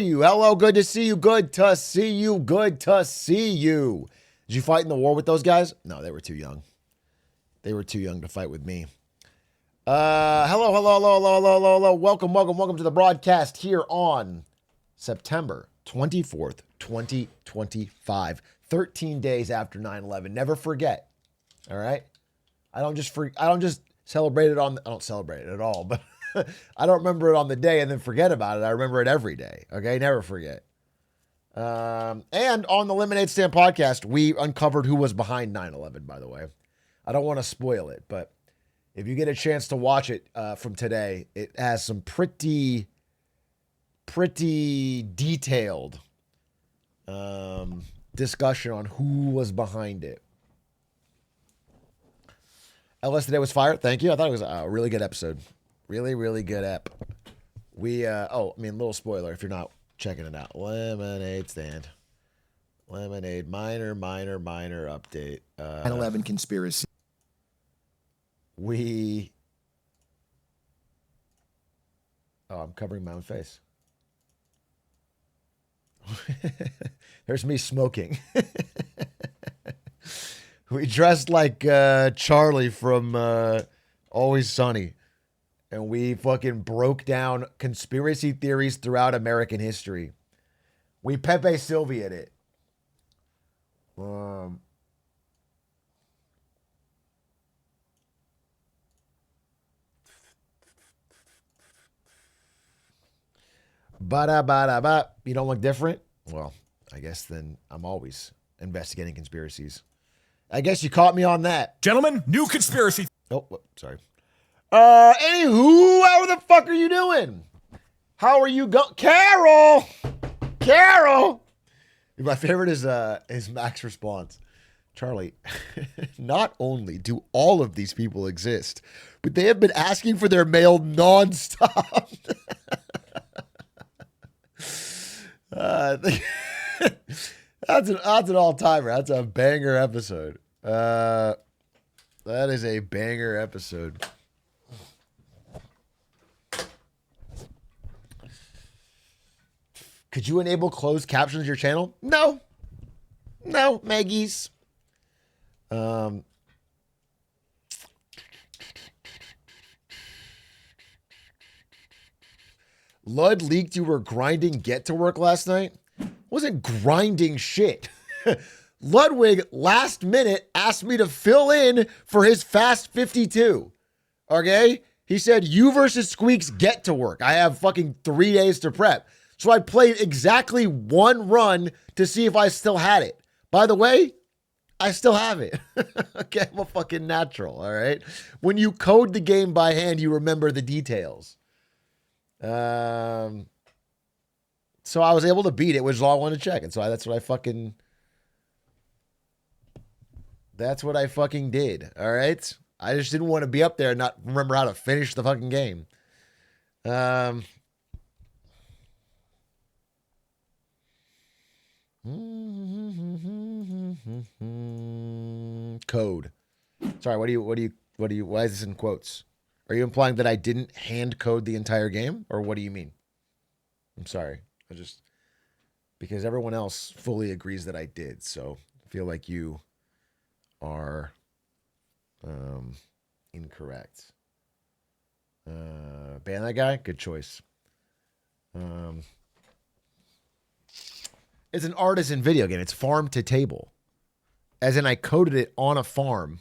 You. Hello, good to see you. Good to see you. Good to see you. Did you fight in the war with those guys? No, they were too young. They were too young to fight with me. Hello. Welcome to the broadcast here on September 24th, 2025. 13 days after 9/11. Never forget. All right? I don't just celebrate it I don't celebrate it at all, but I don't remember it on the day and then forget about it. I remember it every day. Okay? Never forget. And on the Lemonade Stand podcast, we uncovered who was behind 9/11, by the way. I don't want to spoil it, but if you get a chance to watch it from today, it has some pretty detailed discussion on who was behind it. LS today was fire. Thank you. I thought it was a really good episode. Really good ep. Little spoiler if you're not checking it out. Lemonade Stand. Lemonade minor update. 9/11 conspiracy. I'm covering my own face. There's me smoking. We dressed like Charlie from Always Sunny. And we fucking broke down conspiracy theories throughout American history. We Pepe Sylvia'd it. Ba-da-ba-da-ba. You don't look different? Well, I guess then I'm always investigating conspiracies. I guess you caught me on that. Gentlemen, new conspiracy. Oh, sorry. Anywho, how the fuck are you doing? How are you Carol! My favorite is Mac's response. Charlie, not only do all of these people exist, but they have been asking for their mail nonstop. That's an all-timer. That's a banger episode. That is a banger episode. Could you enable closed captions on your channel? No, Maggie's. Lud leaked you were grinding get to work last night. Wasn't grinding shit. Ludwig last minute asked me to fill in for his Fast 52. Okay? He said, you versus Squeaks get to work. I have fucking 3 days to prep. So I played exactly one run to see if I still had it. By the way, I still have it. Okay, I'm a fucking natural, all right? When you code the game by hand, you remember the details. So I was able to beat it, which is all I wanted to check. And so that's what I fucking did, all right? I just didn't want to be up there and not remember how to finish the fucking game. Code. Sorry, why is this in quotes? Are you implying that I didn't hand code the entire game? Or what do you mean? I'm sorry. Because everyone else fully agrees that I did. So I feel like you are incorrect. Ban that guy? Good choice. It's an artisan video game. It's farm to table. As in I coded it on a farm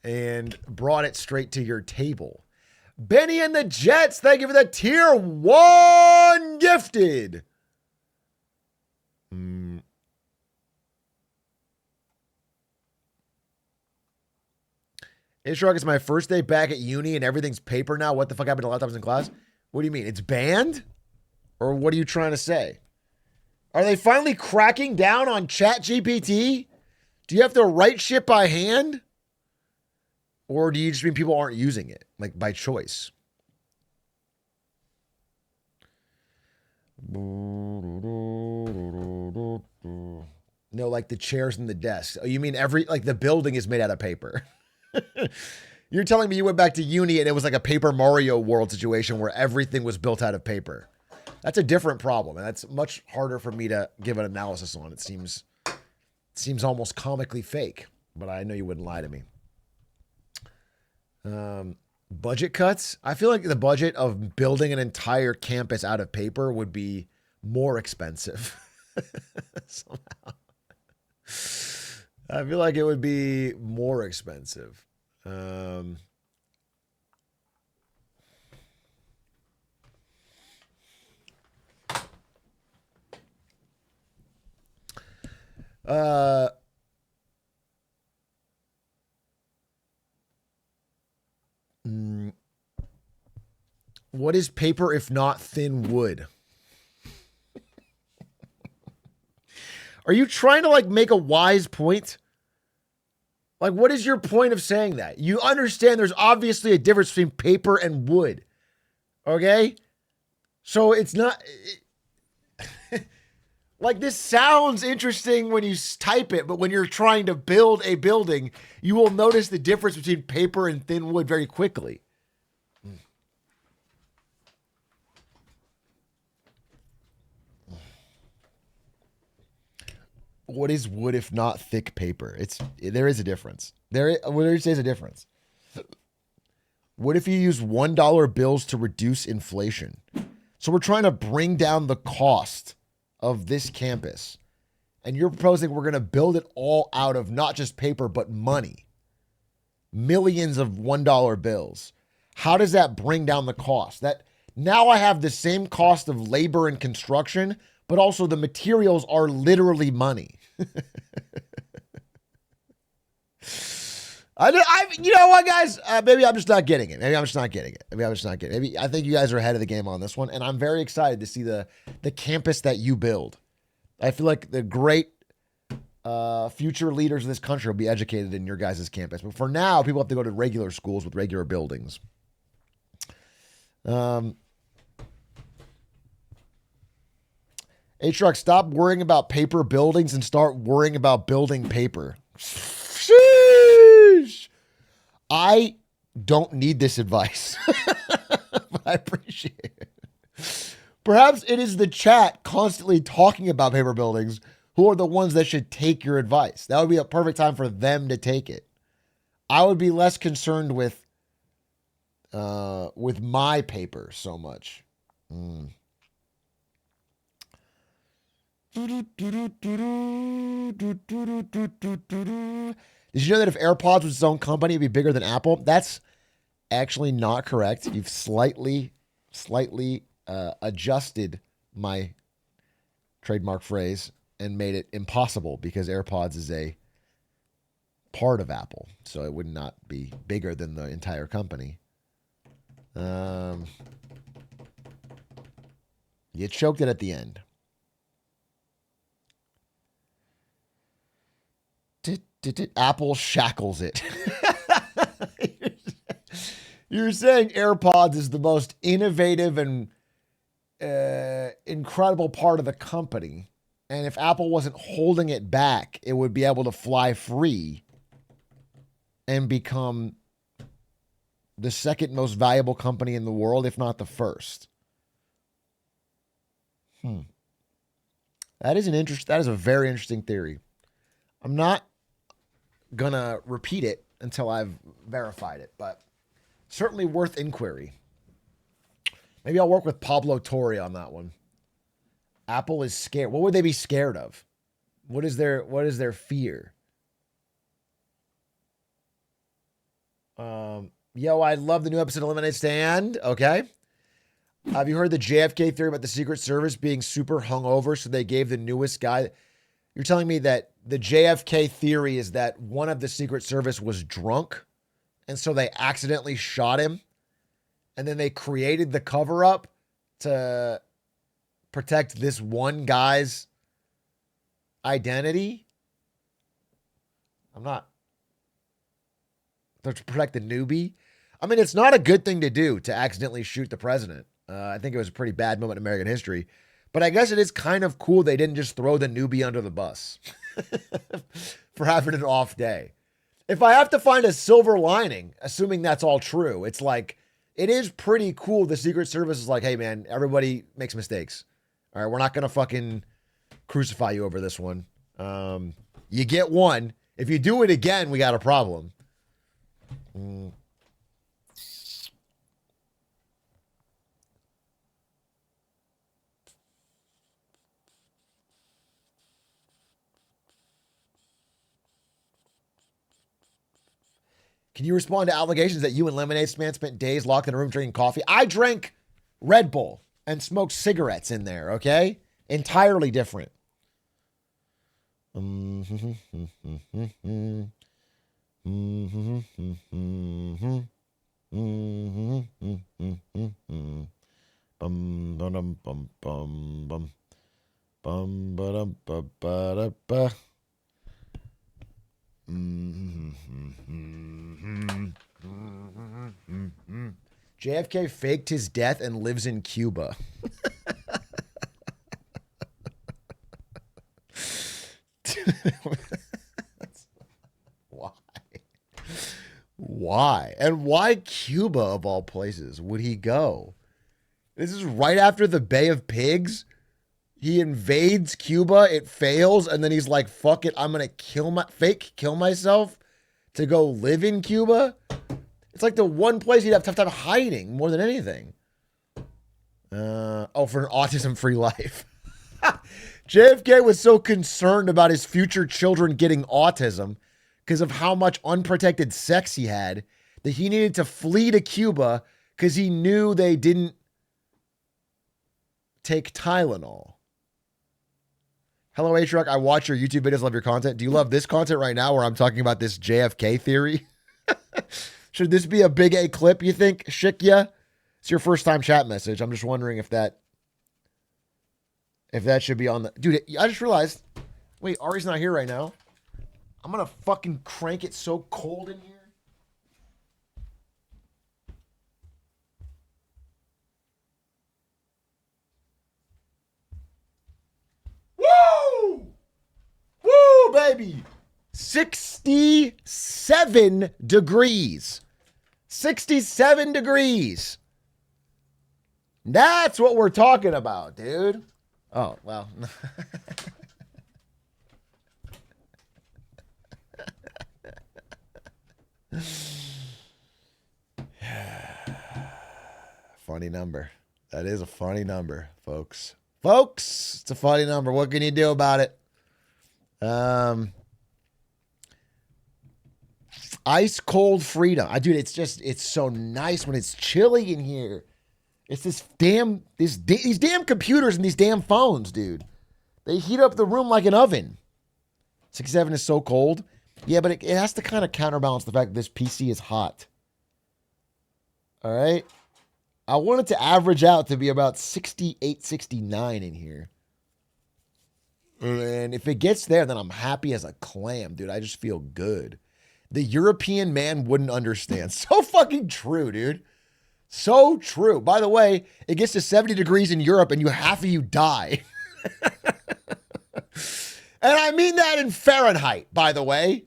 and brought it straight to your table. Benny and the Jets, thank you for the tier 1 gifted. Atrioc, it's my first day back at uni and everything's paper now. What the fuck happened to laptops in class? What do you mean? It's banned? Or what are you trying to say? Are they finally cracking down on ChatGPT? Do you have to write shit by hand? Or do you just mean people aren't using it, like by choice? No, like the chairs and the desks. Oh, you mean the building is made out of paper? You're telling me you went back to uni and it was like a Paper Mario world situation where everything was built out of paper. That's a different problem, and that's much harder for me to give an analysis on. It seems almost comically fake, but I know you wouldn't lie to me. Budget cuts? I feel like the budget of building an entire campus out of paper would be more expensive. Somehow. I feel like it would be more expensive. What is paper if not thin wood? Are you trying to like make a wise point? Like, what is your point of saying that? You understand there's obviously a difference between paper and wood. Okay? So it's not... like, this sounds interesting when you type it, but when you're trying to build a building, you will notice the difference between paper and thin wood very quickly. What is wood if not thick paper? There is a difference. There is a difference. What if you use $1 bills to reduce inflation? So we're trying to bring down the cost of this campus. And you're proposing we're going to build it all out of not just paper, but money. Millions of $1 bills. How does that bring down the cost? That now I have the same cost of labor and construction, but also the materials are literally money. You know what, guys? Maybe I'm just not getting it. Maybe I think you guys are ahead of the game on this one, and I'm very excited to see the campus that you build. I feel like the great future leaders of this country will be educated in your guys' campus. But for now, people have to go to regular schools with regular buildings. Atrioc, stop worrying about paper buildings and start worrying about building paper. Sheesh. I don't need this advice, but I appreciate it. Perhaps it is the chat constantly talking about paper buildings who are the ones that should take your advice. That would be a perfect time for them to take it. I would be less concerned with my paper so much. Did you know that if AirPods was its own company, it'd be bigger than Apple? That's actually not correct. You've slightly adjusted my trademark phrase and made it impossible because AirPods is a part of Apple. So it would not be bigger than the entire company. You choked it at the end. Apple shackles it. You're saying AirPods is the most innovative and incredible part of the company. And if Apple wasn't holding it back, it would be able to fly free and become the second most valuable company in the world, if not the first. That is a very interesting theory. I'm not gonna repeat it until I've verified it, but certainly worth inquiry. Maybe I'll work with Pablo Torre on that one. Apple is scared. What would they be scared of? What is their fear? Yo, I love the new episode of Lemonade Stand. Okay. Have you heard the JFK theory about the Secret Service being super hungover, so they gave the newest guy... You're telling me that the JFK theory is that one of the Secret Service was drunk, and so they accidentally shot him, and then they created the cover-up to protect this one guy's identity? To protect the newbie? I mean, it's not a good thing to do to accidentally shoot the president. I think it was a pretty bad moment in American history. But I guess it is kind of cool they didn't just throw the newbie under the bus for having an off day. if I have to find a silver lining, assuming that's all true, it's like, it is pretty cool. The Secret Service is like, hey, man, everybody makes mistakes. All right, we're not going to fucking crucify you over this one. You get one. If you do it again, we got a problem. Can you respond to allegations that you and Lemonade Man spent days locked in a room drinking coffee? I drank Red Bull and smoked cigarettes in there, okay? Entirely different. JFK faked his death and lives in Cuba. Why? Why? And why Cuba, of all places, would he go? This is right after the Bay of Pigs. He invades Cuba, it fails, and then he's like, fuck it, I'm gonna kill myself to go live in Cuba. It's like the one place he'd have a tough time hiding more than anything. For an autism-free life. JFK was so concerned about his future children getting autism because of how much unprotected sex he had that he needed to flee to Cuba because he knew they didn't take Tylenol. Hello, Atrioc. I watch your YouTube videos, love your content. Do you love this content right now where I'm talking about this JFK theory? Should this be a big A clip, you think, Shikya? It's your first time chat message. I'm just wondering if that should be on the... Dude, I just realized... Wait, Ari's not here right now. I'm going to fucking crank it so cold in here. Woo! Woo, baby! 67 degrees. 67 degrees. That's what we're talking about, dude. Oh, well. Funny number. That is a funny number, folks. Folks, it's a funny number. What can you do about it? Ice cold freedom. Dude, it's so nice when it's chilly in here. It's these damn computers and these damn phones, dude. They heat up the room like an oven. 67 is so cold. Yeah, but it has to kind of counterbalance the fact that this PC is hot. All right. I want it to average out to be about 68, 69 in here. And if it gets there, then I'm happy as a clam, dude. I just feel good. The European man wouldn't understand. So fucking true, dude. So true. By the way, it gets to 70 degrees in Europe and half of you die. And I mean that in Fahrenheit, by the way.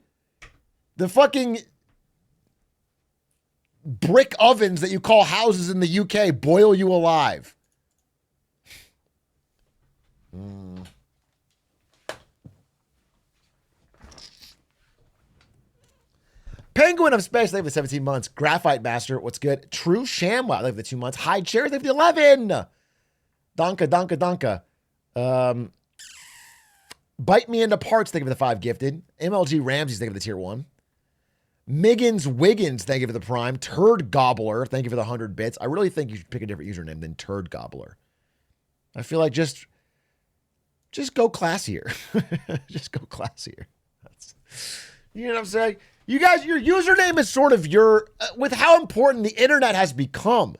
The fucking brick ovens that you call houses in the UK boil you alive. Penguin of Space, they have the 17 months. Graphite Master, what's good? True Shamwa, they have the 2 months. High Cherry, they have the 11. Donka. Bite Me Into Parts, thank you for the 5 gifted. MLG Ramses, thank you for the tier 1. Miggins Wiggins, thank you for the prime. Turd Gobbler, thank you for the 100 bits. I really think you should pick a different username than Turd Gobbler. I feel like just go classier. Just go classier. You know what I'm saying? You guys, your username is sort of with how important the internet has become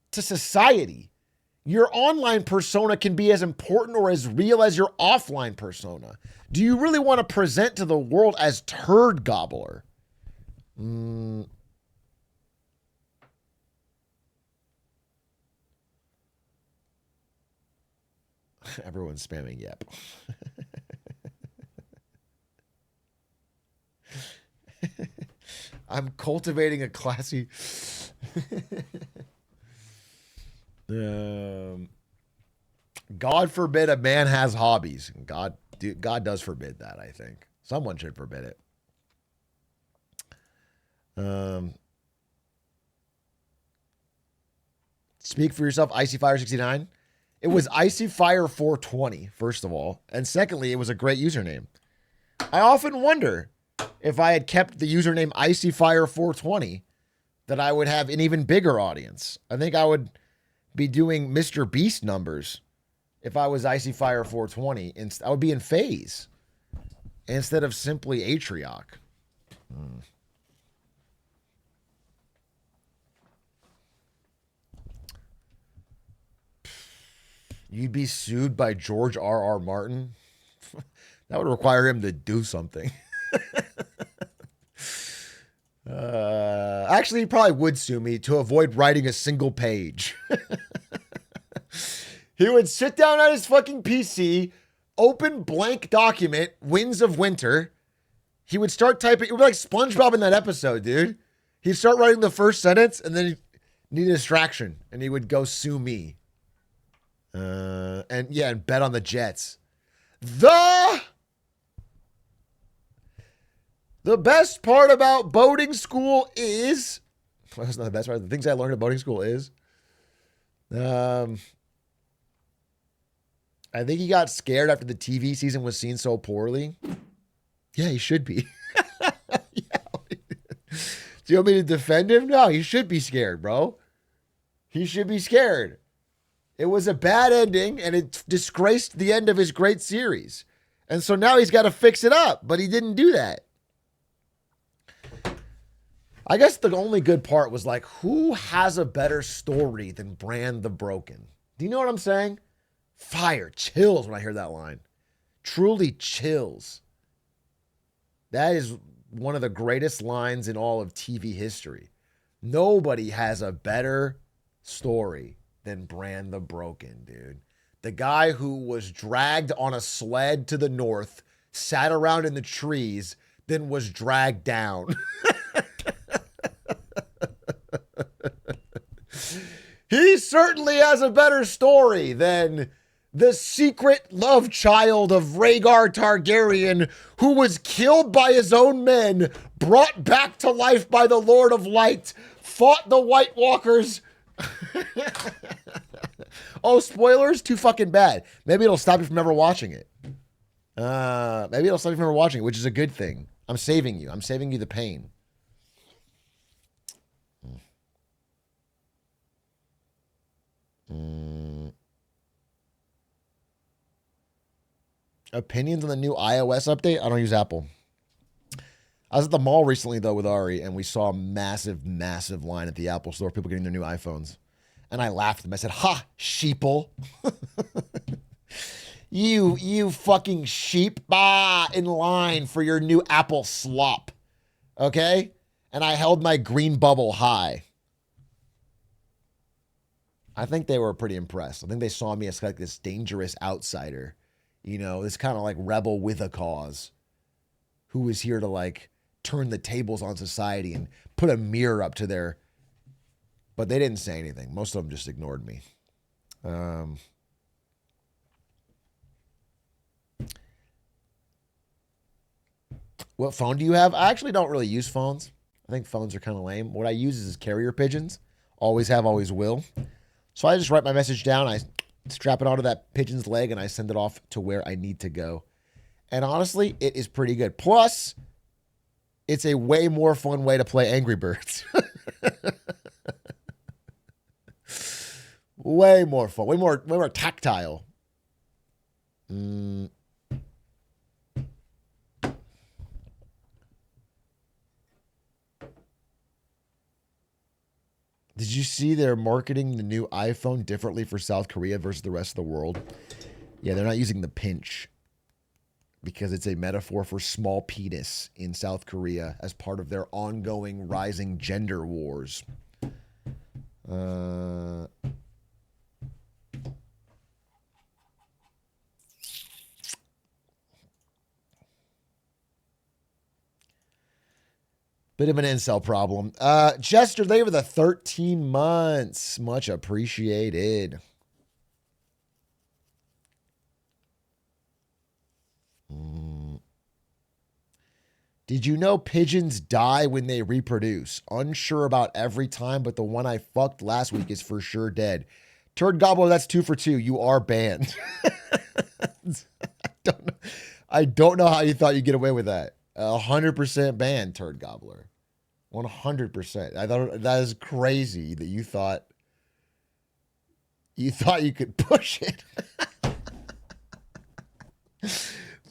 to society. Your online persona can be as important or as real as your offline persona. Do you really want to present to the world as Turd Gobbler? Everyone's spamming yep. I'm cultivating a classy. God forbid a man has hobbies. God does forbid that, I think. Someone should forbid it. Speak for yourself, Icy Fire 69. It was Icy Fire 420, first of all. And secondly, it was a great username. I often wonder if I had kept the username Icy Fire 420, that I would have an even bigger audience. I think I would be doing Mr. Beast numbers if I was Icy Fire 420. I would be in phase instead of simply Atrioc. You'd be sued by George R.R. Martin? That would require him to do something. Actually, he probably would sue me to avoid writing a single page. He would sit down at his fucking PC, open blank document, Winds of Winter. He would start typing. It would be like SpongeBob in that episode, dude. He'd start writing the first sentence and then he'd need a distraction and he would go sue me. And bet on the Jets. The best part about boating school is, well, that's not the best part. The things I learned at boating school is, I think he got scared after the TV season was seen so poorly. Yeah, he should be. Yeah. Do you want me to defend him? No, he should be scared, bro. He should be scared. It was a bad ending, and it disgraced the end of his great series. And so now he's got to fix it up, but he didn't do that. I guess the only good part was like, who has a better story than Brand the Broken? Do you know what I'm saying? Fire, chills when I hear that line. Truly chills. That is one of the greatest lines in all of TV history. Nobody has a better story than Brand the Broken, dude. The guy who was dragged on a sled to the north, sat around in the trees, then was dragged down. He certainly has a better story than the secret love child of Rhaegar Targaryen, who was killed by his own men, brought back to life by the Lord of Light, fought the White Walkers. Oh, spoilers? Too fucking bad. Maybe it'll stop you from ever watching it. Maybe it'll stop you from ever watching it, which is a good thing. I'm saving you. I'm saving you the pain. Opinions on the new iOS update? I don't use Apple. I was at the mall recently, though, with Ari, and we saw a massive, massive line at the Apple store, people getting their new iPhones. And I laughed at them. I said, ha, sheeple. You fucking sheep. In line for your new Apple slop. Okay? And I held my green bubble high. I think they were pretty impressed. I think they saw me as like this dangerous outsider. You know, this kind of like rebel with a cause who was here to like turn the tables on society and put a mirror up to their... But they didn't say anything. Most of them just ignored me. What phone do you have? I actually don't really use phones. I think phones are kind of lame. What I use is carrier pigeons. Always have, always will. So I just write my message down. I strap it onto that pigeon's leg and I send it off to where I need to go. And honestly, it is pretty good. Plus, it's a way more fun way to play Angry Birds. Way more fun. Way more tactile. Did you see they're marketing the new iPhone differently for South Korea versus the rest of the world? Yeah, they're not using the pinch because it's a metaphor for small penis in South Korea as part of their ongoing rising gender wars. Bit of an incel problem. Jester, they were the 13 months. Much appreciated. Did you know pigeons die when they reproduce? Unsure about every time, but the one I fucked last week is for sure dead. Turd Gobbler, that's 2 for 2. You are banned. I don't know how you thought you'd get away with that. 100% banned, Turd Gobbler. 100%. I thought that is crazy that you thought you could push it.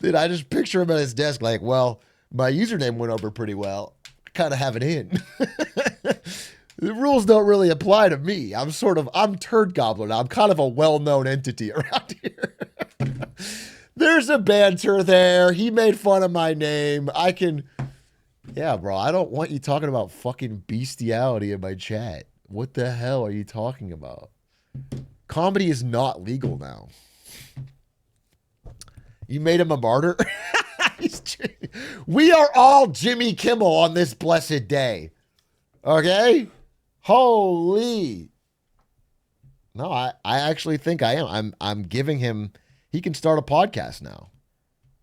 Dude, I just picture him at his desk like, well, my username went over pretty well. Kind of have it in. The rules don't really apply to me. I'm Turd Gobbler now. I'm kind of a well-known entity around here. There's a banter there. He made fun of my name. Yeah, bro, I don't want you talking about fucking bestiality in my chat. What the hell are you talking about? Comedy is not legal now. You made him a martyr? We are all Jimmy Kimmel on this blessed day. Okay? Holy. No, I actually think I am. I'm giving him, he can start a podcast now.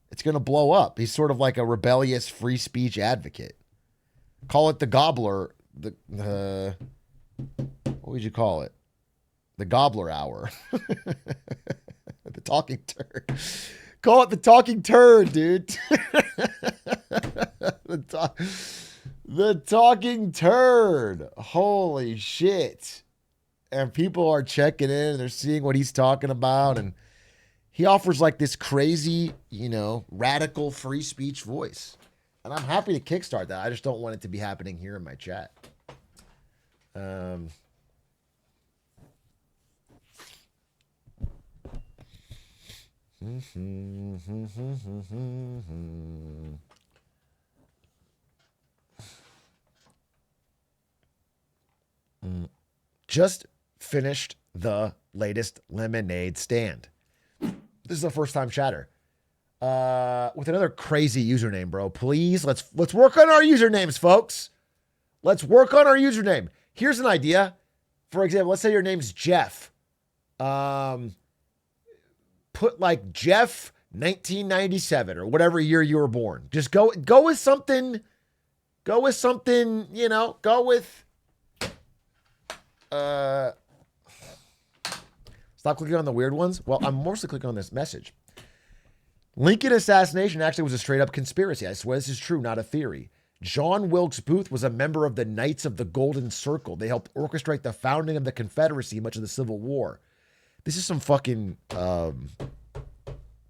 It's going to blow up. He's sort of like a rebellious free speech advocate. Call it the Gobbler. What would you call it? The Gobbler Hour. The Talking Turd. Call it the Talking Turd, dude. The Talking Turd. Holy shit. And people are checking in and they're seeing what he's talking about. And he offers like this crazy, radical free speech voice. And I'm happy to kickstart that. I just don't want it to be happening here in my chat. Just finished the latest lemonade stand. This is the first time chatter. With another crazy username, bro. Please, let's work on our usernames, folks. Let's work on our username. Here's an idea. For example, let's say your name's Jeff. Put like Jeff 1997 or whatever year you were born. Just go with something. Go with something, go with stop clicking on the weird ones. Well, I'm mostly clicking on this message. Lincoln assassination actually was a straight up conspiracy. I swear this is true, not a theory. John Wilkes Booth was a member of the Knights of the Golden Circle. They helped orchestrate the founding of the Confederacy, much of the Civil War. This is some fucking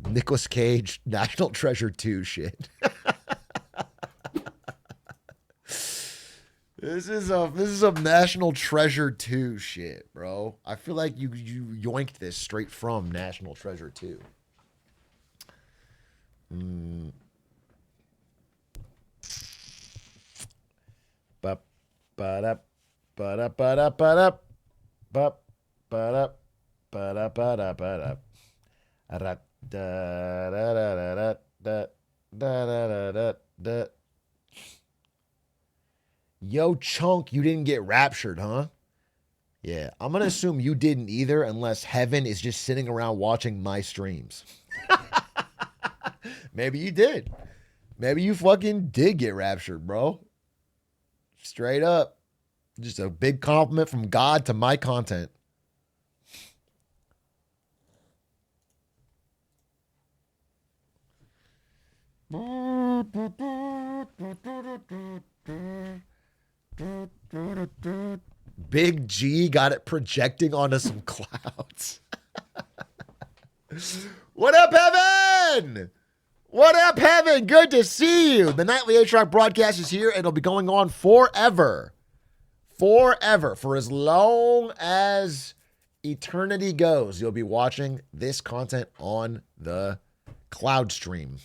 Nicolas Cage National Treasure 2 shit. This is some National Treasure 2 shit, bro. I feel like you yoinked this straight from National Treasure 2. Bup, ba-dup, ba-dup, ba-dup, ba-dup. Bup, ba-dup, ba-dup, ba-dup, ba-dup. Da da da da da da da da. Yo, Chunk, you didn't get raptured, huh? Yeah, I'm going to assume you didn't either unless heaven is just sitting around watching my streams. Maybe you did. Maybe you fucking did get raptured, bro. Straight up. Just a big compliment from God to my content. Big G got it projecting onto some clouds. What up, Heaven? What up, Heaven? Good to see you. The nightly Atrioc broadcast is here, and it'll be going on forever. Forever. For as long as eternity goes, you'll be watching this content on the cloud stream.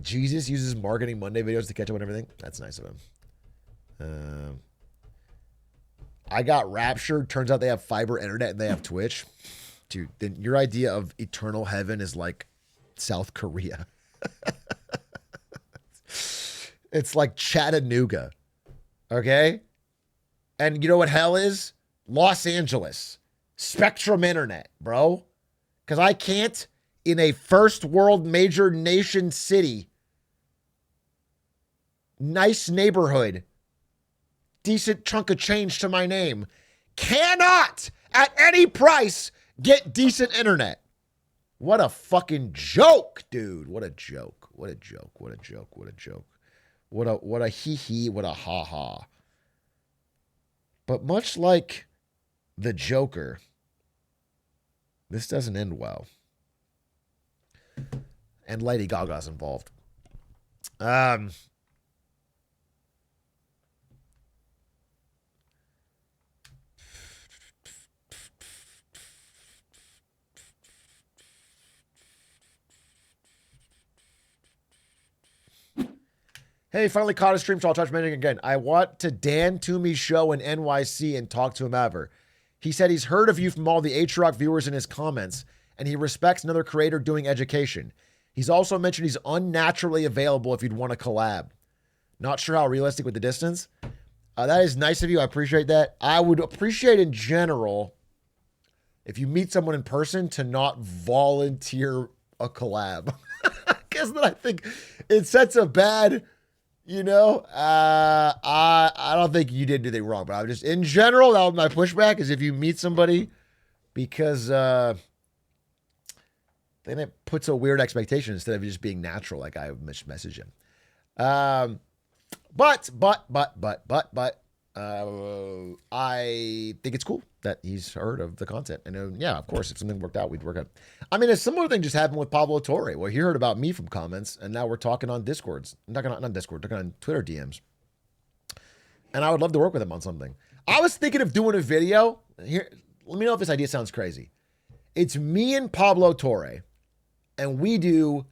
Jesus uses Marketing Monday videos to catch up on everything. That's nice of him. I got raptured. Turns out they have fiber internet and they have Twitch. Dude, then your idea of eternal heaven is like South Korea. It's like Chattanooga. Okay? And you know what hell is? Los Angeles. Spectrum Internet, bro. Because I can't, in a first world major nation city, nice neighborhood, decent chunk of change to my name, cannot, at any price, get decent internet. What a fucking joke, dude. What a joke. What a joke. What a joke. What a joke. What a hee-hee. What a ha-ha. But much like the Joker, this doesn't end well. And Lady Gaga's involved. Hey, finally caught a stream, so I'll touch mentioning again. I want to Dan Toomey's show in NYC and talk to him ever. He said he's heard of you from all the Atrioc viewers in his comments, and he respects another creator doing education. He's also mentioned he's unnaturally available if you'd want to collab. Not sure how realistic with the distance. That is nice of you. I appreciate that. I would appreciate in general, if you meet someone in person, to not volunteer a collab. Because then I think it sets a bad... You know, I don't think you did anything wrong, but I was just, in general, that was my pushback, is if you meet somebody, because then it puts a weird expectation instead of just being natural, like I messaged him. But I think it's cool that he's heard of the content. And yeah, of course, if something worked out, we'd work out. I mean, a similar thing just happened with Pablo Torre. Well, he heard about me from comments, and now we're talking on Discords. Not Discord, talking on Twitter DMs. And I would love to work with him on something. I was thinking of doing a video. Here, let me know if this idea sounds crazy. It's me and Pablo Torre, and we do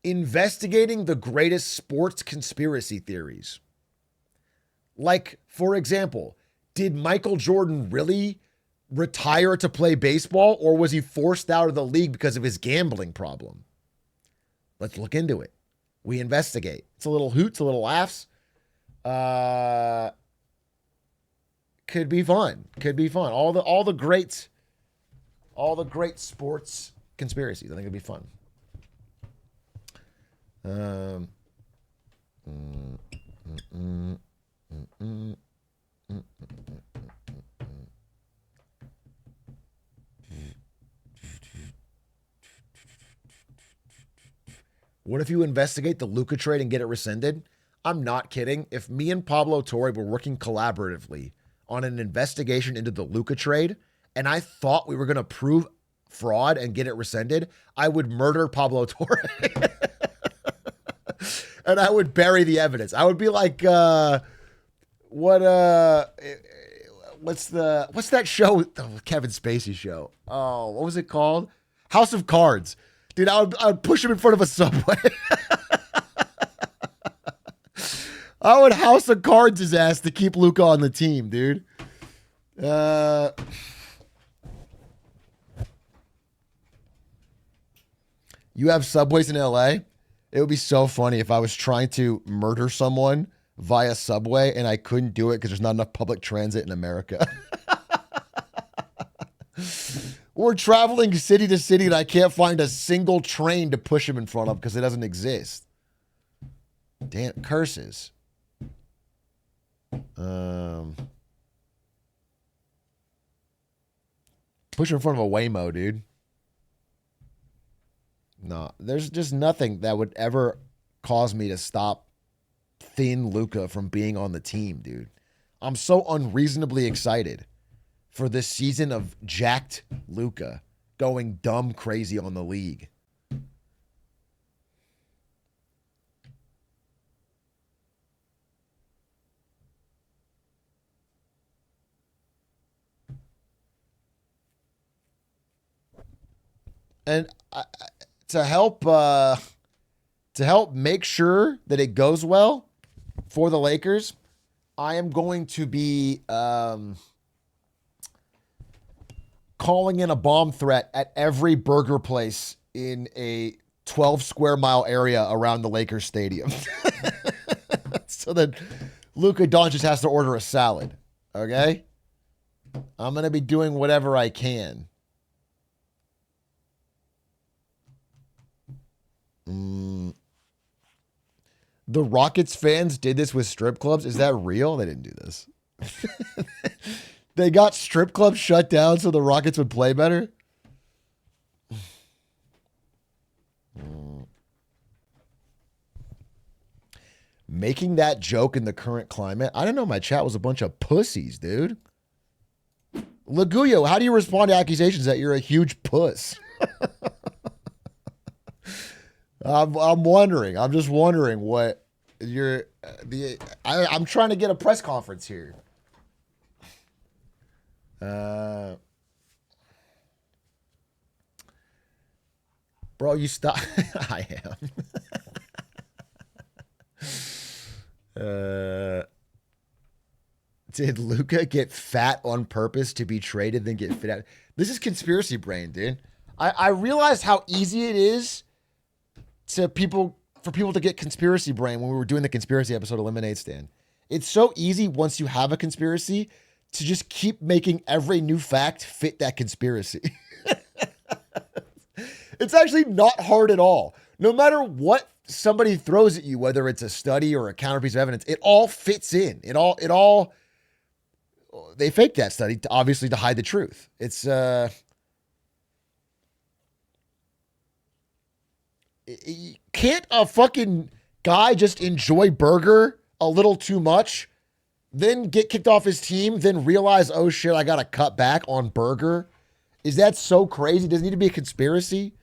investigating the greatest sports conspiracy theories. Like, for example, did Michael Jordan really retire to play baseball, or was he forced out of the league because of his gambling problem? Let's look into it. We investigate. It's a little hoots, a little laughs. Could be fun. Could be fun. All the great sports conspiracies. I think it'd be fun. What if you investigate the Luka trade and get it rescinded? I'm not kidding. If me and Pablo Torre were working collaboratively on an investigation into the Luka trade, and I thought we were going to prove fraud and get it rescinded, I would murder Pablo Torre. And I would bury the evidence. I would be like, what's that show? Oh, Kevin Spacey show. Oh, what was it called? House of Cards. Dude, I would push him in front of a subway. I would House of Cards his ass to keep Luka on the team, dude. You have subways in LA? It would be so funny if I was trying to murder someone via subway and I couldn't do it because there's not enough public transit in America. We're traveling city to city and I can't find a single train to push him in front of because it doesn't exist. Damn, curses. Push him in front of a Waymo, dude. No, there's just nothing that would ever cause me to stop thin Luka from being on the team, dude. I'm so unreasonably excited for this season of jacked Luka going dumb crazy on the league. And to help make sure that it goes well for the Lakers, I am going to be calling in a bomb threat at every burger place in a 12 square mile area around the Lakers stadium. So then Luka Doncic has to order a salad. Okay? I'm going to be doing whatever I can. The Rockets fans did this with strip clubs. Is that real? They didn't do this. They got strip clubs shut down so the Rockets would play better. Making that joke in the current climate. I don't know. My chat was a bunch of pussies, dude. Laguyo, how do you respond to accusations that you're a huge puss? I'm wondering. I'm just wondering what you're. I'm trying to get a press conference here. Bro, you stop. I am. Did Luka get fat on purpose to be traded, then get fit out? This is conspiracy brain, dude. I realized how easy it is for people to get conspiracy brain when we were doing the conspiracy episode of Lemonade Stand. It's so easy once you have a conspiracy to just keep making every new fact fit that conspiracy. It's actually not hard at all. No matter what somebody throws at you, whether it's a study or a counterpiece of evidence, it all fits in. They faked that study obviously to hide the truth. It's can't a fucking guy just enjoy burger a little too much, then get kicked off his team, then realize, oh shit, I gotta cut back on burger? Is that so crazy? Does it need to be a conspiracy?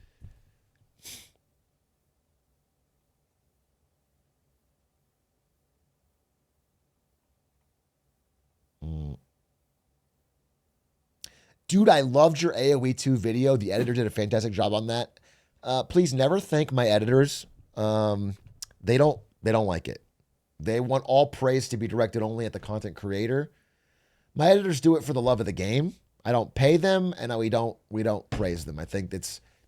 Dude, I loved your AoE 2 video. The editor did a fantastic job on that. Please never thank my editors. They don't like it. They want all praise to be directed only at the content creator. My editors do it for the love of the game. I don't pay them, and we don't praise them. I think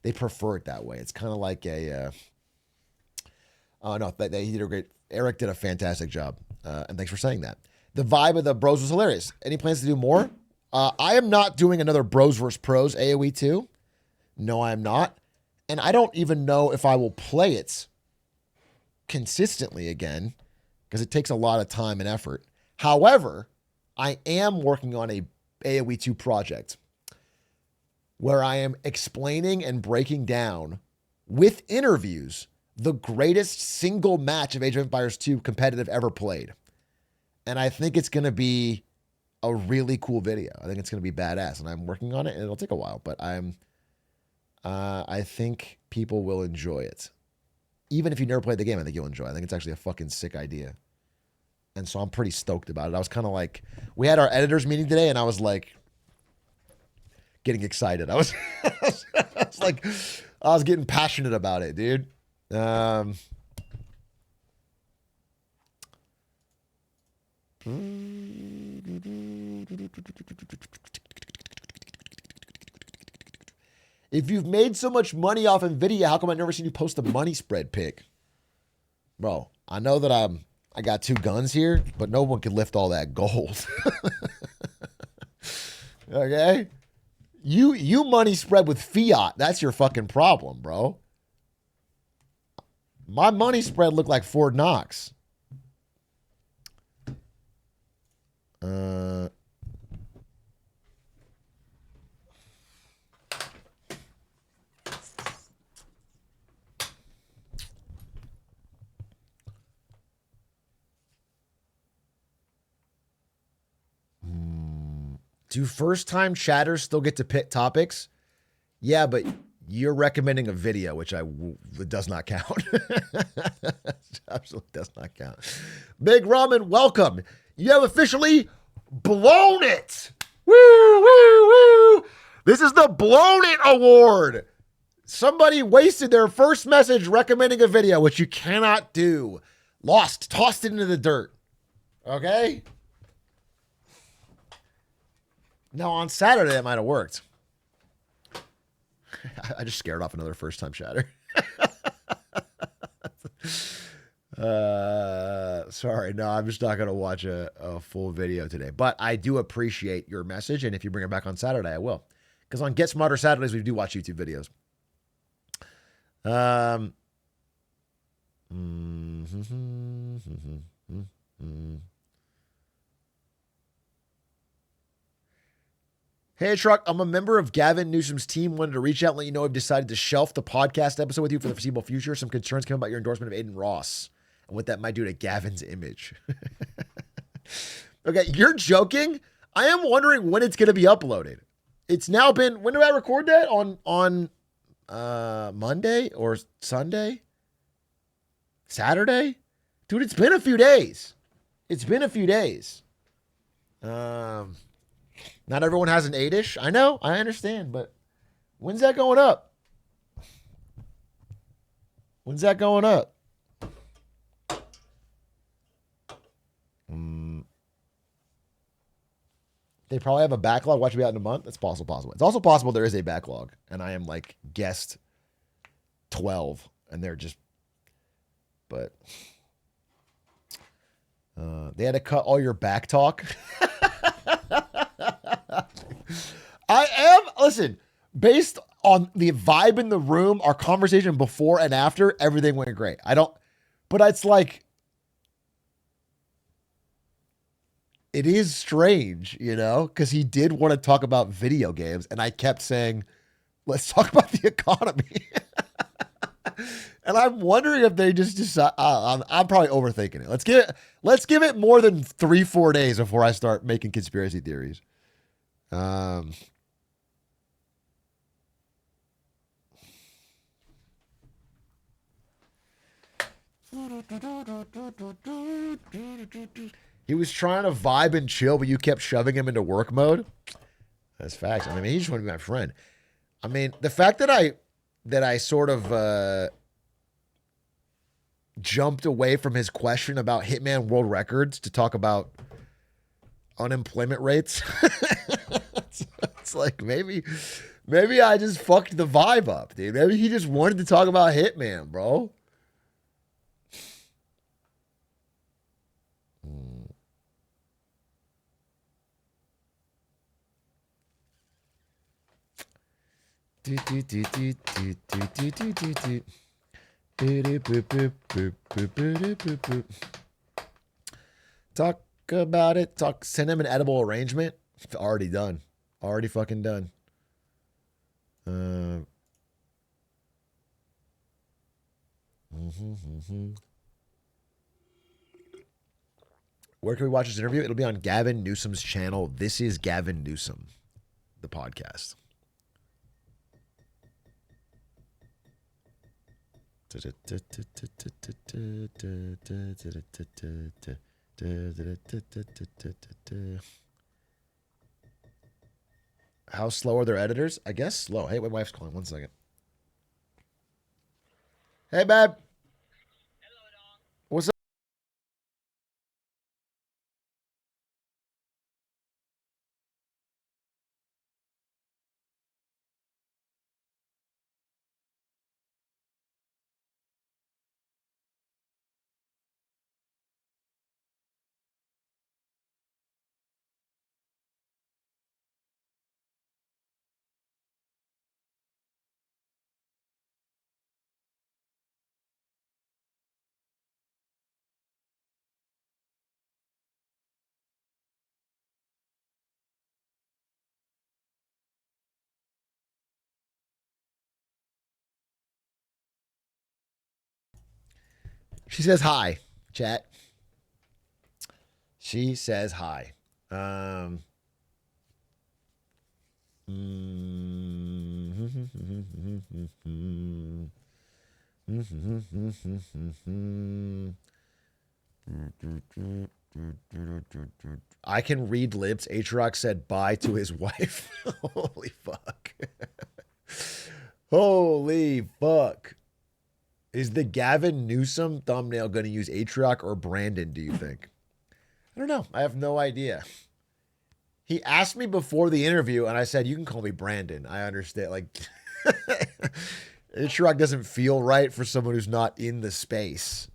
they prefer it that way. It's kind of like a. Oh no, he did a great. Eric did a fantastic job, and thanks for saying that. The vibe of the bros was hilarious. Any plans to do more? I am not doing another Bros vs. Pros AoE 2. No, I am not. And I don't even know if I will play it consistently again because it takes a lot of time and effort. However, I am working on a AoE 2 project where I am explaining and breaking down with interviews the greatest single match of Age of Empires 2 competitive ever played. And I think it's going to be a really cool video. I think it's going to be badass, and I'm working on it, and it'll take a while, but I think people will enjoy it. Even if you never played the game, I think you'll enjoy it. I think it's actually a fucking sick idea. And so I'm pretty stoked about it. I was kind of like, we had our editors meeting today, and I was like getting excited. I was getting passionate about it, dude. If you've made so much money off NVIDIA, how come I've never seen you post a money spread pic? Bro, I know that I got two guns here, but no one can lift all that gold. Okay? You money spread with fiat. That's your fucking problem, bro. My money spread looked like Fort Knox. Do first-time chatters still get to pick topics? Yeah, but you're recommending a video, which it does not count. Absolutely does not count. Big Ramen, welcome. You have officially blown it. Woo, woo, woo. This is the Blown It Award. Somebody wasted their first message recommending a video, which you cannot do. Lost, tossed it into the dirt. Okay? Now, on Saturday, it might have worked. I just scared off another first-time chatter. Sorry, no, I'm just not gonna watch a full video today. But I do appreciate your message, and if you bring it back on Saturday, I will. Because on Get Smarter Saturdays, we do watch YouTube videos. Hey, Truck, I'm a member of Gavin Newsom's team. Wanted to reach out and let you know I've decided to shelf the podcast episode with you for the foreseeable future. Some concerns came about your endorsement of Aiden Ross and what that might do to Gavin's image. Okay, you're joking? I am wondering when it's going to be uploaded. It's now been, when do I record that? On Monday or Sunday? Saturday? Dude, it's been a few days. It's been a few days. Not everyone has an 8-ish. I know. I understand. But when's that going up? When's that going up? They probably have a backlog. Watch me out in a month. That's possible. It's also possible there is a backlog. And I am like guest 12. And they're just... But... they had to cut all your back talk. Listen, based on the vibe in the room, our conversation before and after, everything went great. But it's like, it is strange, because he did want to talk about video games. And I kept saying, let's talk about the economy. And I'm wondering if they just decide, I'm probably overthinking it. Let's give it more than 3-4 days before I start making conspiracy theories. He was trying to vibe and chill, but you kept shoving him into work mode. That's facts. I mean, he just wanted to be my friend. I mean, the fact that I sort of jumped away from his question about Hitman World Records to talk about unemployment rates. It's like maybe I just fucked the vibe up, dude. Maybe he just wanted to talk about Hitman, bro. Talk about it. Send him an edible arrangement. Already done. Already fucking done. Where can we watch this interview? It'll be on Gavin Newsom's channel. This is Gavin Newsom, the podcast. How slow are their editors? I guess slow. Hey, my wife's calling. 1 second. Hey, babe. Hello, dog. What's up? She says hi, chat. She says hi. I can read lips. Atrioc said bye to his wife. Holy fuck. Holy fuck. Is the Gavin Newsom thumbnail going to use Atrioc or Brandon, do you think? I don't know. I have no idea. He asked me before the interview, and I said, you can call me Brandon. I understand. Like, Atrioc doesn't feel right for someone who's not in the space.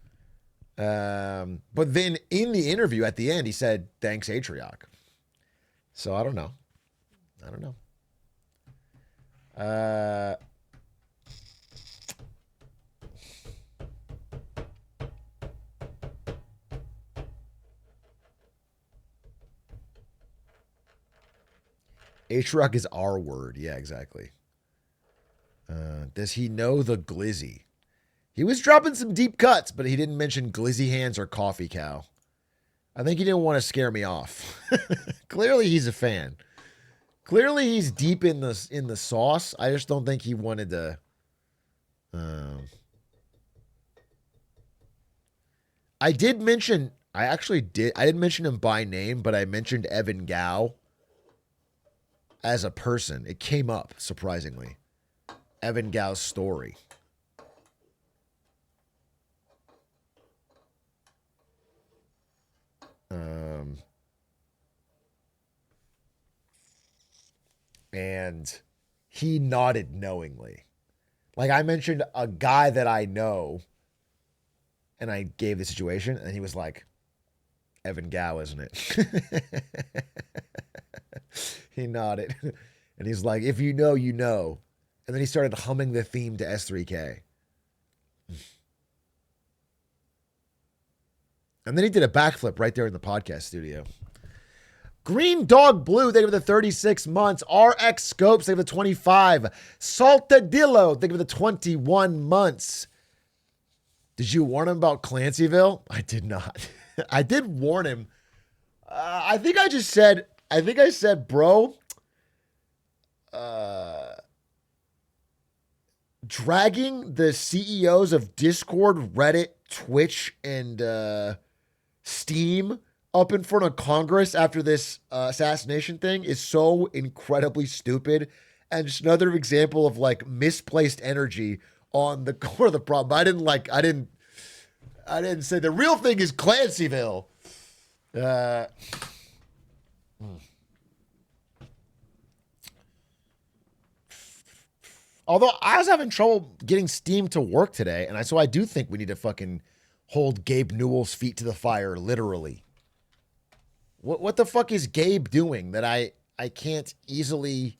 But then in the interview at the end, he said, thanks, Atrioc. So I don't know. Atrioc is our word. Yeah, exactly. Does he know the glizzy? He was dropping some deep cuts, but he didn't mention glizzy hands or coffee cow. I think he didn't want to scare me off. Clearly, he's a fan. Clearly, he's deep in the sauce. I just don't think he wanted to. I did mention. I actually did. I didn't mention him by name, but I mentioned Evan Gao as a person. It came up surprisingly. Evan Gao's story. And he nodded knowingly. Like I mentioned a guy that I know, and I gave the situation, and he was like, Evan Gao, isn't it? He nodded. And he's like, if you know, you know. And then he started humming the theme to S3K. And then he did a backflip right there in the podcast studio. Green Dog Blue, thank you for the 36 months. RX Scopes, thank you for the 25. Saltadillo, thank you for the 21 months. Did you warn him about Clancyville? I did not. I did warn him. I think I said, bro, dragging the CEOs of Discord, Reddit, Twitch, and Steam up in front of Congress after this assassination thing is so incredibly stupid and just another example of like misplaced energy on the core of the problem. I didn't say the real thing is Clancyville. Although I was having trouble getting Steam to work today, and so I do think we need to fucking hold Gabe Newell's feet to the fire, literally. What the fuck is Gabe doing that I can't easily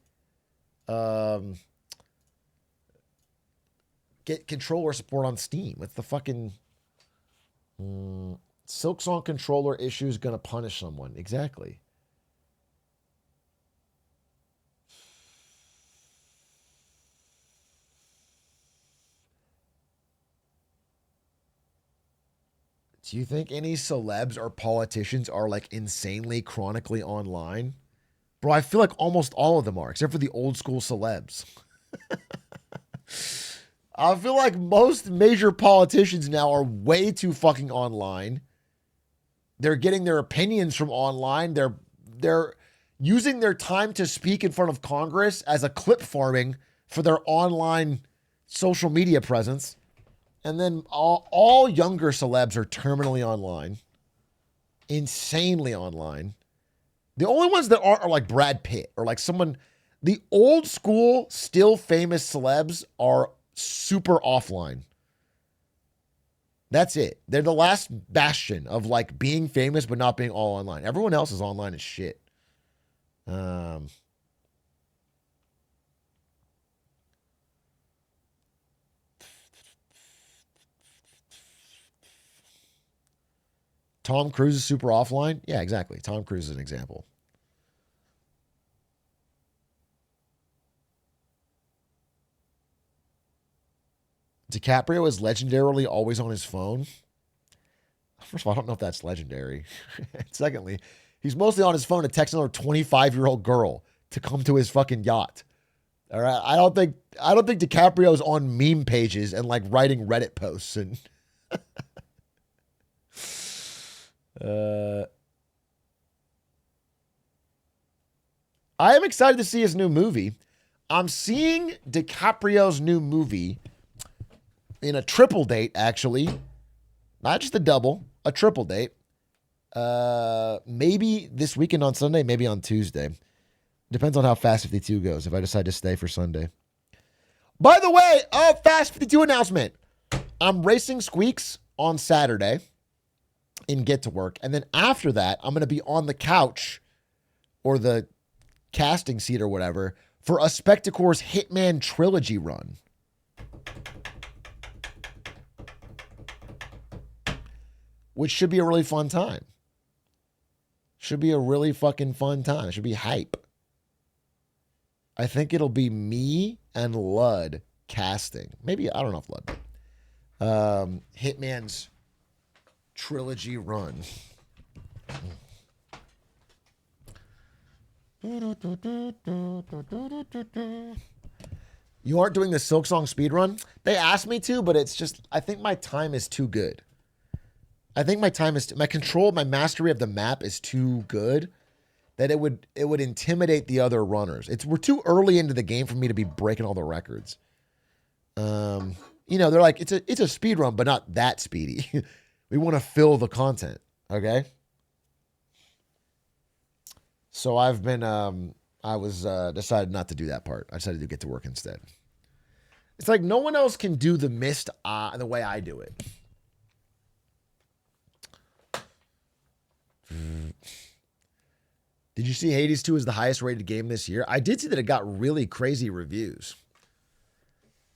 get controller support on Steam? What's the fucking Silksong controller issue is gonna punish someone? Exactly. Do you think any celebs or politicians are like insanely chronically online? Bro, I feel like almost all of them are, except for the old school celebs. I feel like most major politicians now are way too fucking online. They're getting their opinions from online. They're using their time to speak in front of Congress as a clip farming for their online social media presence. And then all younger celebs are terminally online, insanely online. The only ones that aren't are like Brad Pitt or like someone. The old school, still famous celebs are super offline. That's it. They're the last bastion of like being famous but not being all online. Everyone else is online as shit. Tom Cruise is super offline? Yeah, exactly. Tom Cruise is an example. DiCaprio is legendarily always on his phone. First of all, I don't know if that's legendary. Secondly, he's mostly on his phone to text another 25-year-old girl to come to his fucking yacht. All right. I don't think DiCaprio's on meme pages and like writing Reddit posts and I am excited to see his new movie. I'm seeing DiCaprio's new movie in a triple date, actually. Not just a double, a triple date. Maybe this weekend on Sunday, maybe on Tuesday. Depends on how Fast 52 goes, if I decide to stay for Sunday. By the way, Fast 52 announcement. I'm racing Squeaks on Saturday. and get to work. And then after that, I'm going to be on the couch or the casting seat or whatever for a Spectacore's Hitman trilogy run. Which should be a really fun time. Should be a really fucking fun time. It should be hype. I think it'll be me and Lud casting. Maybe, I don't know if Lud. Hitman's trilogy run. You aren't doing the Silk Song speed run? They asked me to, but it's just, I think my time is too good. I think my time is, my control, my mastery of the map is too good that it would intimidate the other runners. We're too early into the game for me to be breaking all the records. You know, they're like, it's a speed run, but not that speedy. We want to fill the content. Okay. So I've been, decided not to do that part. I decided to get to work instead. It's like no one else can do the mist the way I do it. Did you see Hades 2 is the highest rated game this year? I did see that it got really crazy reviews.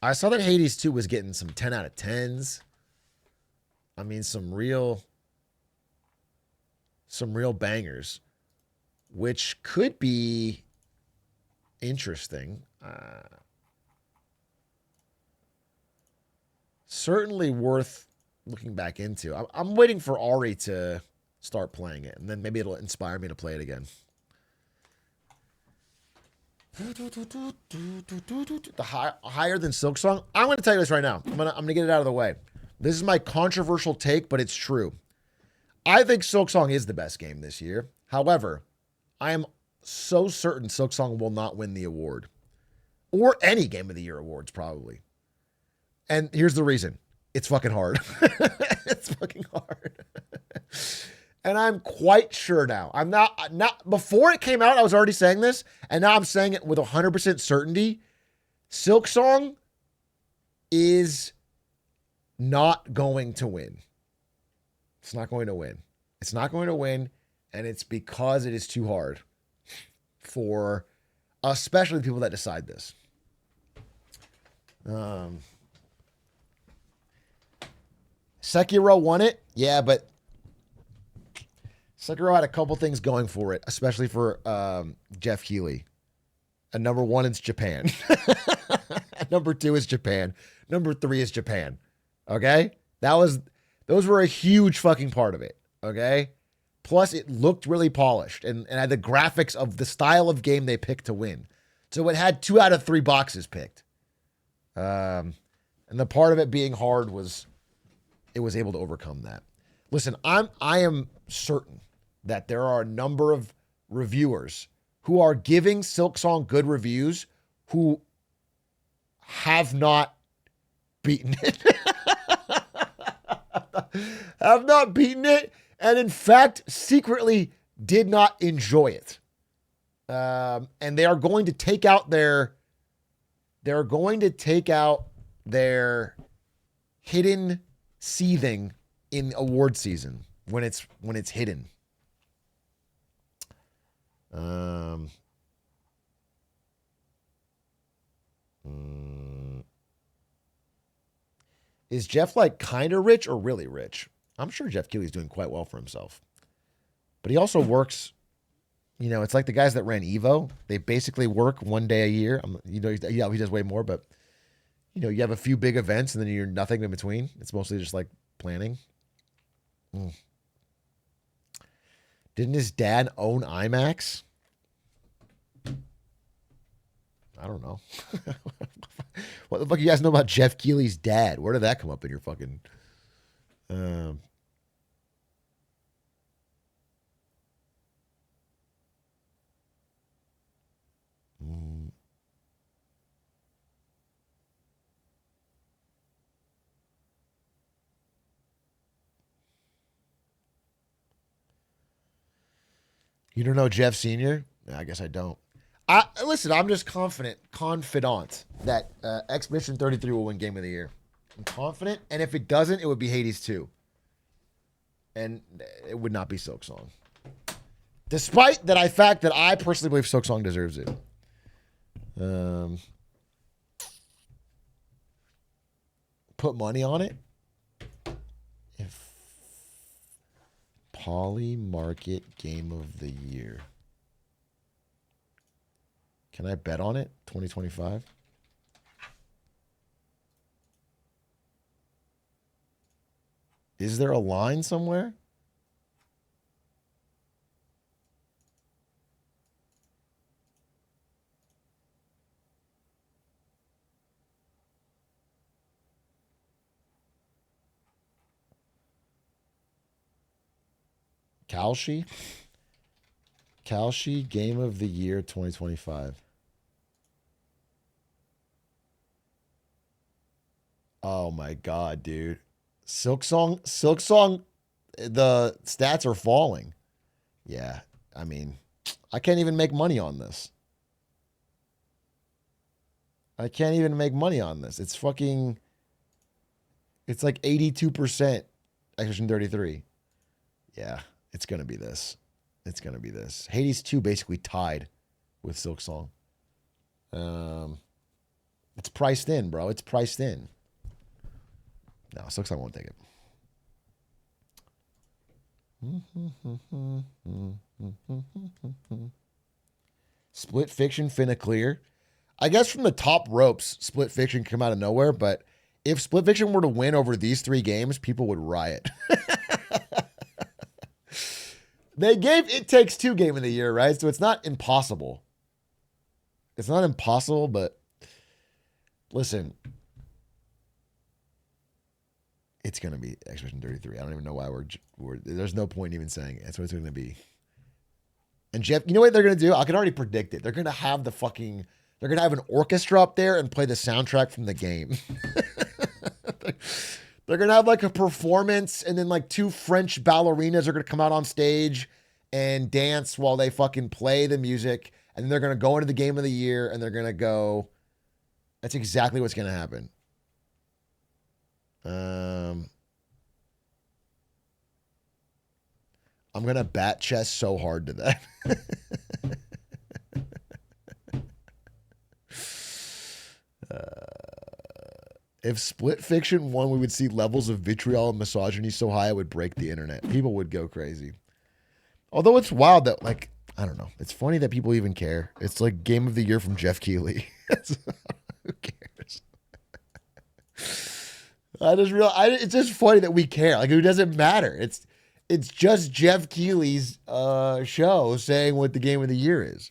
I saw that Hades 2 was getting some 10 out of 10s. I mean, some real bangers, which could be interesting. Certainly worth looking back into. I'm waiting for Ari to start playing it, and then maybe it'll inspire me to play it again. The higher than Silksong. I'm going to tell you this right now. I'm going to get it out of the way. This is my controversial take, but it's true. I think Silksong is the best game this year. However, I am so certain Silksong will not win the award, or any Game of the Year awards probably. And here's the reason: it's fucking hard. It's fucking hard. And I'm quite sure now. I'm not before it came out, I was already saying this, and now I'm saying it with 100% certainty. Silksong is not going to win. It's not going to win. It's not going to win, and it's because it is too hard for especially the people that decide this. Sekiro won it. Yeah, but Sekiro had a couple things going for it, especially for Jeff Keighley. And number one is Japan. Number two is Japan. Number three is Japan. Okay? Those were a huge fucking part of it. Okay? Plus, it looked really polished and had the graphics of the style of game they picked to win. So it had 2 out of 3 boxes picked. And the part of it being hard it was able to overcome that. Listen, I am certain that there are a number of reviewers who are giving Silksong good reviews who have not beaten it. Have not beaten it, and in fact, secretly did not enjoy it. And they are going to take out their hidden seething in award season when it's hidden. Is Jeff like kind of rich or really rich? I'm sure Jeff Keighley's doing quite well for himself. But he also works, it's like the guys that ran Evo. They basically work 1 day a year. He does way more, but you have a few big events and then you're nothing in between. It's mostly just like planning. Didn't his dad own IMAX? I don't know. What the fuck you guys know about Jeff Keighley's dad? Where did that come up in your fucking... You don't know Jeff Sr.? I guess I don't. Listen, I'm just confident that Expedition 33 will win Game of the Year. I'm confident, and if it doesn't, it would be Hades 2. And it would not be Silk Song. Despite that fact that I personally believe Silk Song deserves it. Put money on it. If Poly Market Game of the Year. Can I bet on it? 2025? Is there a line somewhere? Kalshi? Kalshi Game of the Year 2025. Oh my God, dude. Silk Song, the stats are falling. Yeah, I mean, I can't even make money on this. I can't even make money on this. It's fucking, it's like 82% Expedition 33. Yeah, it's going to be this. It's going to be this. Hades 2 basically tied with Silk Song. It's priced in, bro. It's priced in. No, Silk Song won't take it. Split Fiction finna clear. I guess from the top ropes, Split Fiction come out of nowhere, but if Split Fiction were to win over these 3 games, people would riot. They gave It Takes Two Game of the Year, right? So it's not impossible. It's not impossible, but listen, it's going to be Expedition 33. I don't even know why we're there's no point even saying it. That's what it's going to be. And Jeff, you know what they're going to do? I can already predict it. They're going to have they're going to have an orchestra up there and play the soundtrack from the game. They're going to have like a performance, and then like 2 French ballerinas are going to come out on stage and dance while they fucking play the music. And then they're going to go into the Game of the Year, and they're going to go. That's exactly what's going to happen. I'm going to bat chest so hard to that. If Split Fiction won, we would see levels of vitriol and misogyny so high it would break the internet. People would go crazy. Although it's wild that, like, I don't know. It's funny that people even care. It's like Game of the Year from Jeff Keighley. Who cares? It's just funny that we care. Like, it doesn't matter. It's just Jeff Keighley's show saying what the Game of the Year is.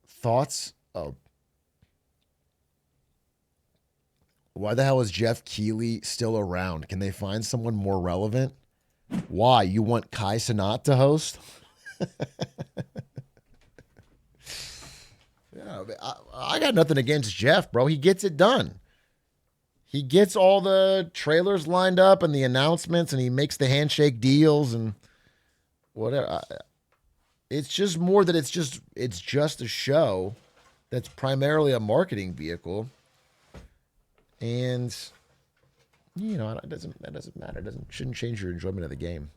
Thoughts? Oh. Why the hell is Jeff Keighley still around? Can they find someone more relevant? Why? You want Kai Cenat to host? Yeah, I got nothing against Jeff, bro. He gets it done. He gets all the trailers lined up and the announcements, and he makes the handshake deals and whatever. It's just more that it's just a show that's primarily a marketing vehicle, and you know that doesn't matter. Shouldn't change your enjoyment of the game.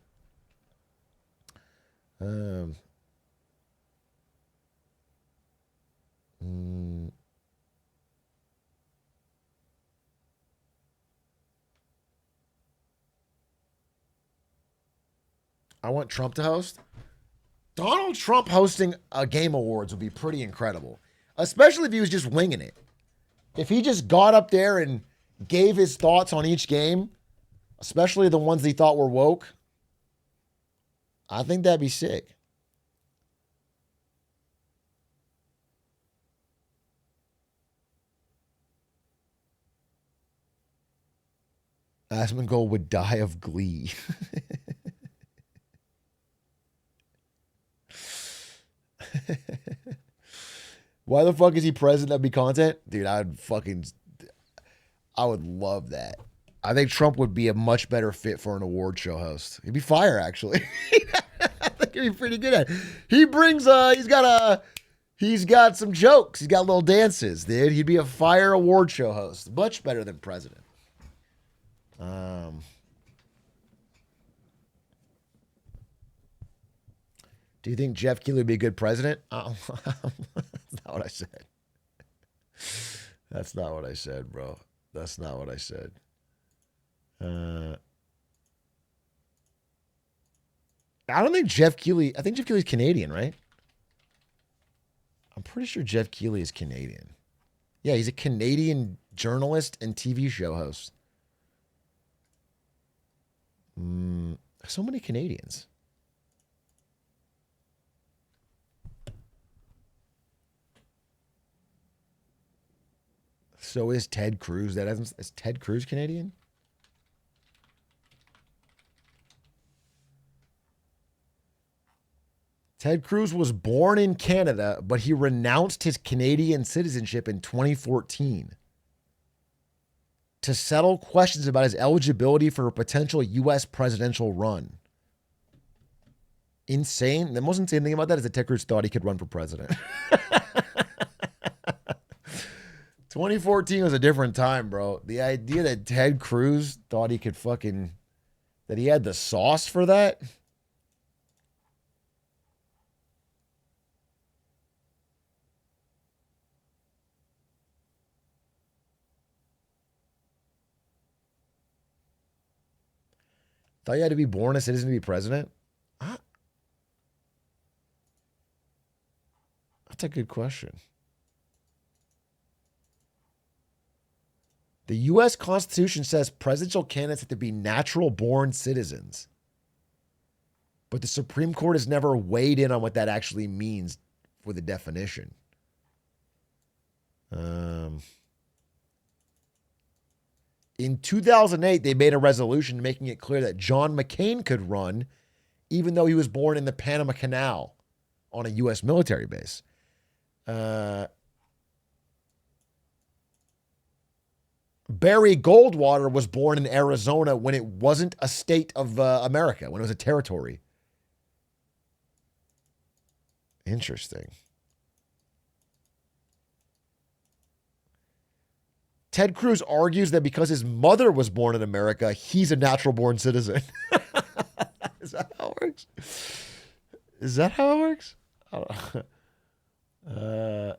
I want Trump to host. Donald Trump hosting a Game Awards would be pretty incredible, especially if he was just winging it. If he just got up there and gave his thoughts on each game, especially the ones he thought were woke, I think that'd be sick. Asmongold would die of glee. Why the fuck is he president? That'd be content? Dude, I would love that. I think Trump would be a much better fit for an award show host. He'd be fire, actually. I think he'd be pretty good at it. He's got some jokes. He's got little dances, dude. He'd be a fire award show host. Much better than president. Do you think Jeff Keighley would be a good president? Oh, that's not what I said. That's not what I said, bro. That's not what I said. I don't think Jeff Keighley. I think Jeff Keighley's Canadian, right? I'm pretty sure Jeff Keighley is Canadian. Yeah, he's a Canadian journalist and TV show host. So many Canadians. So is Ted Cruz. Is Ted Cruz Canadian? Ted Cruz was born in Canada, but he renounced his Canadian citizenship in 2014 to settle questions about his eligibility for a potential U.S. presidential run. Insane. The most insane thing about that is that Ted Cruz thought he could run for president. 2014 was a different time, bro. The idea that Ted Cruz thought he could that he had the sauce for that. Thought you had to be born a citizen to be president? That's a good question. The U.S. Constitution says presidential candidates have to be natural born citizens. But the Supreme Court has never weighed in on what that actually means for the definition. In 2008, they made a resolution making it clear that John McCain could run even though he was born in the Panama Canal on a U.S. military base. Barry Goldwater was born in Arizona when it wasn't a state of America, when it was a territory. Interesting. Ted Cruz argues that because his mother was born in America, he's a natural born citizen. Is that how it works? Is that how it works? I don't know.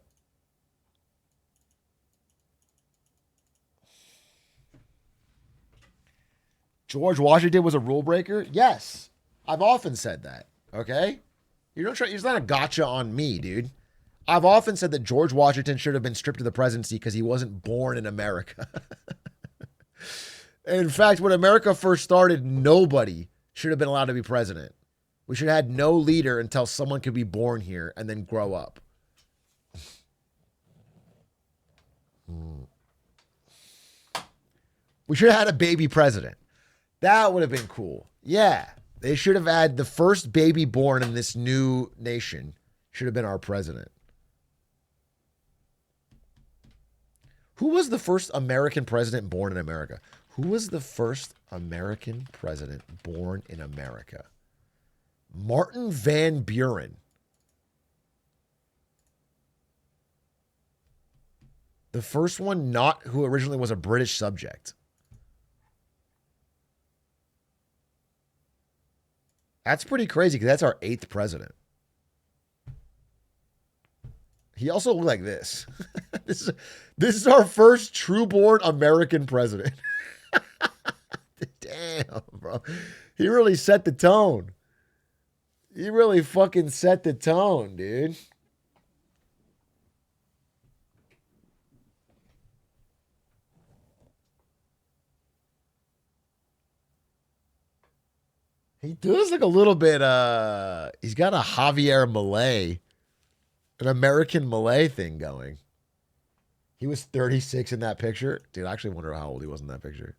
George Washington was a rule breaker? Yes. I've often said that. Okay? It's not a gotcha on me, dude. I've often said that George Washington should have been stripped of the presidency because he wasn't born in America. In fact, when America first started, nobody should have been allowed to be president. We should have had no leader until someone could be born here and then grow up. We should have had a baby president. That would have been cool. Yeah. They should have had the first baby born in this new nation should have been our president. Who was the first American president born in America? Who was the first American president born in America? Martin Van Buren. The first one not who originally was a British subject. That's pretty crazy because that's our 8th president. He also looked like this. This is our first true-born American president. Damn, bro. He really set the tone. He really fucking set the tone, dude. He does look a little bit, he's got a Javier Malay, an American Malay thing going. He was 36 in that picture. Dude, I actually wonder how old he was in that picture.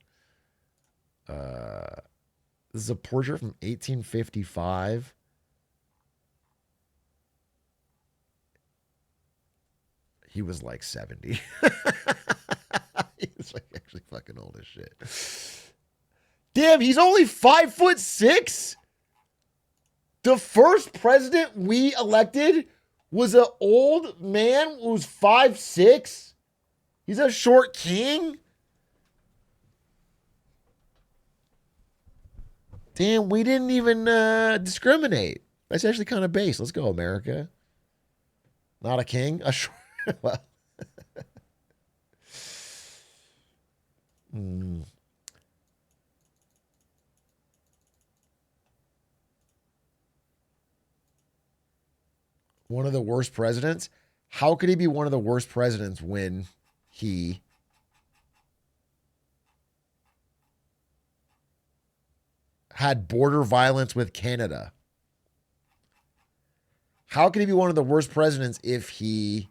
This is a portrait from 1855. He was like 70. He was like actually fucking old as shit. Damn, he's only 5'6". The first president we elected was an old man who was 5'6". He's a short king. Damn, we didn't even discriminate. That's actually kind of base. Let's go, America. Not a king. A short. Well. One of the worst presidents? How could he be one of the worst presidents when he had border violence with Canada? How could he be one of the worst presidents if he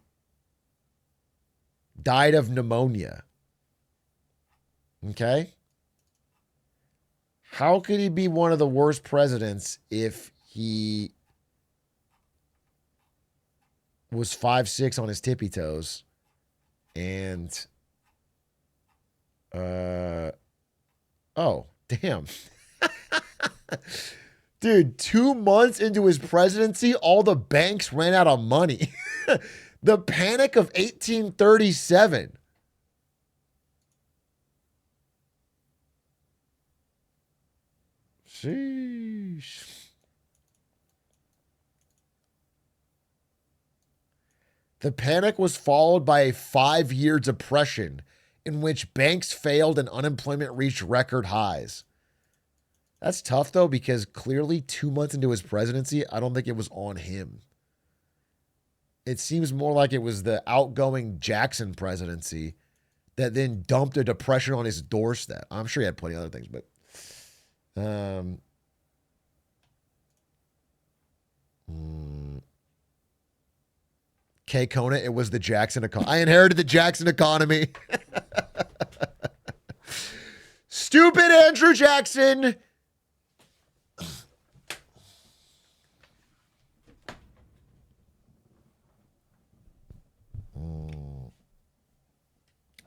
died of pneumonia? Okay? How could he be one of the worst presidents if he was 5'6" on his tippy toes and oh, damn. Dude, 2 months into his presidency, all the banks ran out of money. The Panic of 1837. Sheesh. The panic was followed by a 5-year depression in which banks failed and unemployment reached record highs. That's tough, though, because clearly 2 months into his presidency, I don't think it was on him. It seems more like it was the outgoing Jackson presidency that then dumped a depression on his doorstep. I'm sure he had plenty of other things, but K. Kona, it was the Jackson economy. I inherited the Jackson economy. Stupid Andrew Jackson.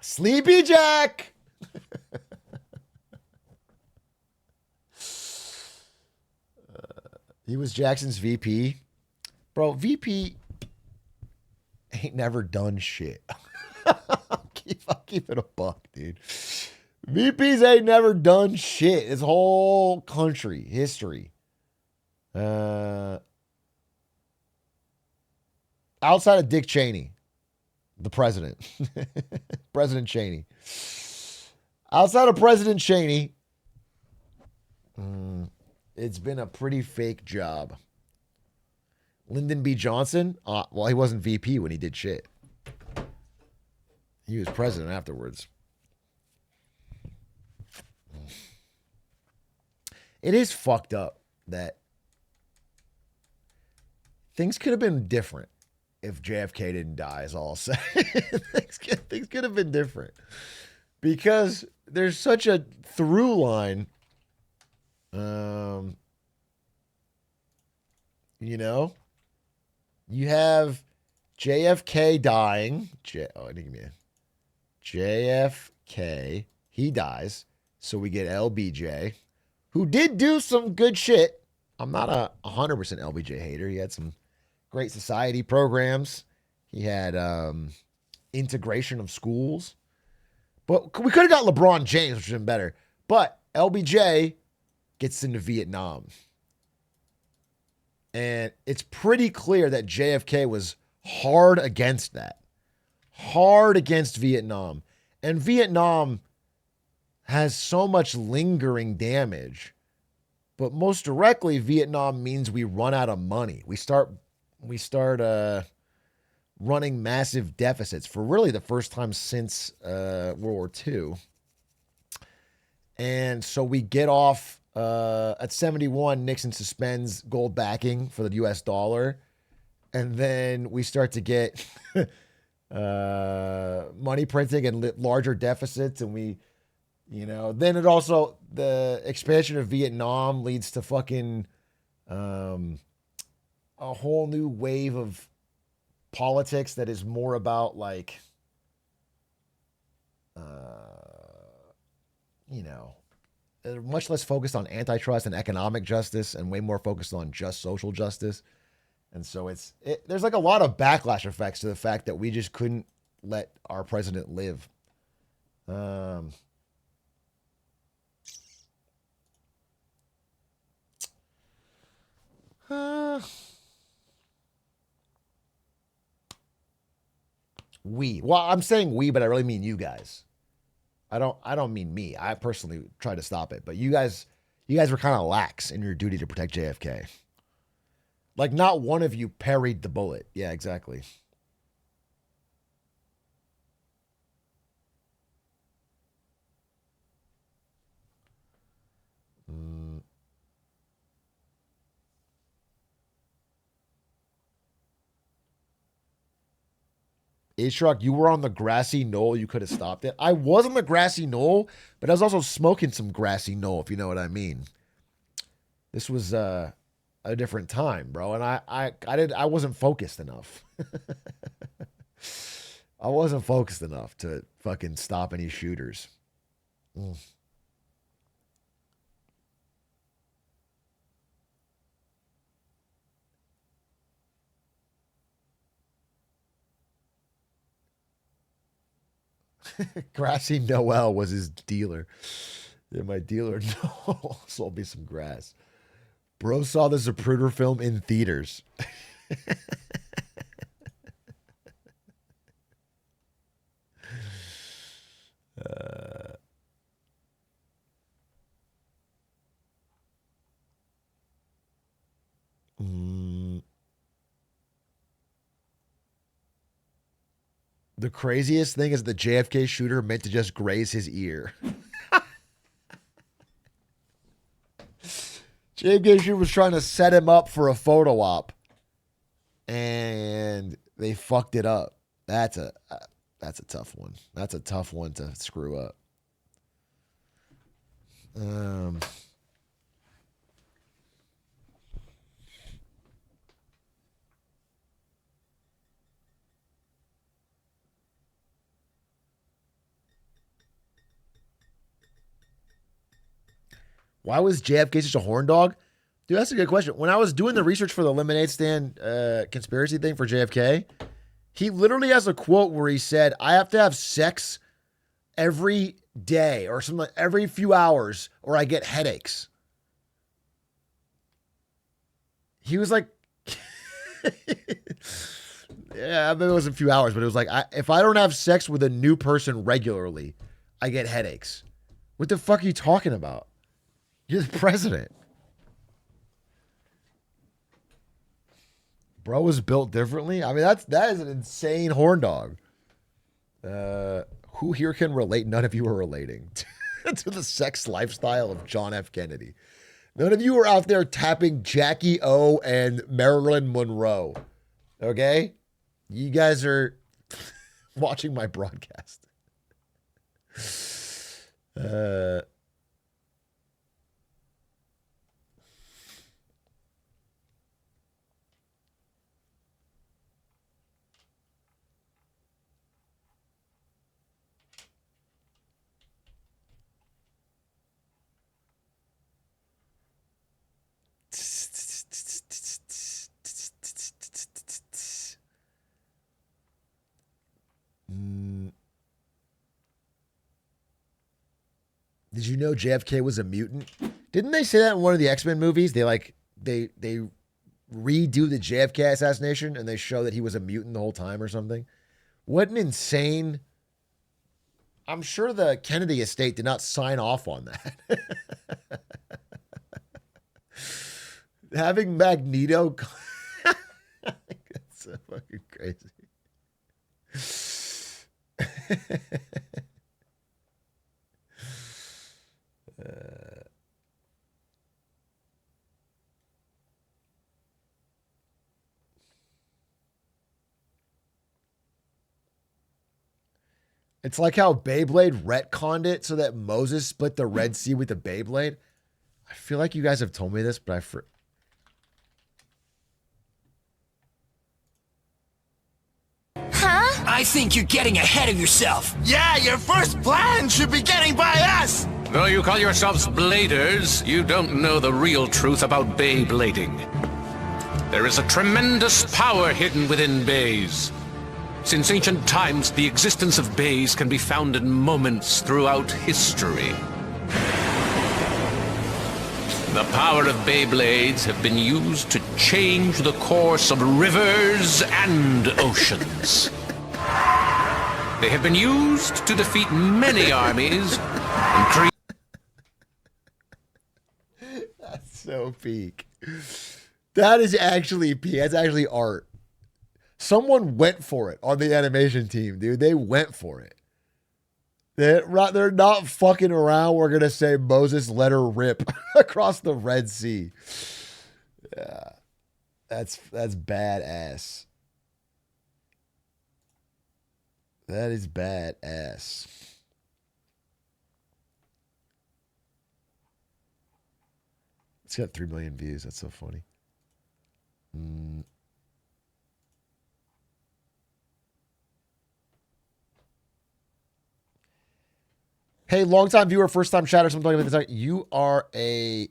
Sleepy Jack. He was Jackson's VP. Bro, VP ain't never done shit. I'll keep it a buck, dude. VPs ain't never done shit. His whole country history. Outside of Dick Cheney, the president. President Cheney. Outside of President Cheney, it's been a pretty fake job. Lyndon B. Johnson, well, he wasn't VP when he did shit. He was president afterwards. It is fucked up that things could have been different if JFK didn't die, is all I'll say. Things could have been different. Because there's such a through line. You know? You have JFK dying. JFK. He dies. So we get LBJ, who did do some good shit. I'm not a 100% LBJ hater. He had some great society programs. He had integration of schools. But we could have got LeBron James, which would have been better. But LBJ gets into Vietnam. And it's pretty clear that JFK was hard against that. Hard against Vietnam. And Vietnam has so much lingering damage. But most directly, Vietnam means we run out of money. We start running massive deficits for really the first time since World War II. And so we get off at 71, Nixon suspends gold backing for the US dollar. And then we start to get money printing and larger deficits. And we Then it also the expansion of Vietnam leads to fucking um, a whole new wave of politics that is more about like you know much less focused on antitrust and economic justice and way more focused on just social justice. And so there's like a lot of backlash effects to the fact that we just couldn't let our president live. Um, uh, well, I'm saying we, but I really mean you guys. I don't mean me. I personally tried to stop it, but you guys were kind of lax in your duty to protect JFK. Like not one of you parried the bullet. Yeah, exactly. Mm. Atrioc, you were on the grassy knoll. You could have stopped it. I was on the grassy knoll, but I was also smoking some grassy knoll, if you know what I mean. This was a different time, bro, and I wasn't focused enough. I wasn't focused enough to fucking stop any shooters. Mm. Grassy Noel was his dealer. Yeah, my dealer Noel sold me some grass. Bro saw the Zapruder film in theaters. Uh, mm, the craziest thing is the JFK shooter meant to just graze his ear. JFK shooter was trying to set him up for a photo op, and they fucked it up. That's a tough one. That's a tough one to screw up. Um, why was JFK such a horn dog? Dude, that's a good question. When I was doing the research for the lemonade stand conspiracy thing for JFK, he literally has a quote where he said, "I have to have sex every day or something like every few hours, or I get headaches." He was like, yeah, I mean, it was a few hours, but it was like, if I don't have sex with a new person regularly, I get headaches. What the fuck are you talking about? You're the president. Bro was built differently. I mean, that is an insane horn dog. Who here can relate? None of you are relating to the sex lifestyle of John F. Kennedy. None of you are out there tapping Jackie O and Marilyn Monroe. Okay? You guys are watching my broadcast. Uh, mm, did you know JFK was a mutant? Didn't they say that in one of the X-Men movies? They redo the JFK assassination and they show that he was a mutant the whole time or something. What an insane. I'm sure the Kennedy estate did not sign off on that. Having Magneto. That's so fucking crazy. uh, It's like how Beyblade retconned it so that Moses split the Red Sea with the Beyblade. I feel like you guys have told me this, but Huh? I think you're getting ahead of yourself. Yeah, your first plan should be getting by us! Though you call yourselves bladers, you don't know the real truth about Beyblading. There is a tremendous power hidden within bays. Since ancient times, the existence of bays can be found in moments throughout history. The power of Beyblades have been used to change the course of rivers and oceans. They have been used to defeat many armies and create... That's so peak. That is actually peak. That's actually art. Someone went for it on the animation team, dude. They went for it. They're not fucking around. We're going to say Moses let her rip across the Red Sea. Yeah. That's badass. That is badass. It's got 3 million views. That's so funny. Hey, long-time viewer, first-time chatter, something like that. You are a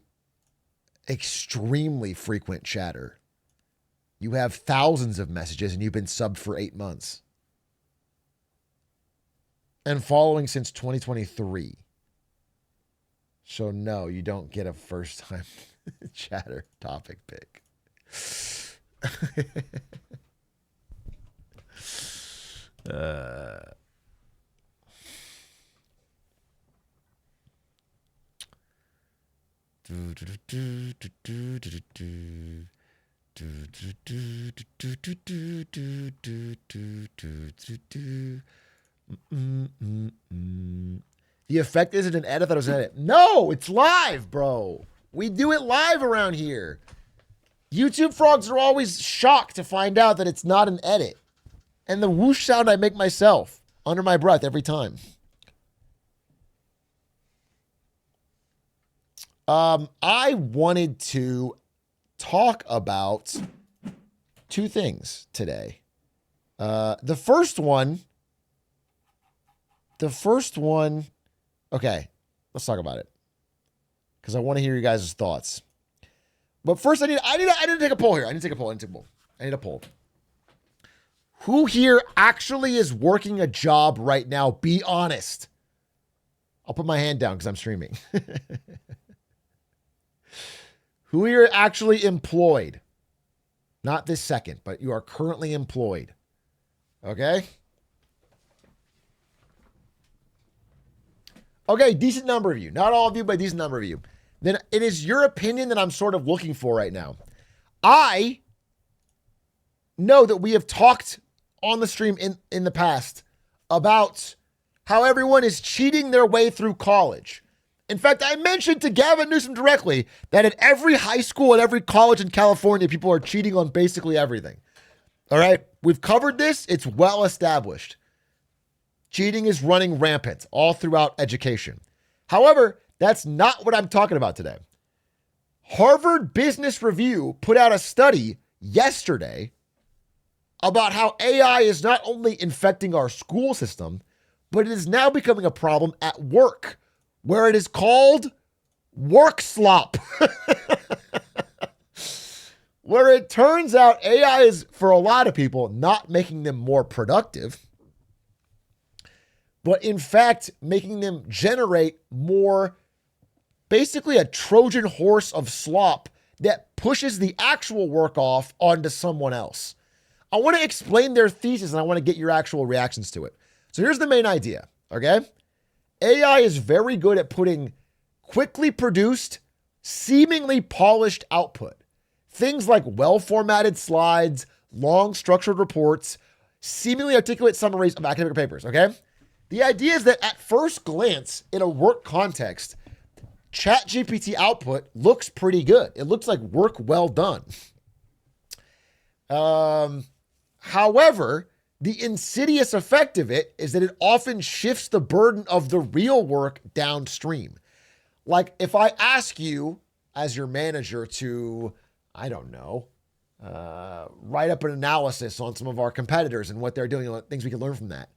extremely frequent chatter. You have thousands of messages, and you've been subbed for 8 months. And following since 2023. So, no, you don't get a first-time chatter topic pick. The effect isn't an edit. I thought it was an edit. No, it's live, bro. We do it live around here. YouTube frogs are always shocked to find out that it's not an edit. And the whoosh sound I make myself under my breath every time. I wanted to talk about two things today. The first one, okay, let's talk about it because I want to hear you guys' thoughts. But first, I need to take a poll here. I need a poll. Who here actually is working a job right now? Be honest. I'll put my hand down because I'm streaming. Who here actually employed? Not this second, but you are currently employed. Okay? Okay, decent number of you. Not all of you, but a decent number of you. Then it is your opinion that I'm sort of looking for right now. I know that we have talked on the stream in the past about how everyone is cheating their way through college. In fact, I mentioned to Gavin Newsom directly that at every high school and every college in California, people are cheating on basically everything. All right? We've covered this. It's well established. Cheating is running rampant all throughout education. However, that's not what I'm talking about today. Harvard Business Review put out a study yesterday about how AI is not only infecting our school system, but it is now becoming a problem at work, where it is called work slop. Where it turns out AI is, for a lot of people, not making them more productive, but in fact, making them generate more, basically a Trojan horse of slop that pushes the actual work off onto someone else. I want to explain their thesis and I want to get your actual reactions to it. So here's the main idea, okay? AI is very good at putting quickly produced, seemingly polished output. Things like well-formatted slides, long structured reports, seemingly articulate summaries of academic papers, okay? The idea is that at first glance, in a work context, ChatGPT output looks pretty good. It looks like work well done. However, The insidious effect of it is that it often shifts the burden of the real work downstream. Like if I ask you as your manager to, I don't know, write up an analysis on some of our competitors and what they're doing, and things we can learn from that.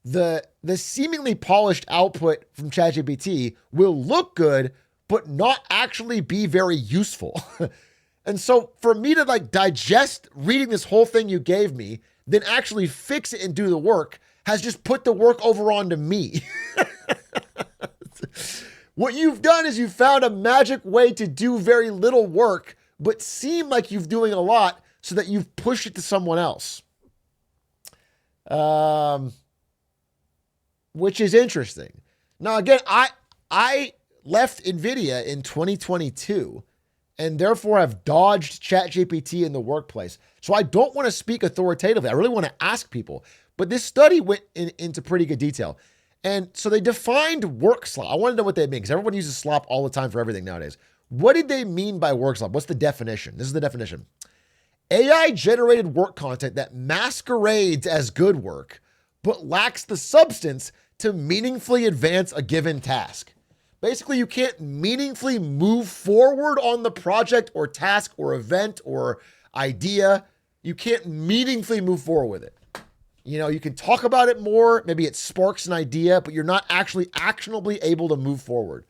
The seemingly polished output from ChatGPT will look good, but not actually be very useful. And so for me to like digest reading this whole thing you gave me, then actually fix it and do the work has just put the work over onto me. What you've done is you found a magic way to do very little work, but seem like you're doing a lot so that you've pushed it to someone else. Which is interesting. Now, again, I left NVIDIA in 2022 and therefore have dodged ChatGPT in the workplace. So I don't want to speak authoritatively. I really want to ask people. But this study went into pretty good detail. And so they defined work slop. I want to know what they mean because everyone uses slop all the time for everything nowadays. What did they mean by work slop? What's the definition? This is the definition. AI-generated work content that masquerades as good work, but lacks the substance to meaningfully advance a given task. Basically, you can't meaningfully move forward on the project or task or event or idea. You can't meaningfully move forward with it. You know, you can talk about it more. Maybe it sparks an idea, but you're not actually actionably able to move forward.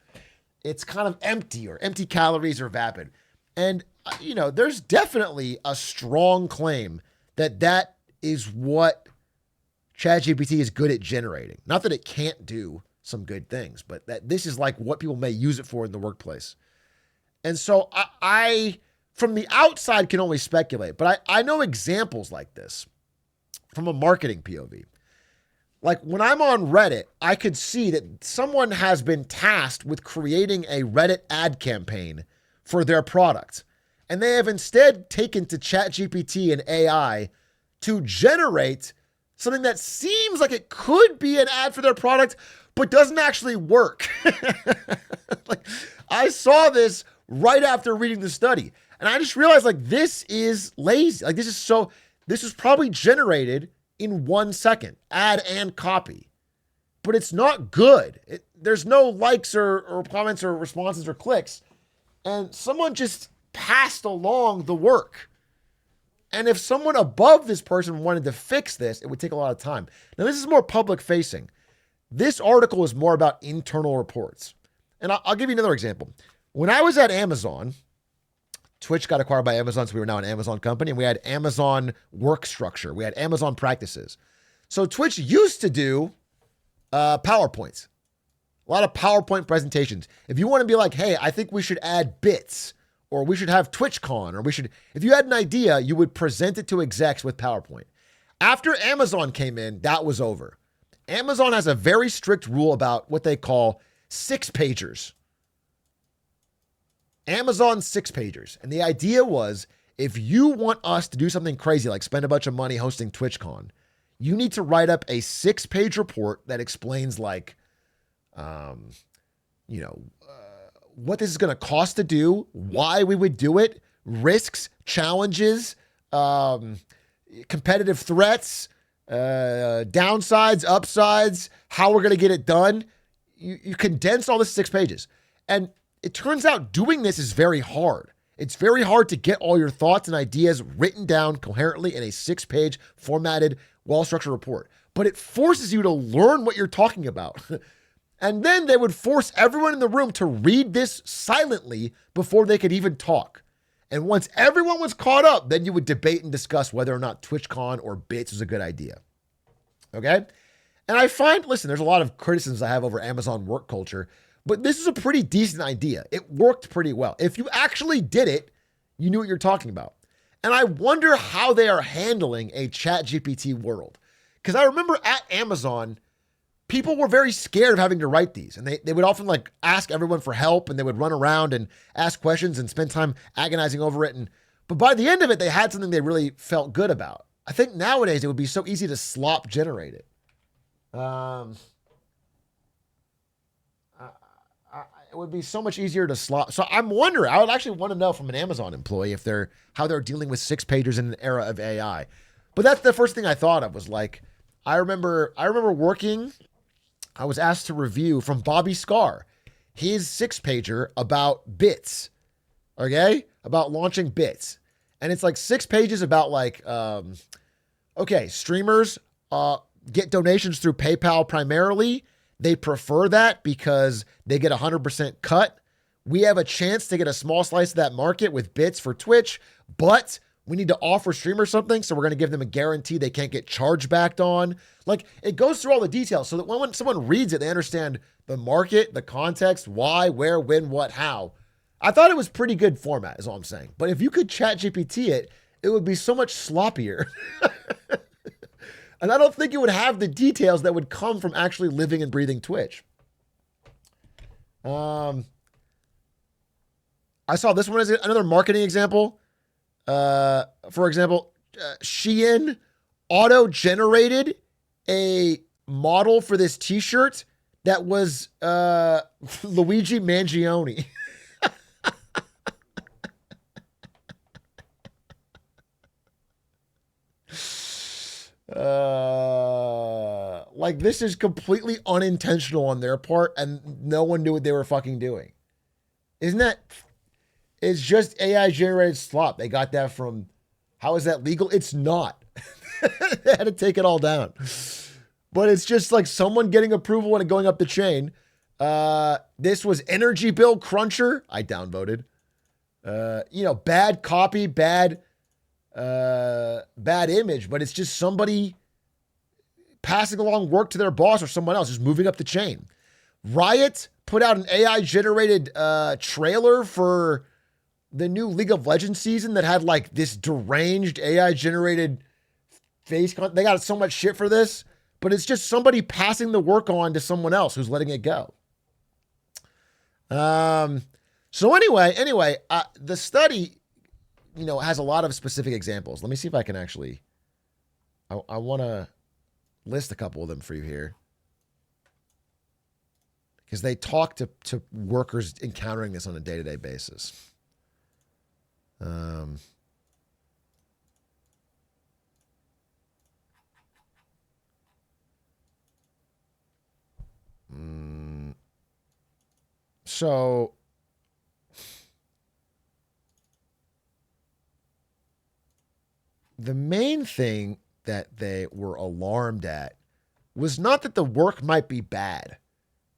It's kind of empty or empty calories or vapid. And, you know, there's definitely a strong claim that that is what ChatGPT is good at generating. Not that it can't do some good things, but that this is like what people may use it for in the workplace. And so I from the outside can only speculate, but I know examples like this from a marketing POV. Like when I'm on Reddit, I could see that someone has been tasked with creating a Reddit ad campaign for their product. And they have instead taken to ChatGPT and AI to generate something that seems like it could be an ad for their product, but doesn't actually work. Like I saw this right after reading the study. And I just realized like this is lazy. Like this is probably generated in 1 second, ad and copy, but it's not good. There's no likes or comments or responses or clicks. And someone just passed along the work. And if someone above this person wanted to fix this, it would take a lot of time. Now, this is more public facing. This article is more about internal reports. And I'll give you another example. When I was at Amazon, Twitch got acquired by Amazon, so we were now an Amazon company, and we had Amazon work structure. We had Amazon practices. So Twitch used to do PowerPoints, a lot of PowerPoint presentations. If you want to be like, hey, I think we should add bits, or we should have TwitchCon, or if you had an idea, you would present it to execs with PowerPoint. After Amazon came in, that was over. Amazon has a very strict rule about what they call 6-pagers. Amazon 6-pagers. And the idea was, if you want us to do something crazy, like spend a bunch of money hosting TwitchCon, you need to write up a 6-page report that explains like, what this is going to cost to do, why we would do it, risks, challenges, competitive threats, downsides, upsides, how we're going to get it done. You condense all this 6 pages. And it turns out doing this is very hard. It's very hard to get all your thoughts and ideas written down coherently in a 6-page formatted, well-structured report. But it forces you to learn what you're talking about. And then they would force everyone in the room to read this silently before they could even talk. And once everyone was caught up, then you would debate and discuss whether or not TwitchCon or Bits was a good idea. Okay? And I find, listen, there's a lot of criticisms I have over Amazon work culture, but this is a pretty decent idea. It worked pretty well. If you actually did it, you knew what you're talking about. And I wonder how they are handling a ChatGPT world. Because I remember at Amazon, people were very scared of having to write these. And they would often like ask everyone for help, and they would run around and ask questions and spend time agonizing over it. But by the end of it, they had something they really felt good about. I think nowadays it would be so easy to slop generate it. It would be so much easier to slot. So I'm wondering, I would actually want to know from an Amazon employee how they're dealing with 6-pagers in an era of AI. But that's the first thing I thought of was like, I remember working, I was asked to review from Bobby Scar, his 6-pager about bits, okay? About launching bits. And it's like 6 pages about like, okay, streamers get donations through PayPal primarily. They prefer that because they get 100% cut. We have a chance to get a small slice of that market with bits for Twitch, but we need to offer streamers something, so we're going to give them a guarantee they can't get charged back on. Like, it goes through all the details so that when someone reads it, they understand the market, the context, why, where, when, what, how. I thought it was pretty good format, is all I'm saying. But if you could chat GPT it, it would be so much sloppier. And I don't think it would have the details that would come from actually living and breathing Twitch. I saw this one as another marketing example. For example, Shein auto-generated a model for this t-shirt that was Luigi Mangione. Like, this is completely unintentional on their part, and no one knew what they were fucking doing. Isn't that... It's just AI generated slop. They got that from, how is that legal? It's not. They had to take it all down. But it's just like someone getting approval and going up the chain. This was Energy Bill Cruncher. I downvoted. Bad copy, bad image, but it's just somebody passing along work to their boss or someone else, just moving up the chain. Riot put out an AI generated trailer for the new League of Legends season that had like this deranged AI generated face. They got so much shit for this, but it's just somebody passing the work on to someone else who's letting it go. So anyway, the study, has a lot of specific examples. Let me see if I can actually, I want to list a couple of them for you here. Because they talk to workers encountering this on a day-to-day basis. So the main thing that they were alarmed at was not that the work might be bad.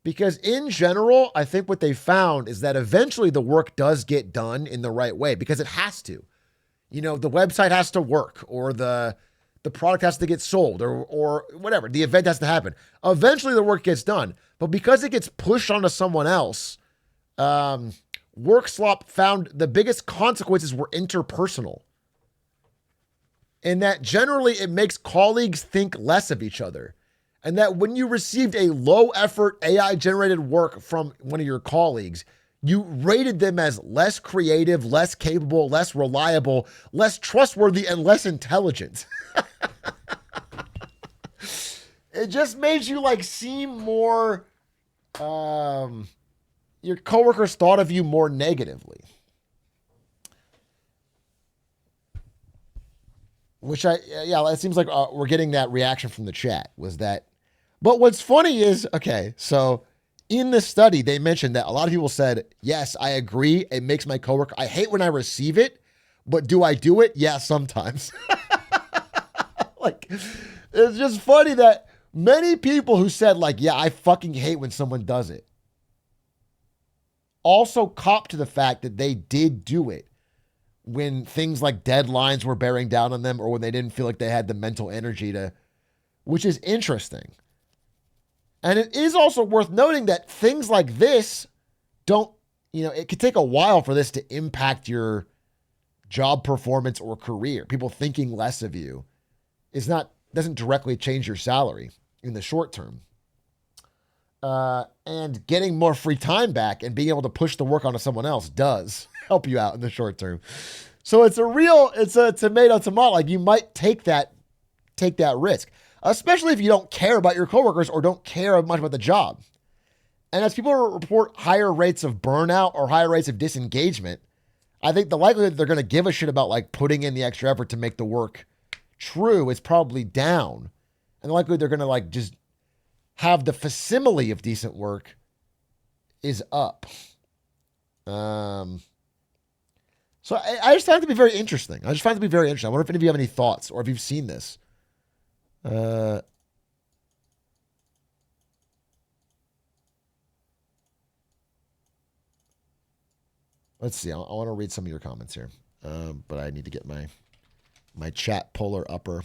Because in general, I think what they found is that eventually the work does get done in the right way because it has to. The website has to work, or the product has to get sold, or whatever. The event has to happen. Eventually the work gets done. But because it gets pushed onto someone else, Work Slop found the biggest consequences were interpersonal. And that generally it makes colleagues think less of each other. And that when you received a low effort AI generated work from one of your colleagues, you rated them as less creative, less capable, less reliable, less trustworthy, and less intelligent. It just made you seem more, your coworkers thought of you more negatively. Which it seems like we're getting that reaction from the chat was that. But what's funny is, okay, so in the study, they mentioned that a lot of people said, yes, I agree. It makes my coworker, I hate when I receive it, but do I do it? Yeah, sometimes. It's just funny that many people who said yeah, I fucking hate when someone does it, also cop to the fact that they did do it when things like deadlines were bearing down on them or when they didn't feel like they had the mental energy to, which is interesting. And it is also worth noting that things like this don't, it could take a while for this to impact your job performance or career. People thinking less of you doesn't directly change your salary in the short term. And getting more free time back and being able to push the work onto someone else does help you out in the short term. So it's a tomato. You might take that risk, especially if you don't care about your coworkers or don't care much about the job. And as people report higher rates of burnout or higher rates of disengagement, I think the likelihood that they're going to give a shit about putting in the extra effort to make the work true, it's probably down. And the likelihood they're going to like just have the facsimile of decent work is up. So I just find it to be very interesting. I wonder if any of you have any thoughts or if you've seen this. Let's see. I want to read some of your comments here, but I need to get my chat polar upper.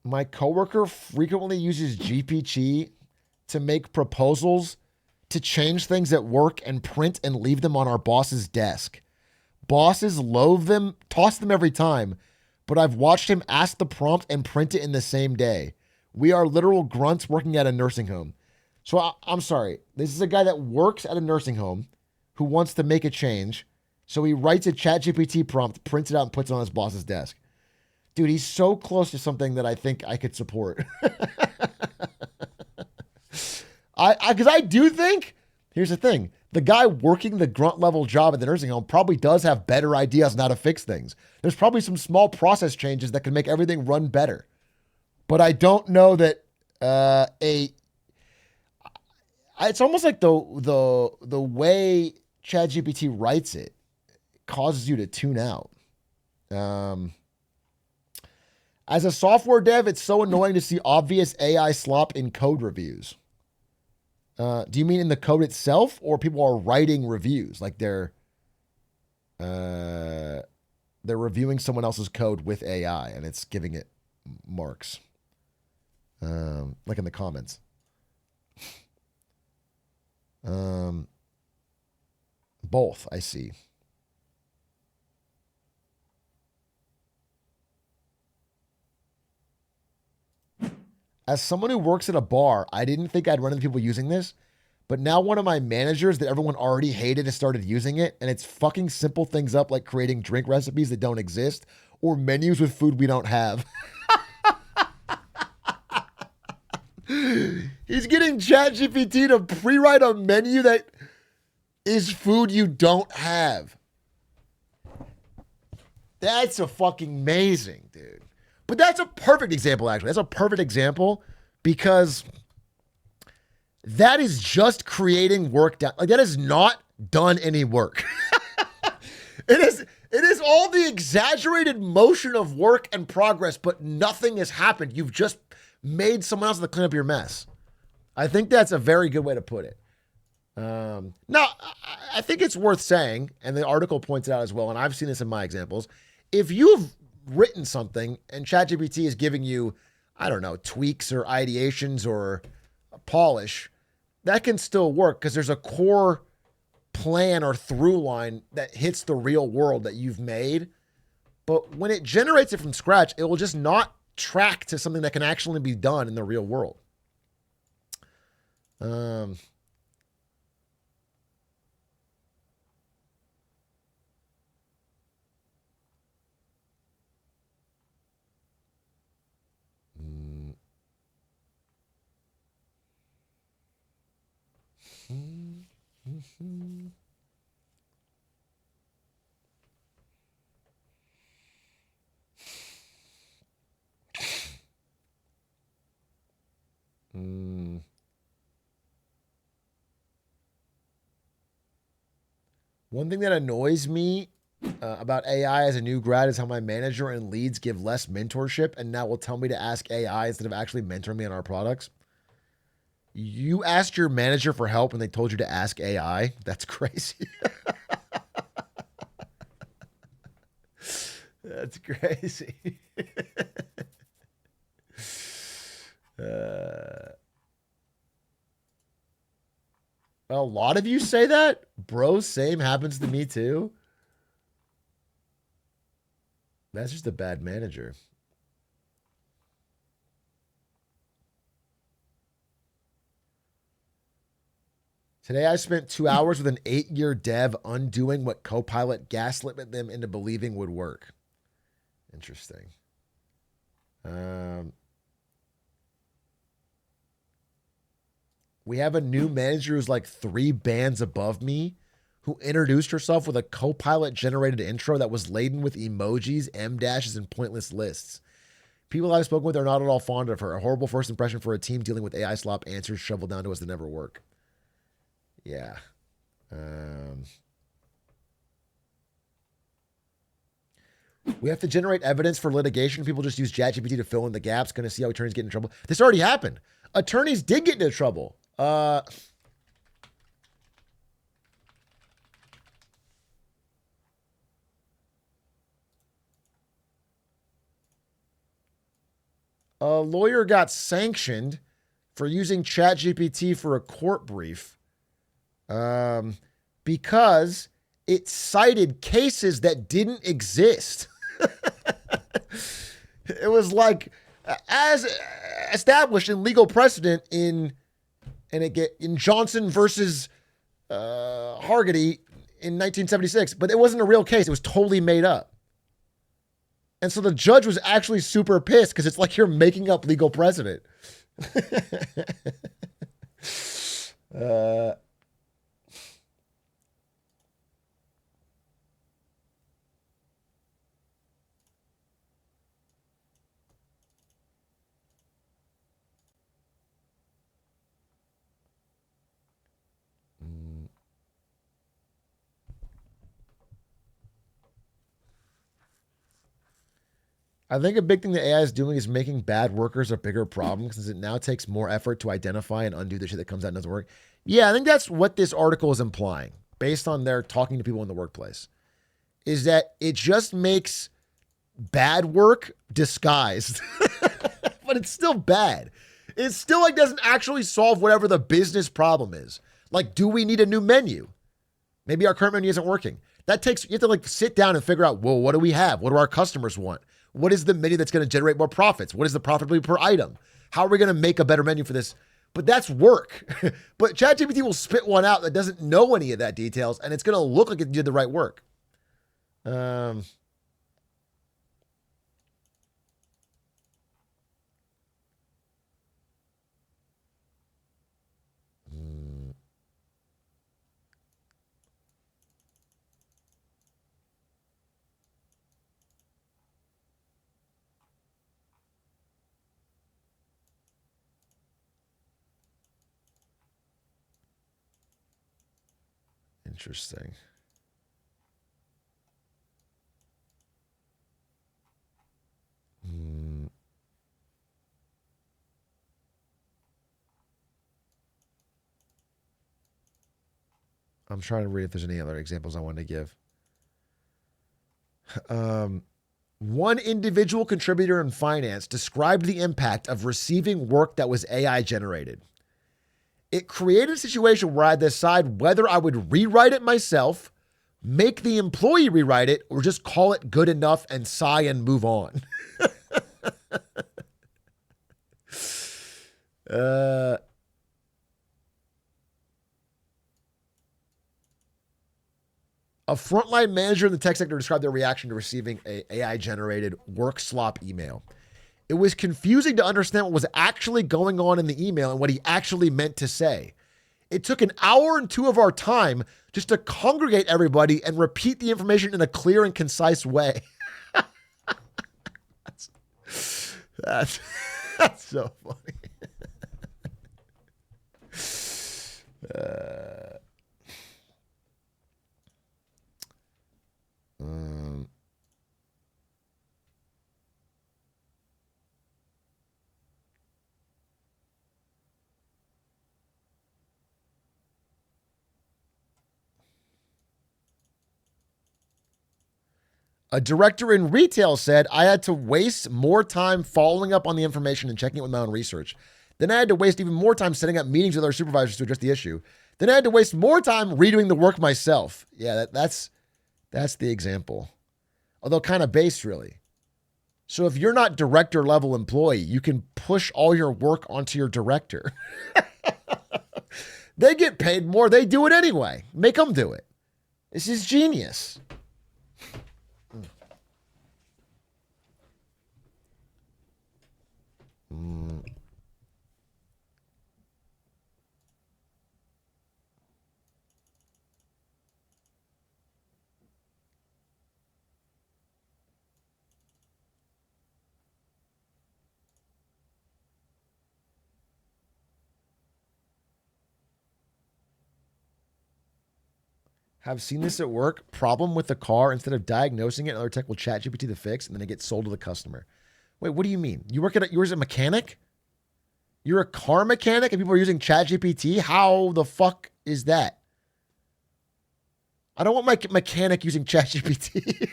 My coworker frequently uses GPT to make proposals to change things at work and print and leave them on our boss's desk. Bosses loathe them, toss them every time, but I've watched him ask the prompt and print it in the same day. We are literal grunts working at a nursing home. So I'm sorry. This is a guy that works at a nursing home who wants to make a change. So he writes a ChatGPT prompt, prints it out, and puts it on his boss's desk. Dude, he's so close to something that I think I could support. Because I do think, here's the thing. The guy working the grunt level job at the nursing home probably does have better ideas on how to fix things. There's probably some small process changes that can make everything run better. But I don't know that it's almost like the way ChatGPT writes it causes you to tune out. As a software dev, it's so annoying to see obvious AI slop in code reviews. Do you mean in the code itself, or people are writing reviews like they're reviewing someone else's code with AI and it's giving it marks, like in the comments? Both, I see. As someone who works at a bar, I didn't think I'd run into people using this, but now one of my managers that everyone already hated has started using it, and it's fucking simple things up like creating drink recipes that don't exist or menus with food we don't have. He's getting ChatGPT to pre-write a menu that is food you don't have. That's a fucking amazing, dude. But that's a perfect example, actually. That's a perfect example because that is just creating work down. Like, that has not done any work. It is all the exaggerated motion of work and progress, but nothing has happened. You've just made someone else to clean up your mess. I think that's a very good way to put it. Now, I think it's worth saying, and the article points it out as well, and I've seen this in my examples, if you've written something and ChatGPT is giving you, I don't know, tweaks or ideations or a polish, that can still work because there's a core plan or through line that hits the real world that you've made. But when it generates it from scratch, it will just not track to something that can actually be done in the real world. One thing that annoys me about AI as a new grad is how my manager and leads give less mentorship and now will tell me to ask AI instead of actually mentoring me on our products. You asked your manager for help and they told you to ask AI? That's crazy. That's crazy. A lot of you say that? Bro, same happens to me too. That's just a bad manager. Today I spent 2 hours with an 8-year dev undoing what Copilot gaslit them into believing would work. Interesting. We have a new manager who's like 3 bands above me who introduced herself with a Copilot generated intro that was laden with emojis, M dashes, and pointless lists. People I've spoken with are not at all fond of her. A horrible first impression for a team dealing with AI slop answers shoveled down to us that never work. Yeah. We have to generate evidence for litigation. People just use ChatGPT to fill in the gaps. Going to see how attorneys get in trouble. This already happened. Attorneys did get into trouble. A lawyer got sanctioned for using ChatGPT for a court brief because it cited cases that didn't exist. It was like, as established in legal precedent in Johnson versus Hargitay in 1976, but it wasn't a real case. It was totally made up. And so the judge was actually super pissed because it's like you're making up legal precedent. I think a big thing that AI is doing is making bad workers a bigger problem since it now takes more effort to identify and undo the shit that comes out and doesn't work. Yeah, I think that's what this article is implying based on their talking to people in the workplace, is that it just makes bad work disguised, but it's still bad. It still like doesn't actually solve whatever the business problem is. Like, do we need a new menu? Maybe our current menu isn't working. You have to like sit down and figure out, well, what do we have? What do our customers want? What is the menu that's going to generate more profits? What is the profitability per item? How are we going to make a better menu for this? But that's work. But ChatGPT will spit one out that doesn't know any of that details, and it's going to look like it did the right work. Interesting. I'm trying to read if there's any other examples I wanted to give. One individual contributor in finance described the impact of receiving work that was AI generated. It created a situation where I decide whether I would rewrite it myself, make the employee rewrite it, or just call it good enough and sigh and move on. A frontline manager in the tech sector described their reaction to receiving a AI-generated work slop email. It was confusing to understand what was actually going on in the email and what he actually meant to say. It took an hour and 2 of our time just to congregate everybody and repeat the information in a clear and concise way. That's so funny. A director in retail said, I had to waste more time following up on the information and checking it with my own research. Then I had to waste even more time setting up meetings with our supervisors to address the issue. Then I had to waste more time redoing the work myself. Yeah, that's the example. Although kind of base, really. So if you're not director level employee, you can push all your work onto your director. They get paid more. They do it anyway. Make them do it. This is genius. Have seen this at work. Problem with the car. Instead of diagnosing it, another tech will chat GPT the fix, and then it gets sold to the customer. Wait, what do you mean? You work at yours a mechanic? You're a car mechanic and people are using chat GPT? How the fuck is that? I don't want my mechanic using chat GPT.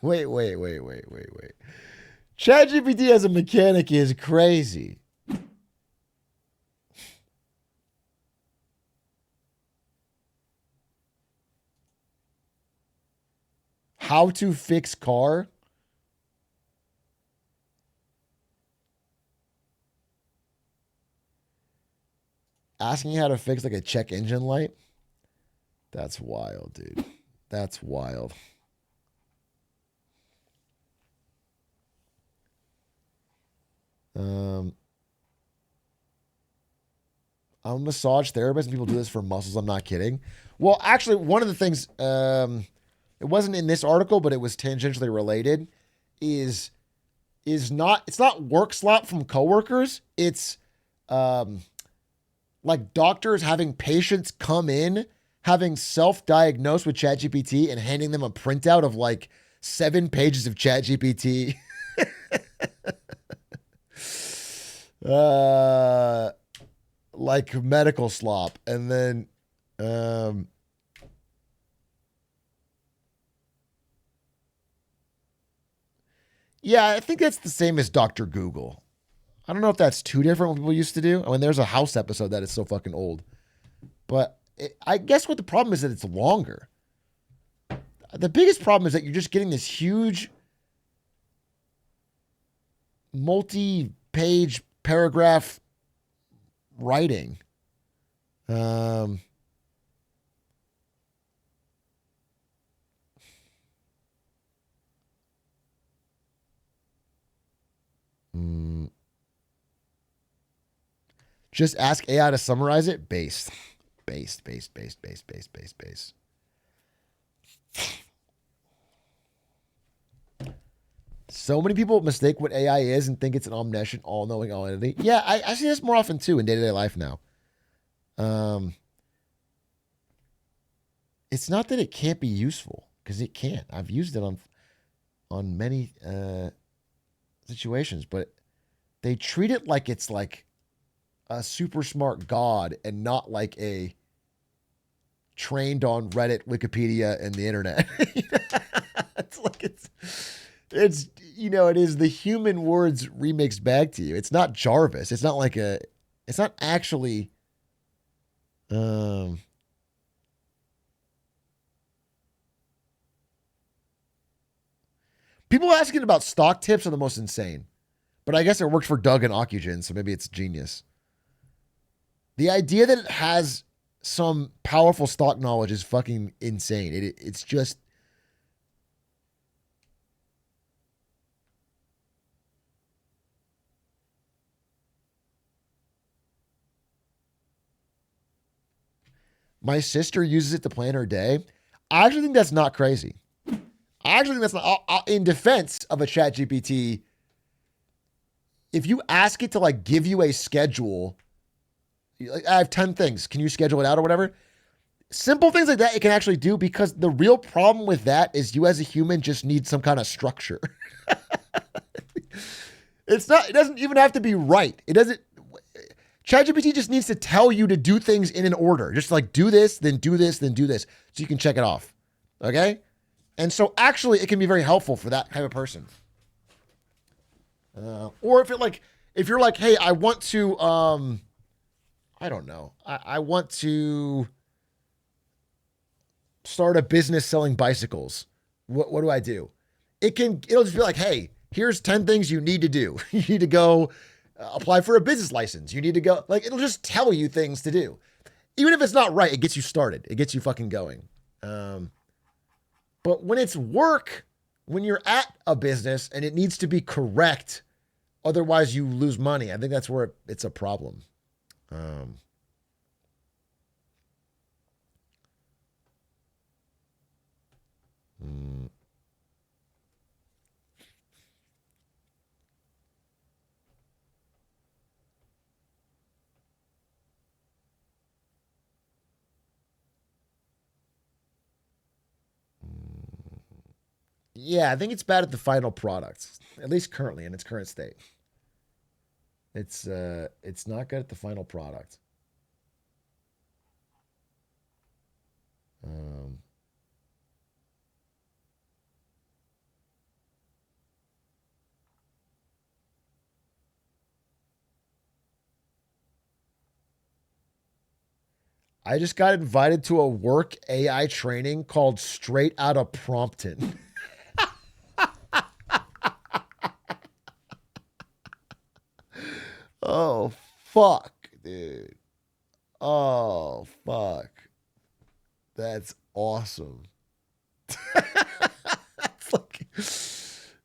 Wait. Chat GPT as a mechanic is crazy. How to fix car? Asking how to fix like a check engine light? That's wild, dude. That's wild. I'm a massage therapist and people do this for muscles. I'm not kidding. Well, actually, one of the things, it wasn't in this article, but it was tangentially related, it's not work slop from coworkers. It's like doctors having patients come in, having self-diagnosed with ChatGPT and handing them a printout of like 7 pages of ChatGPT. Like medical slop. And then, yeah, I think that's the same as Dr. Google. I don't know if that's too different what people used to do. I mean, there's a House episode that is so fucking old. But I guess what the problem is that it's longer. The biggest problem is that you're just getting this huge multi-page paragraph writing. Just ask AI to summarize it. Based. So many people mistake what AI is and think it's an omniscient, all-knowing, all-entity. Yeah, I see this more often too in day-to-day life now. It's not that it can't be useful, because it can. I've used it on many situations, but they treat it like it's like a super smart god and not like a trained on Reddit, Wikipedia, and the internet. It's like it's it is the human words remixed back to you. It's not Jarvis. It's not like it's not actually people asking about stock tips are the most insane. But I guess it worked for Doug and Ocugen, so maybe it's genius. The idea that it has some powerful stock knowledge is fucking insane. It's just... My sister uses it to plan her day. I actually think that's not crazy. I actually think that's not... in defense of a chat GPT, if you ask it to like give you a schedule... Like, I have 10 things. Can you schedule it out or whatever? Simple things like that it can actually do, because the real problem with that is you as a human just need some kind of structure. It doesn't even have to be right. It doesn't. ChatGPT just needs to tell you to do things in an order. Just like do this, then do this, then do this. So you can check it off. Okay? And so actually it can be very helpful for that type of person. Or if you're like, hey, I want to, I don't know. I want to start a business selling bicycles. What do I do? It'll just be like, hey, here's 10 things you need to do. You need to go Apply for a business license. You need to go. Like, it'll just tell you things to do. Even if it's not right, it gets you started. It gets you fucking going. But when it's work, when you're at a business and it needs to be correct, otherwise you lose money. I think that's where it's a problem. Yeah, I think it's bad at the final product, at least currently in its current state. It's not good at the final product. I just got invited to a work AI training called Straight Outta Prompton. Oh, fuck, dude. Oh, fuck. That's awesome.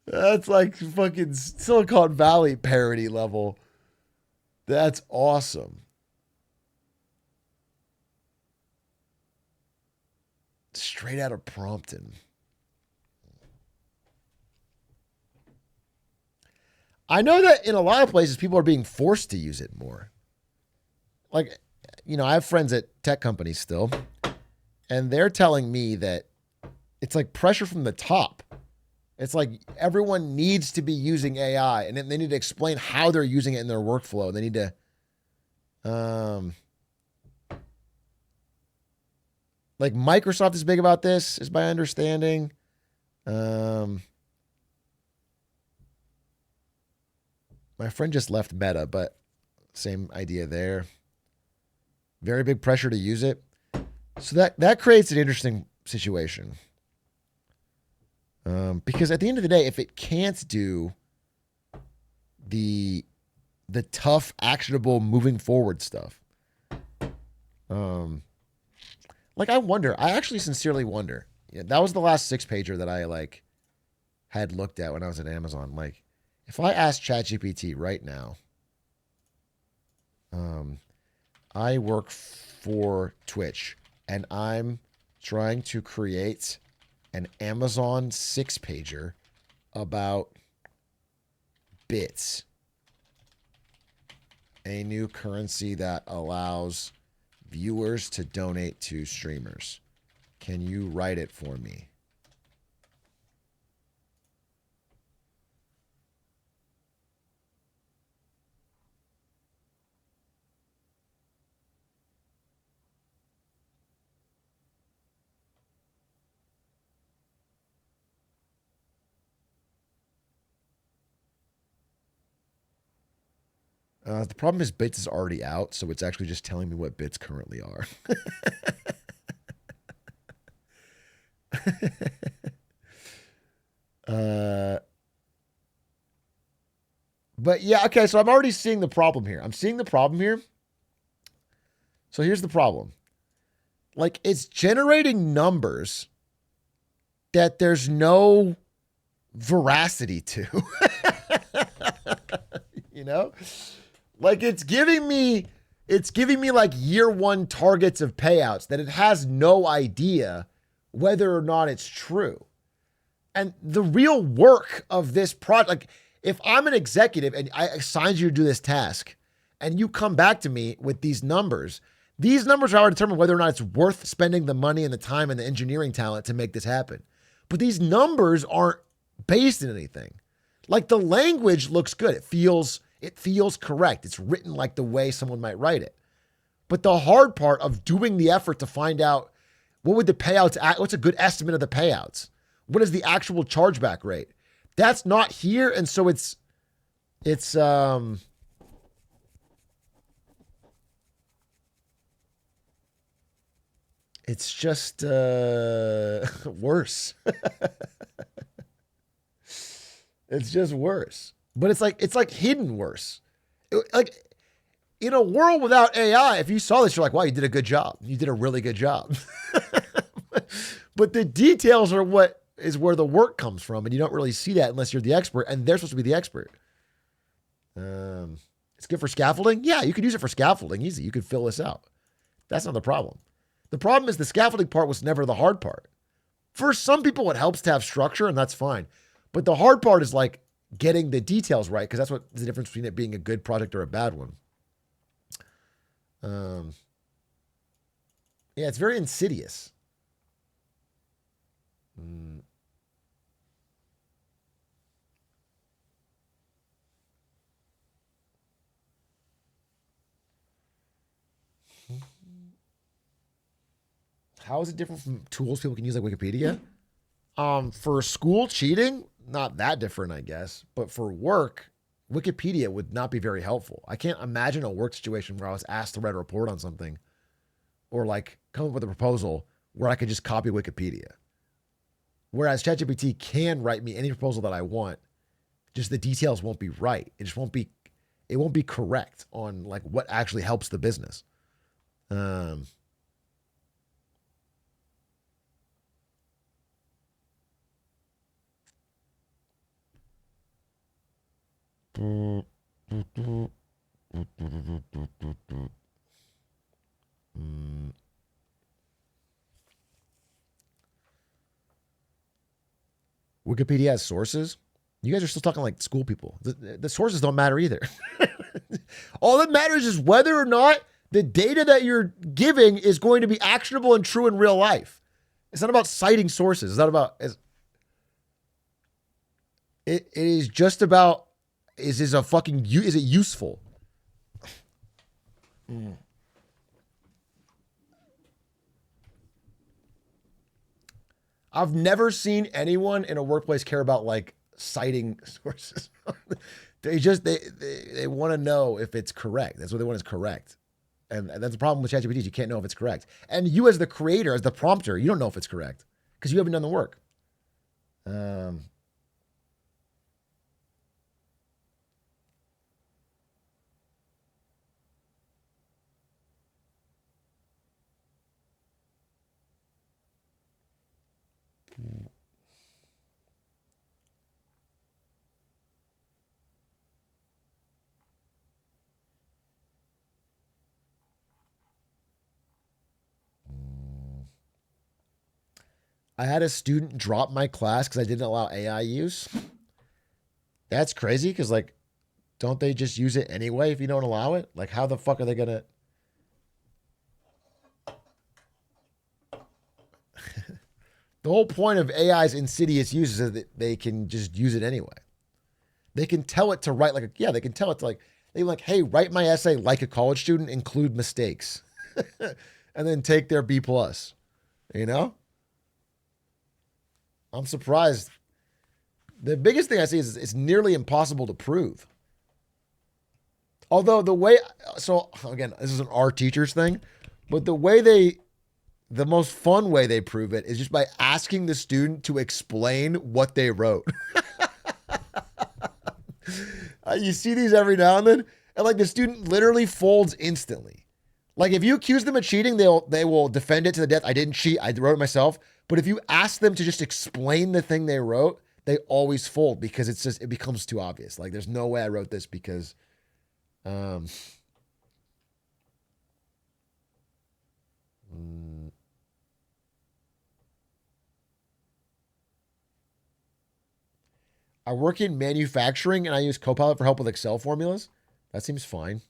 That's like fucking Silicon Valley parody level. That's awesome. Straight Outta Prompton. I know that in a lot of places, people are being forced to use it more. Like, you know, I have friends at tech companies still, and they're telling me that it's like pressure from the top. It's like everyone needs to be using AI, and then they need to explain how they're using it in their workflow. They need to, like Microsoft is big about this, is my understanding. My friend just left Meta, but same idea there. Very big pressure to use it. So that creates an interesting situation. Because at the end of the day, if it can't do the tough, actionable, moving forward stuff, like I actually sincerely wonder. Yeah, that was the last 6-pager that I had looked at when I was at Amazon. Like, if I ask ChatGPT right now, I work for Twitch and I'm trying to create an Amazon 6-pager about bits, a new currency that allows viewers to donate to streamers. Can you write it for me? The problem is bits is already out, so it's actually just telling me what bits currently are. But yeah, okay, so I'm already seeing the problem here. So here's the problem. Like, it's generating numbers that there's no veracity to. You know? Like, it's giving me like year one targets of payouts that it has no idea whether or not it's true. And the real work of this project, like, if I'm an executive and I assigned you to do this task and you come back to me with these numbers are how I determine whether or not it's worth spending the money and the time and the engineering talent to make this happen. But these numbers aren't based in anything. Like, the language looks good. It feels correct. It's written like the way someone might write it. But the hard part of doing the effort to find out what would the payouts, what's a good estimate of the payouts? What is the actual chargeback rate? That's not here. And so it's just worse. It's just worse. But it's like hidden worse. Like, in a world without AI, if you saw this, you're like, wow, you did a good job. You did a really good job. But the details are what is where the work comes from. And you don't really see that unless you're the expert. And they're supposed to be the expert. It's good for scaffolding. Yeah, you could use it for scaffolding. Easy. You could fill this out. That's not the problem. The problem is the scaffolding part was never the hard part. For some people, it helps to have structure, and that's fine. But the hard part is like getting the details right, because that's what the difference between it being a good project or a bad one. Yeah, it's very insidious. How is it different from tools people can use like Wikipedia? For school cheating, not that different, I guess. But for work, Wikipedia would not be very helpful. I can't imagine a work situation where I was asked to write a report on something or like come up with a proposal where I could just copy Wikipedia. Whereas ChatGPT can write me any proposal that I want. Just the details won't be right. It won't be correct on like what actually helps the business. Wikipedia has sources. You guys are still talking like school people. The sources don't matter either. All that matters is whether or not the data that you're giving is going to be actionable and true in real life. It's not about citing sources. It's not about. It is just about is it useful? I've never seen anyone in a workplace care about like citing sources. They want to know if it's correct. That's what they want is correct. And that's the problem with ChatGPT is you can't know if it's correct. And you as the creator, as the prompter, you don't know if it's correct because you haven't done the work. I had a student drop my class because I didn't allow AI use. That's crazy because, like, don't they just use it anyway if you don't allow it? Like, how the fuck are they going to. The whole point of AI's insidious use is that they can just use it anyway. They can tell it to write they can tell it to they like, hey, write my essay like a college student, include mistakes, and then take their B plus. You know? I'm surprised. The biggest thing I see is it's nearly impossible to prove. Although so again, this is an our teachers thing, but the most fun way they prove it is just by asking the student to explain what they wrote. You see these every now and then, and like the student literally folds instantly. Like if you accuse them of cheating, they will defend it to the death. I didn't cheat. I wrote it myself. But if you ask them to just explain the thing they wrote, they always fold because it becomes too obvious. Like there's no way I wrote this because, I work in manufacturing and I use Copilot for help with Excel formulas. That seems fine.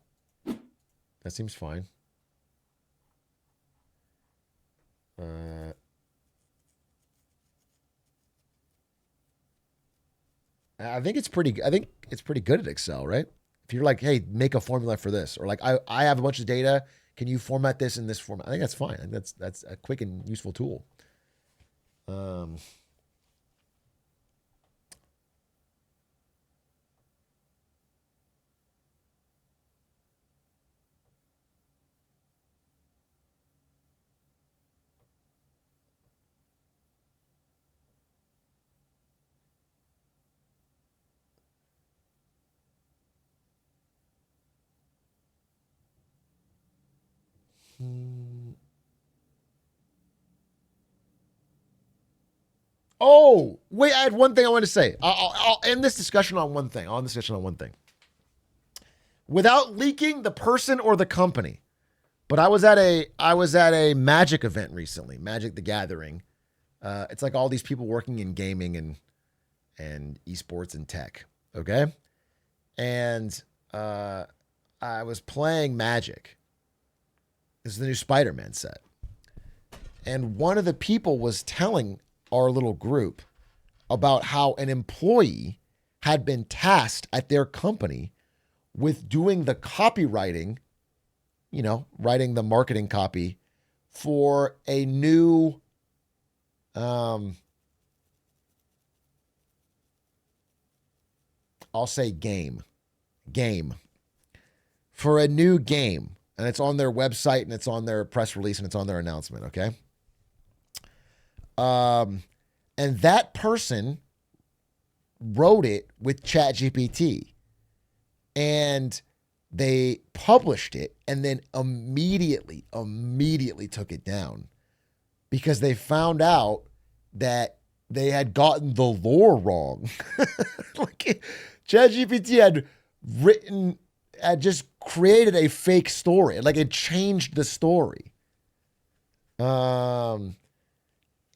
I think it's pretty good at Excel, right? If you're like, hey, make a formula for this, or like I have a bunch of data. Can you format this in this format? I think that's fine. I think that's a quick and useful tool. Oh, wait, I had one thing I want to say. I'll end this discussion on one thing. Without leaking the person or the company. But I was at a Magic event recently, Magic the Gathering. It's like all these people working in gaming and esports and tech. Okay. And I was playing Magic. This is the new Spider-Man set. And one of the people was telling our little group about how an employee had been tasked at their company with doing the copywriting, writing the marketing copy for a new I'll say game for a new game. And it's on their website and it's on their press release and it's on their announcement. Okay. And that person wrote it with ChatGPT and they published it and then immediately took it down because they found out that they had gotten the lore wrong. Like ChatGPT had just created a fake story. Like it changed the story.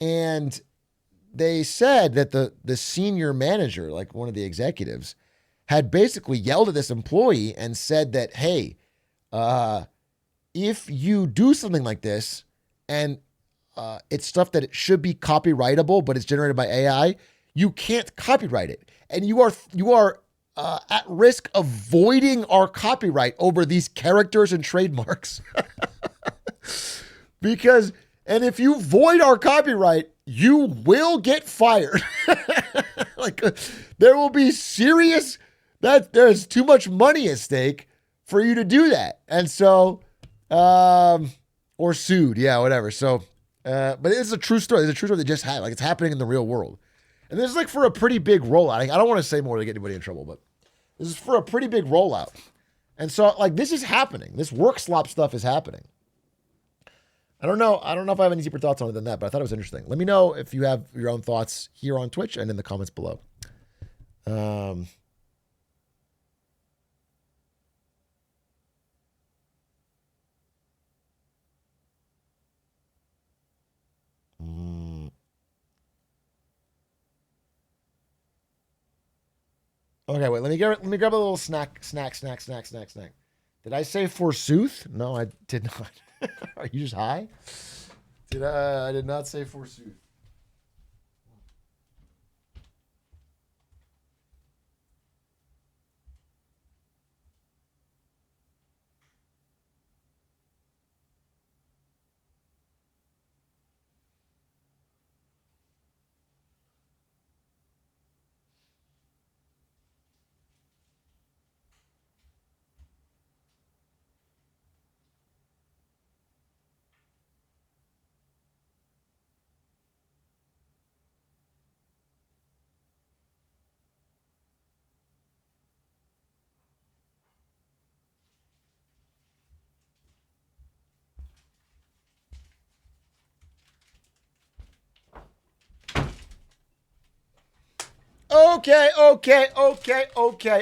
And they said that the senior manager, like one of the executives, had basically yelled at this employee and said that, hey, if you do something like this and it's stuff that it should be copyrightable, but it's generated by AI, you can't copyright it. And you are at risk of voiding our copyright over these characters and trademarks. And if you void our copyright, you will get fired. Like there will be there's too much money at stake for you to do that. And so, or sued. Yeah, whatever. So, but it's a true story. It's a true story that just happened. Like it's happening in the real world. And this is like for a pretty big rollout. I don't want to say more to get anybody in trouble, but this is for a pretty big rollout. And so like this is happening. This work slop stuff is happening. I don't know if I have any deeper thoughts on it than that, but I thought it was interesting. Let me know if you have your own thoughts here on Twitch and in the comments below. Okay, wait, let me grab a little snack. Did I say forsooth? No, I did not. Are you just high? I did not say forsooth.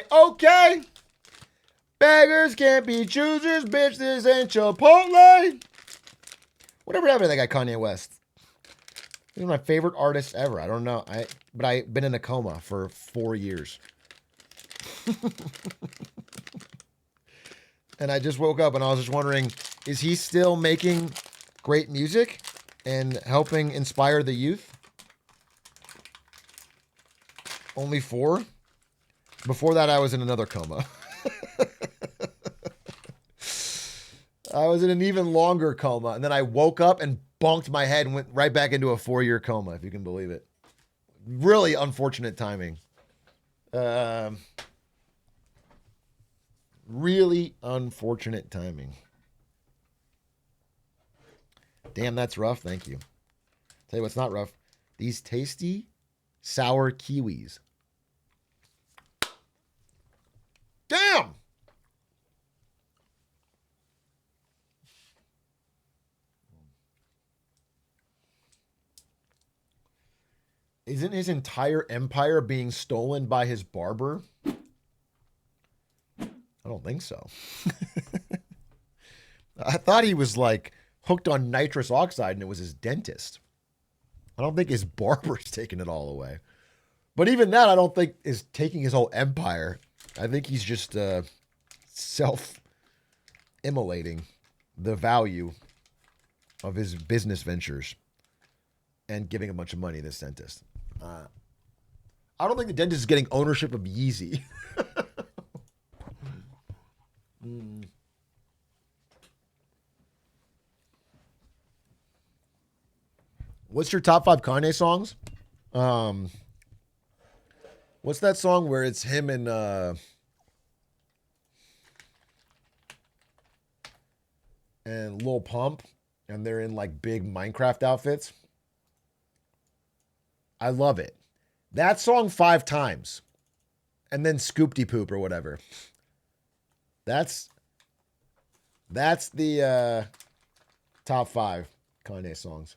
Okay. Beggars can't be choosers, bitch. This ain't Chipotle. Whatever happened to that guy Kanye West? He's one of my favorite artists ever. I don't know. But I've been in a coma for 4 years. And I just woke up and I was just wondering, is he still making great music and helping inspire the youth? Only 4? Before that, I was in another coma. I was in an even longer coma. And then I woke up and bonked my head and went right back into a 4-year coma, if you can believe it. Really unfortunate timing. Really unfortunate timing. Damn, that's rough. Thank you. Tell you what's not rough. These tasty sour kiwis. Damn! Isn't his entire empire being stolen by his barber? I don't think so. I thought he was like hooked on nitrous oxide and it was his dentist. I don't think his barber's taking it all away. But even that, I don't think is taking his whole empire. I think he's just self-immolating the value of his business ventures and giving a bunch of money to this dentist. I don't think the dentist is getting ownership of Yeezy. What's your top 5 Kanye songs? What's that song where it's him and Lil Pump and they're in like big Minecraft outfits? I love it. That song 5 times. And then Scoop-de Poop or whatever. That's the top 5 Kanye songs.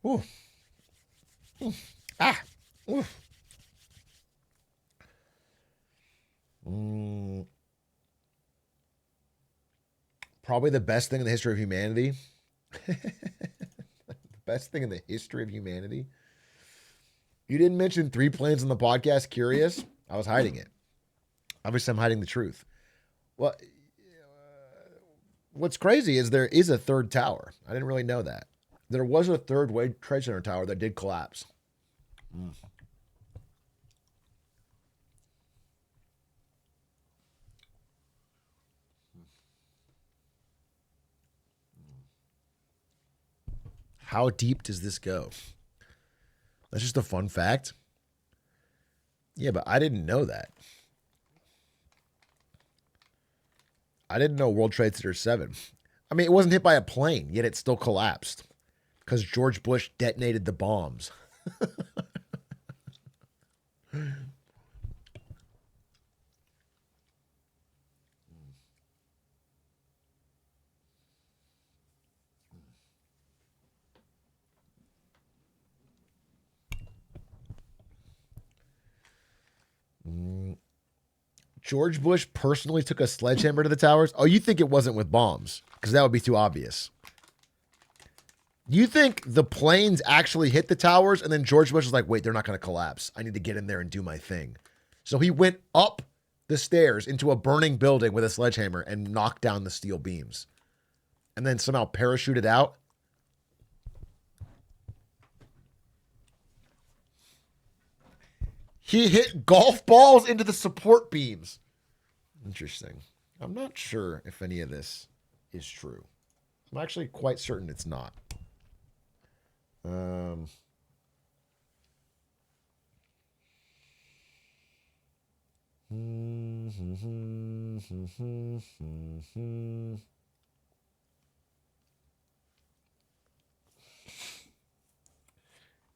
Ooh. Ah. Ooh. Probably the best thing in the history of humanity. The best thing in the history of humanity. You didn't mention 3 planes on the podcast. Curious? I was hiding it. Obviously, I'm hiding the truth. Well, what's crazy is there is a third tower. I didn't really know that. There was a third World Trade Center tower that did collapse. How deep does this go? That's just a fun fact. Yeah, but I didn't know that. I didn't know World Trade Center 7. I mean, it wasn't hit by a plane, yet it still collapsed. Because George Bush detonated the bombs. George Bush personally took a sledgehammer to the towers? Oh, you think it wasn't with bombs? Because that would be too obvious. You think the planes actually hit the towers and then George Bush was like, wait, they're not going to collapse. I need to get in there and do my thing. So he went up the stairs into a burning building with a sledgehammer and knocked down the steel beams. And then somehow parachuted out. He hit golf balls into the support beams. Interesting. I'm not sure if any of this is true. I'm actually quite certain it's not.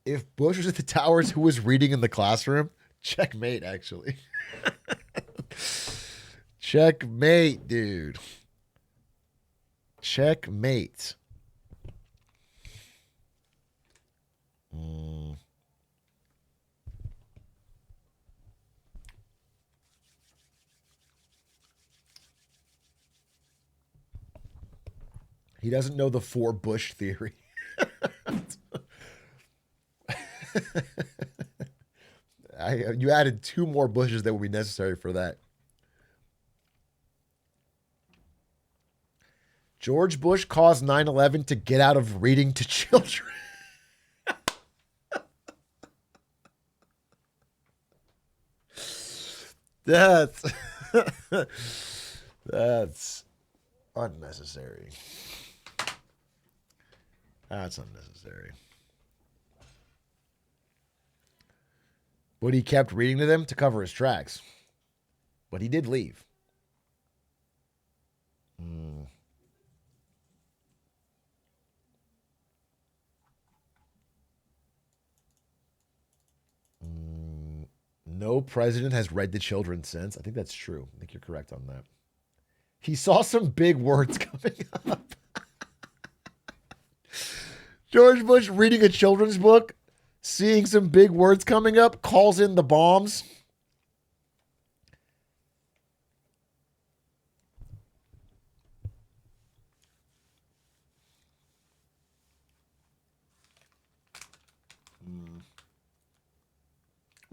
If Bush was at the towers, who was reading in the classroom? Checkmate, actually. Checkmate, dude. Checkmate. He doesn't know the 4 Bush theory. You added 2 more Bushes that would be necessary for that. George Bush caused 9/11 to get out of reading to children. That's unnecessary. That's unnecessary. But he kept reading to them to cover his tracks. But he did leave. No president has read to children since. I think that's true. I think you're correct on that. He saw some big words coming up. George Bush reading a children's book, seeing some big words coming up, calls in the bombs.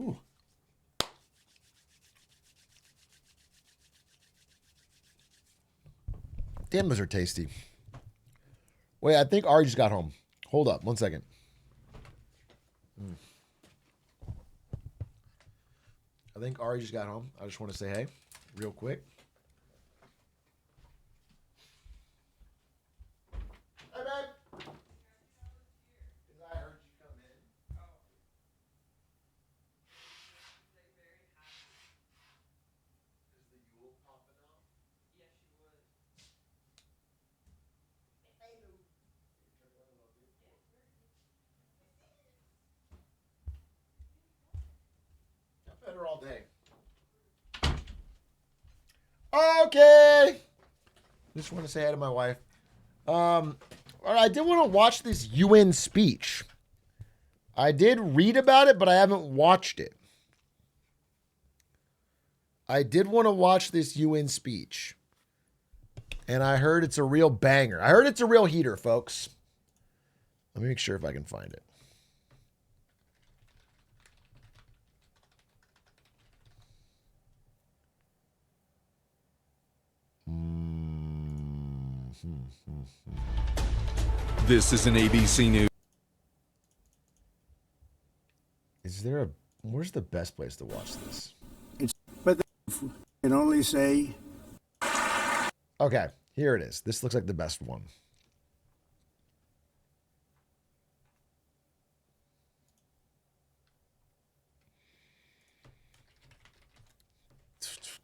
Ooh. Damn, those are tasty. Wait, I think Ari just got home. Hold up, 1 second. I think Ari just got home. I just want to say hey, real quick. Hey, babe. I heard you come in. Is the Yule popping out? I've had her all day. Okay. Just want to say hi to my wife. All right, I did want to watch this UN speech. I did read about it, but I haven't watched it. I did want to watch this UN speech. And I heard it's a real banger. I heard it's a real heater, folks. Let me make sure if I can find it. This is an ABC News. Is there a... Where's the best place to watch this? But can only say Okay, here it is. This looks like the best one.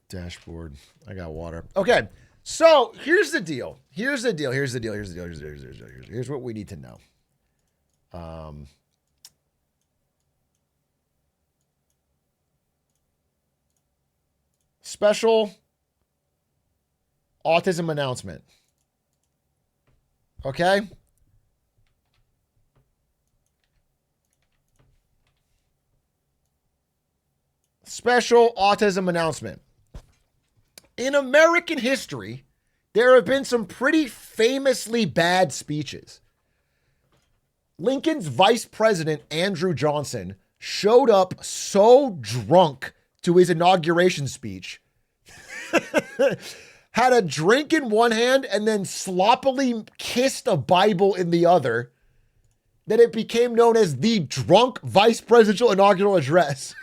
Dashboard. I got water. Okay, so here's the deal. Here's what we need to know. Special autism announcement. Okay? Special autism announcement. In American history, there have been some pretty famously bad speeches. Lincoln's vice president, Andrew Johnson, showed up so drunk to his inauguration speech, had a drink in one hand and then sloppily kissed a Bible in the other, that it became known as the drunk vice presidential inaugural address.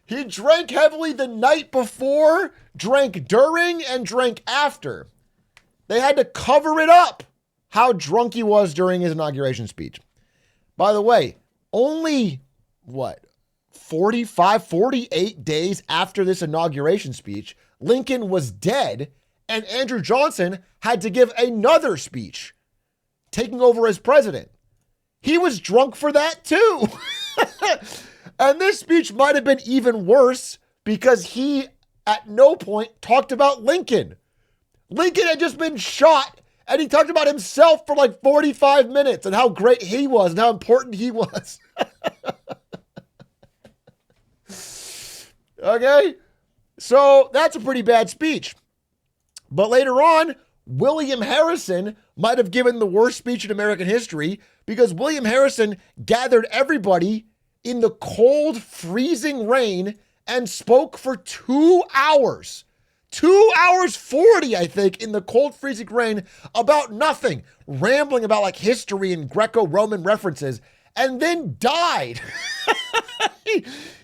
He drank heavily the night before, drank during, and drank after. They had to cover it up how drunk he was during his inauguration speech. By the way, only, 48 days after this inauguration speech, Lincoln was dead, and Andrew Johnson had to give another speech, taking over as president. He was drunk for that too. And this speech might have been even worse because he at no point talked about Lincoln. Lincoln had just been shot, and he talked about himself for like 45 minutes and how great he was and how important he was. Okay? So that's a pretty bad speech. But later on, William Harrison might have given the worst speech in American history because William Harrison gathered everybody in the cold, freezing rain and spoke for 2 hours. 2 hours 40, I think, in the cold, freezing rain about nothing, rambling about like history and Greco-Roman references, and then died.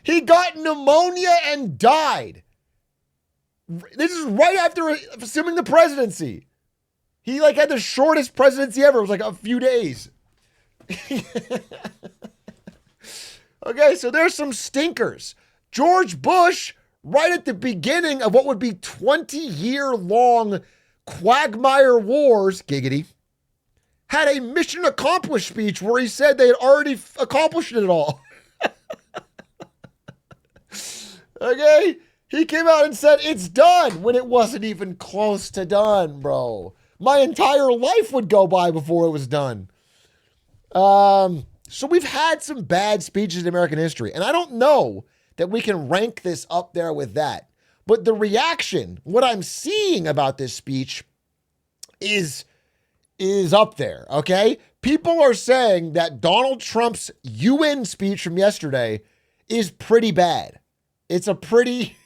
He got pneumonia and died. This is right after assuming the presidency. He like had the shortest presidency ever. It was like a few days. Okay, so there's some stinkers. George Bush, right at the beginning of what would be 20-year-long quagmire wars, giggity, had a mission accomplished speech where he said they had already accomplished it all. Okay? He came out and said it's done when it wasn't even close to done, bro. My entire life would go by before it was done. So we've had some bad speeches in American history, and I don't know that we can rank this up there with that. But the reaction, what I'm seeing about this speech is up there, okay? People are saying that Donald Trump's UN speech from yesterday is pretty bad. It's a pretty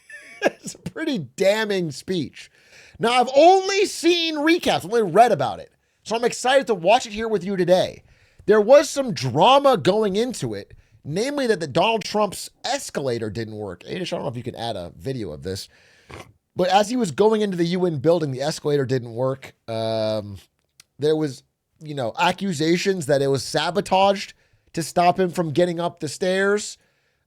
damning speech. Now, I've only seen recaps, only read about it. So I'm excited to watch it here with you today. There was some drama going into it, namely that the Donald Trump's escalator didn't work. Adish, I don't know if you can add a video of this, but as he was going into the UN building, the escalator didn't work. There was, accusations that it was sabotaged to stop him from getting up the stairs.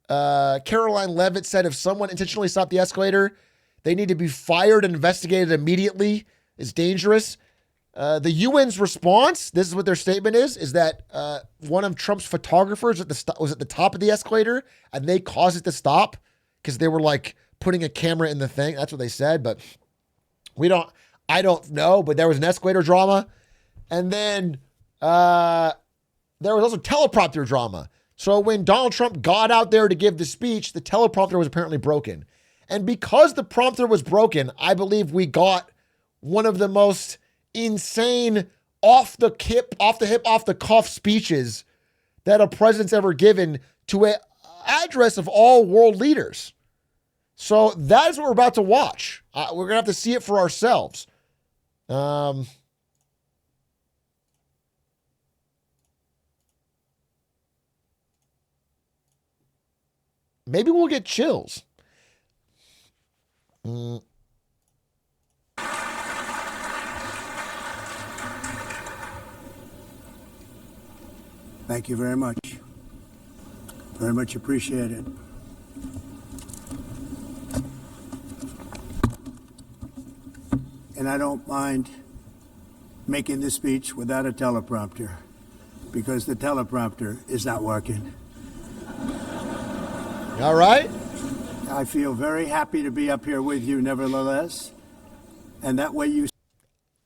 Caroline Levitt said if someone intentionally stopped the escalator, they need to be fired and investigated immediately. It's dangerous. The UN's response, this is what their statement is that one of Trump's photographers was at the top of the escalator and they caused it to stop because they were like putting a camera in the thing. That's what they said, but I don't know, but there was an escalator drama. And then there was also teleprompter drama. So when Donald Trump got out there to give the speech, the teleprompter was apparently broken. And because the prompter was broken, I believe we got one of the most insane off the cuff speeches that a president's ever given to an address of all world leaders. So that's what we're about to watch. We're going to have to see it for ourselves. Maybe we'll get chills. Thank you very much. Very much appreciated. And I don't mind making this speech without a teleprompter because the teleprompter is not working. All right. I feel very happy to be up here with you nevertheless. And that way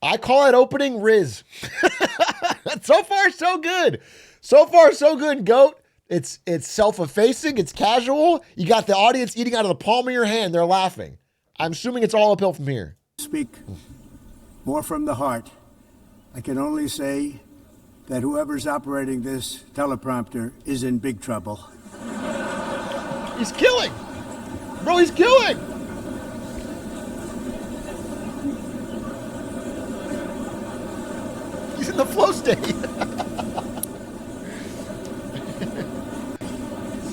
I call it opening Riz. So far, so good. So far, so good, GOAT. It's self-effacing. It's casual. You got the audience eating out of the palm of your hand. They're laughing. I'm assuming it's all uphill from here. speak more from the heart. I can only say that whoever's operating this teleprompter is in big trouble. He's killing. Bro, he's killing. He's in the flow state.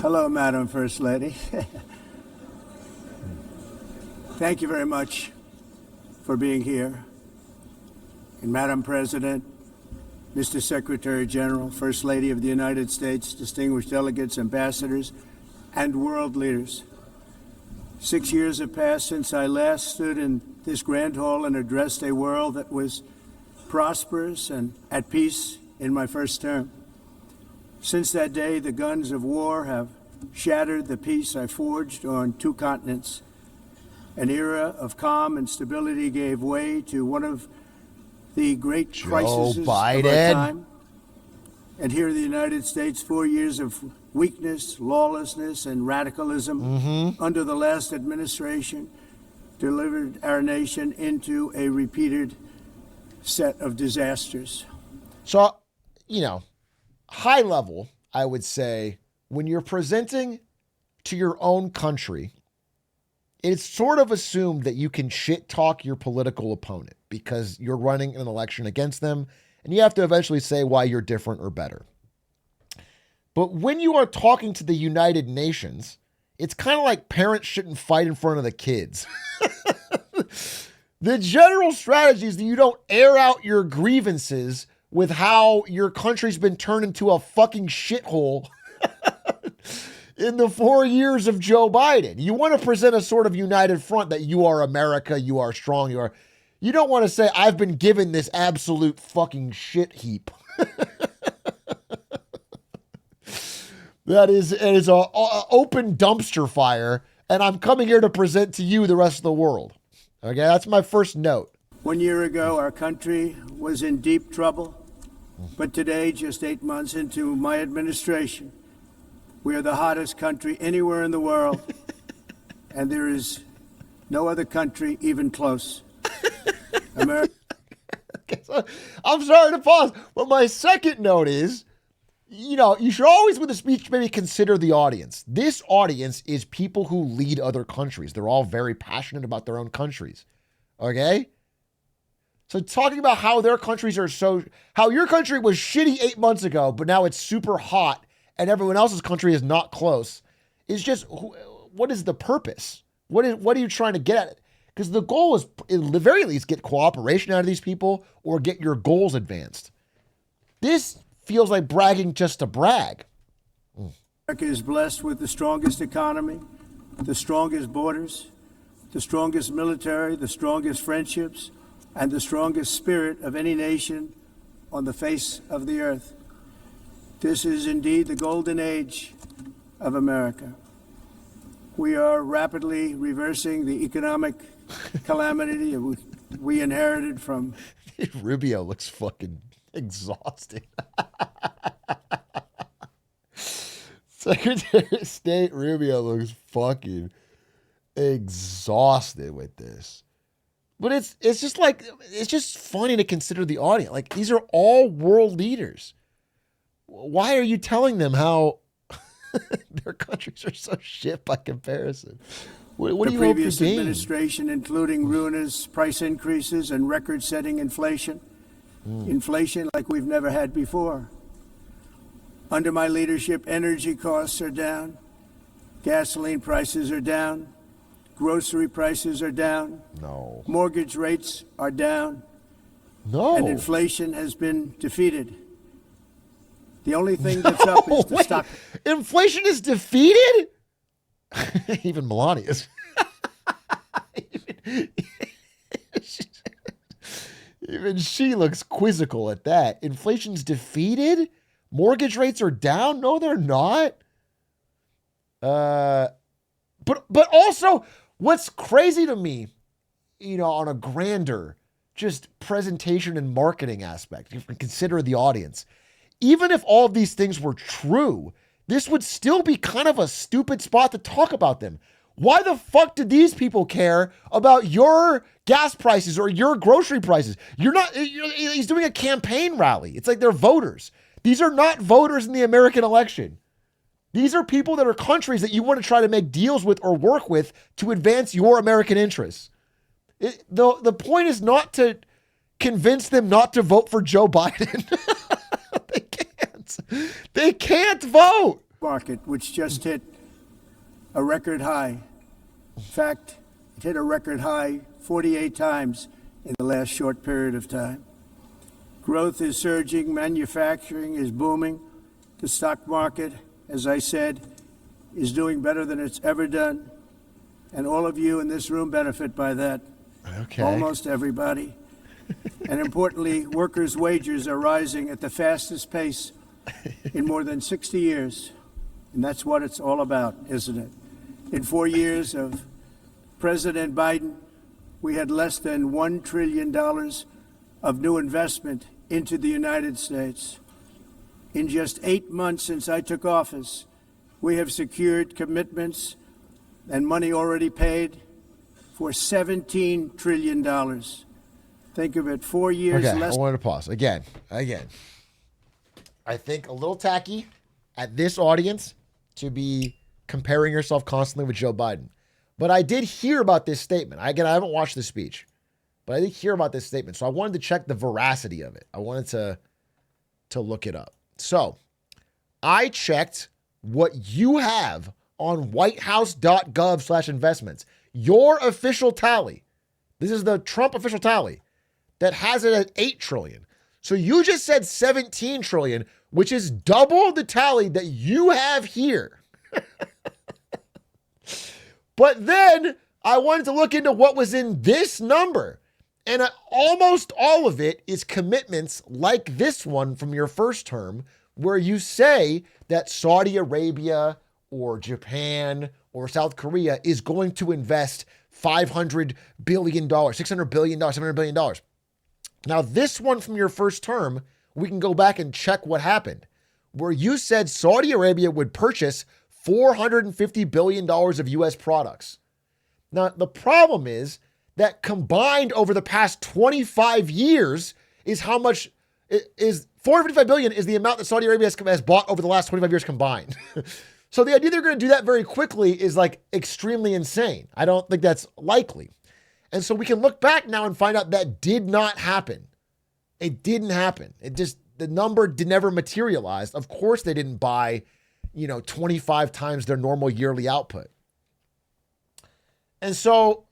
Hello, Madam First Lady. Thank you very much for being here. And Madam President, Mr. Secretary General, First Lady of the United States, distinguished delegates, ambassadors, and world leaders. 6 years have passed since I last stood in this grand hall and addressed a world that was prosperous and at peace in my first term. Since that day, the guns of war have shattered the peace I forged on 2 continents. An era of calm and stability gave way to one of the great crises of our time. And here in the United States, 4 years of weakness, lawlessness, and radicalism under the last administration delivered our nation into a repeated set of disasters. So, high level, I would say, when you're presenting to your own country, it's sort of assumed that you can shit talk your political opponent because you're running an election against them, and you have to eventually say why you're different or better. But when you are talking to the United Nations, it's kind of like parents shouldn't fight in front of the kids. The general strategy is that you don't air out your grievances with how your country's been turned into a fucking shithole in the 4 years of Joe Biden. You want to present a sort of united front that you are America, you are strong, you don't want to say, I've been given this absolute fucking shit heap. It is an open dumpster fire and I'm coming here to present to you the rest of the world. Okay, that's my first note. 1 year ago, our country was in deep trouble. But today, just 8 months into my administration, we are the hottest country anywhere in the world. And there is no other country even close. America. Okay, so I'm sorry to pause, but my second note is, you should always with a speech maybe consider the audience. This audience is people who lead other countries. They're all very passionate about their own countries. Okay? So talking about how their countries are how your country was shitty 8 months ago, but now it's super hot and everyone else's country is not close, is just, what is the purpose? What are you trying to get at? Because the goal is, at the very least, get cooperation out of these people or get your goals advanced. This feels like bragging just to brag. America is blessed with the strongest economy, the strongest borders, the strongest military, the strongest friendships, and the strongest spirit of any nation on the face of the earth. This is indeed the golden age of America. We are rapidly reversing the economic calamity we inherited from. Rubio looks fucking exhausted. Secretary of State Rubio looks fucking exhausted with this. But it's just funny to consider the audience. Like, these are all world leaders. Why are you telling them how their countries are so shit by comparison? What do you hope to gain? The previous administration, including ruinous price increases and record-setting inflation. Inflation like we've never had before. Under my leadership, energy costs are down. Gasoline prices are down. Grocery prices are down. No. Mortgage rates are down. No. And inflation has been defeated. The only thing that's up is the stock. Inflation is defeated? Even Melania's. Even she looks quizzical at that. Inflation's defeated? Mortgage rates are down? No, they're not. But also, what's crazy to me, on a grander just presentation and marketing aspect, you can consider the audience. Even if all of these things were true, this would still be kind of a stupid spot to talk about them. Why the fuck do these people care about your gas prices or your grocery prices? He's doing a campaign rally. It's like they're voters. These are not voters in the American election. These are people that are countries that you want to try to make deals with or work with to advance your American interests. The point is not to convince them not to vote for Joe Biden. They can't vote. Market, which just hit a record high. In fact, it hit a record high 48 times in the last short period of time. Growth is surging. Manufacturing is booming. The stock market, as I said, is doing better than it's ever done. And all of you in this room benefit by that. Okay. Almost everybody. And importantly, workers' wages are rising at the fastest pace in more than 60 years. And that's what it's all about, isn't it? In 4 years of President Biden, we had less than $1 trillion of new investment into the United States. In just 8 months since I took office, we have secured commitments and money already paid for $17 trillion. Think of it, 4 years less. I wanted to pause. Again. I think a little tacky at this audience to be comparing yourself constantly with Joe Biden. But I did hear about this statement. I haven't watched the speech, but I did hear about this statement. So I wanted to check the veracity of it. I wanted to look it up. So I checked what you have on whitehouse.gov/investments, your official tally. This is the Trump official tally that has it at 8 trillion. So you just said 17 trillion, which is double the tally that you have here. But then I wanted to look into what was in this number. And almost all of it is commitments like this one from your first term, where you say that Saudi Arabia or Japan or South Korea is going to invest $500 billion, $600 billion, $700 billion. Now, this one from your first term, we can go back and check what happened, where you said Saudi Arabia would purchase $450 billion of U.S. products. Now, the problem is that combined over the past 25 years is how much is $455 billion is the amount that Saudi Arabia has bought over the last 25 years combined. So the idea they're going to do that very quickly is like extremely insane. I don't think that's likely. And so we can look back now and find out that did not happen. It didn't happen. The number never materialized. Of course they didn't buy, 25 times their normal yearly output. And so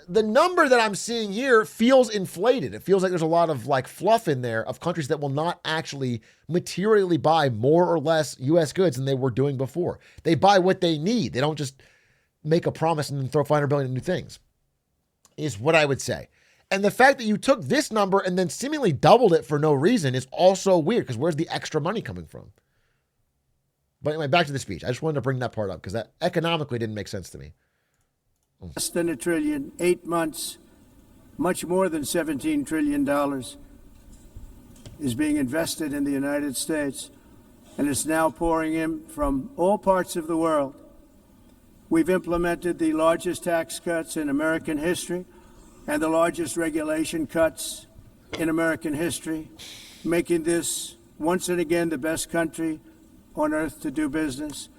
the number that I'm seeing here feels inflated. It feels like there's a lot of like fluff in there of countries that will not actually materially buy more or less U.S. goods than they were doing before. They buy what they need. They don't just make a promise and then throw $500 billion in new things, is what I would say. And the fact that you took this number and then seemingly doubled it for no reason is also weird, because where's the extra money coming from? But anyway, back to the speech. I just wanted to bring that part up because that economically didn't make sense to me. Less than $1 trillion, 8 months, much more than $17 trillion is being invested in the United States, and it's now pouring in from all parts of the world. We've implemented the largest tax cuts in American history and the largest regulation cuts in American history, making this once and again the best country on earth to do business.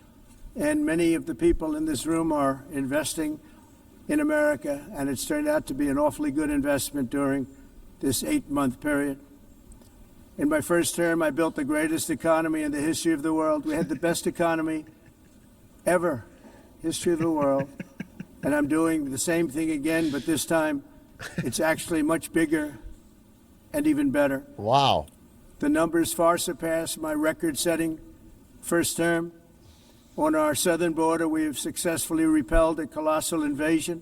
And many of the people in this room are investing in America, and it's turned out to be an awfully good investment during this 8-month period. In my first term, I built the greatest economy in the history of the world. We had the best economy ever, history of the world. And I'm doing the same thing again, but this time it's actually much bigger and even better. Wow. The numbers far surpass my record-setting first term. On our southern border, we have successfully repelled a colossal invasion.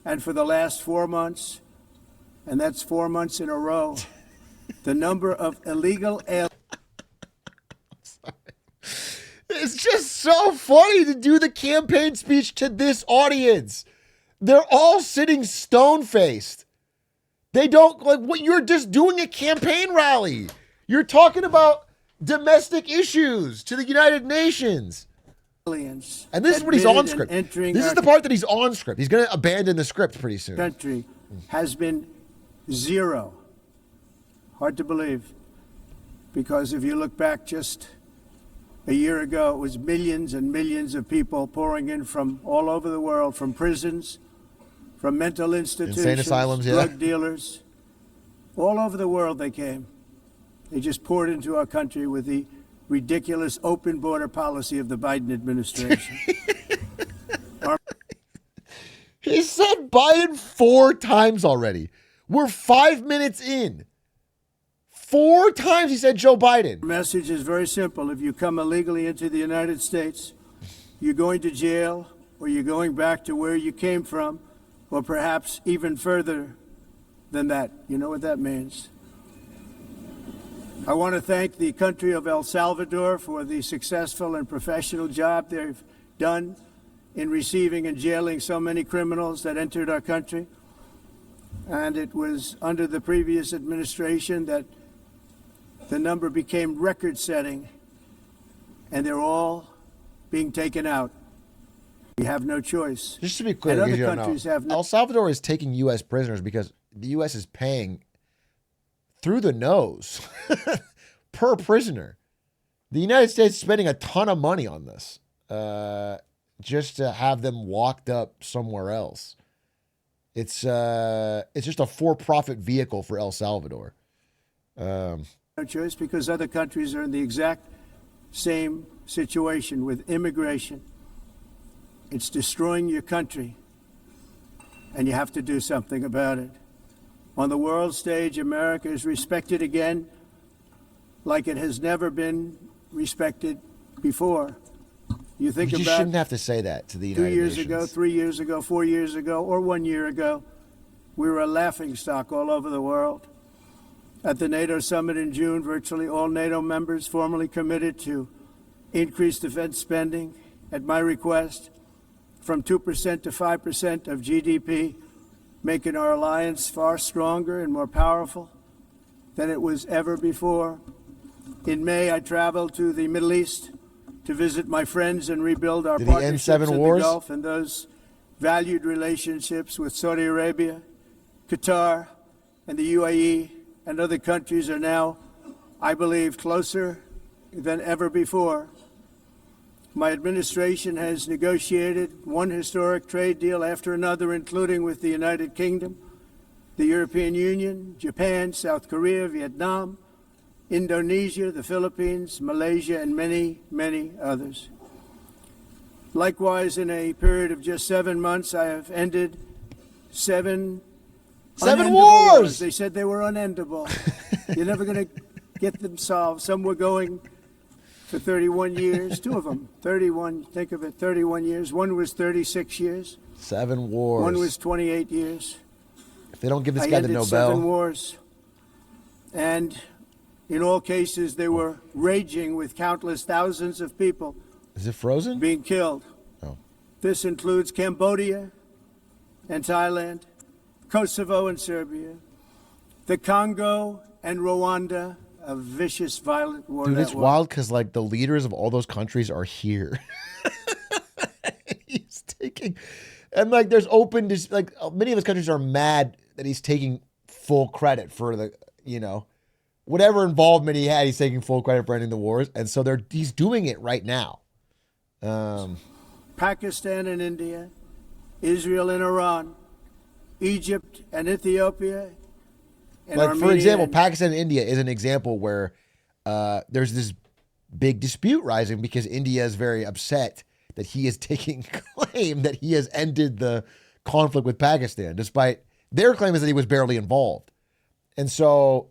And for the last 4 months, and that's 4 months in a row, the number of illegal aliens. It's just so funny to do the campaign speech to this audience. They're all sitting stone-faced. They don't, like, what, you're just doing a campaign rally. You're talking about domestic issues to the United Nations. And this is what he's on script. This is the part that he's on script. He's going to abandon the script pretty soon. Country has been zero. Hard to believe. Because if you look back just a year ago, it was millions and millions of people pouring in from all over the world, from prisons, from mental institutions, insane asylums, drug dealers. All over the world they came. They just poured into our country with the ridiculous open border policy of the Biden administration. He said Biden 4 times already. We're 5 minutes in. 4 times he said Joe Biden. The message is very simple. If you come illegally into the United States, you're going to jail, or you're going back to where you came from, or perhaps even further than that. You know what that means. I want to thank the country of El Salvador for the successful and professional job they've done in receiving and jailing so many criminals that entered our country. And it was under the previous administration that the number became record-setting, and they're all being taken out. We have no choice. Just to be clear, and other countries have no. El Salvador is taking U.S. prisoners because the U.S. is paying through the nose per prisoner. The United States is spending a ton of money on this just to have them locked up somewhere else. It's just a for-profit vehicle for El Salvador. No choice, because other countries are in the exact same situation with immigration. It's destroying your country, and you have to do something about it. On the world stage, America is respected again like it has never been respected before. You think You about shouldn't have to say that to the United 2 years Nations. ago, 3 years ago, 4 years ago, or 1 year ago, we were a laughingstock all over the world. At the NATO summit in June, virtually all NATO members formally committed to increase defense spending at my request. from 2% to 5% of GDP, making our alliance far stronger and more powerful than it was ever before. In May, I traveled to the Middle East to visit my friends and rebuild our Did he end partnerships 7 in wars? the Gulf and those valued relationships with Saudi Arabia, Qatar, and the UAE and other countries are now, I believe, closer than ever before. My administration has negotiated one historic trade deal after another, including with the United Kingdom, the European Union, Japan, South Korea, Vietnam, Indonesia, the Philippines, Malaysia, and many, many others. Likewise, in a period of just 7 months, I have ended 7 7 unendable wars! They said they were unendable. You're never going to get them solved. Some were going for 31 years, 2 of them, 31, think of it, 31 years. One was 36 years. 7 wars. One was 28 years. If they don't give this I guy the ended Nobel. 7 wars. And in all cases, they were raging with countless thousands of people Is it frozen? being killed. Oh. This includes Cambodia and Thailand, Kosovo and Serbia, the Congo and Rwanda, a vicious, violent war. Dude, that it's was. wild because like the leaders of all those countries are here. He's taking, and like there's open, like many of those countries are mad that he's taking full credit for the, whatever involvement he had, he's taking full credit for ending the wars, and so he's doing it right now. Pakistan and India, Israel and Iran, Egypt and Ethiopia, and Like, Armenia for example, and- Pakistan and India is an example where there's this big dispute rising because India is very upset that he is taking claim that he has ended the conflict with Pakistan, despite their claim is that he was barely involved. And so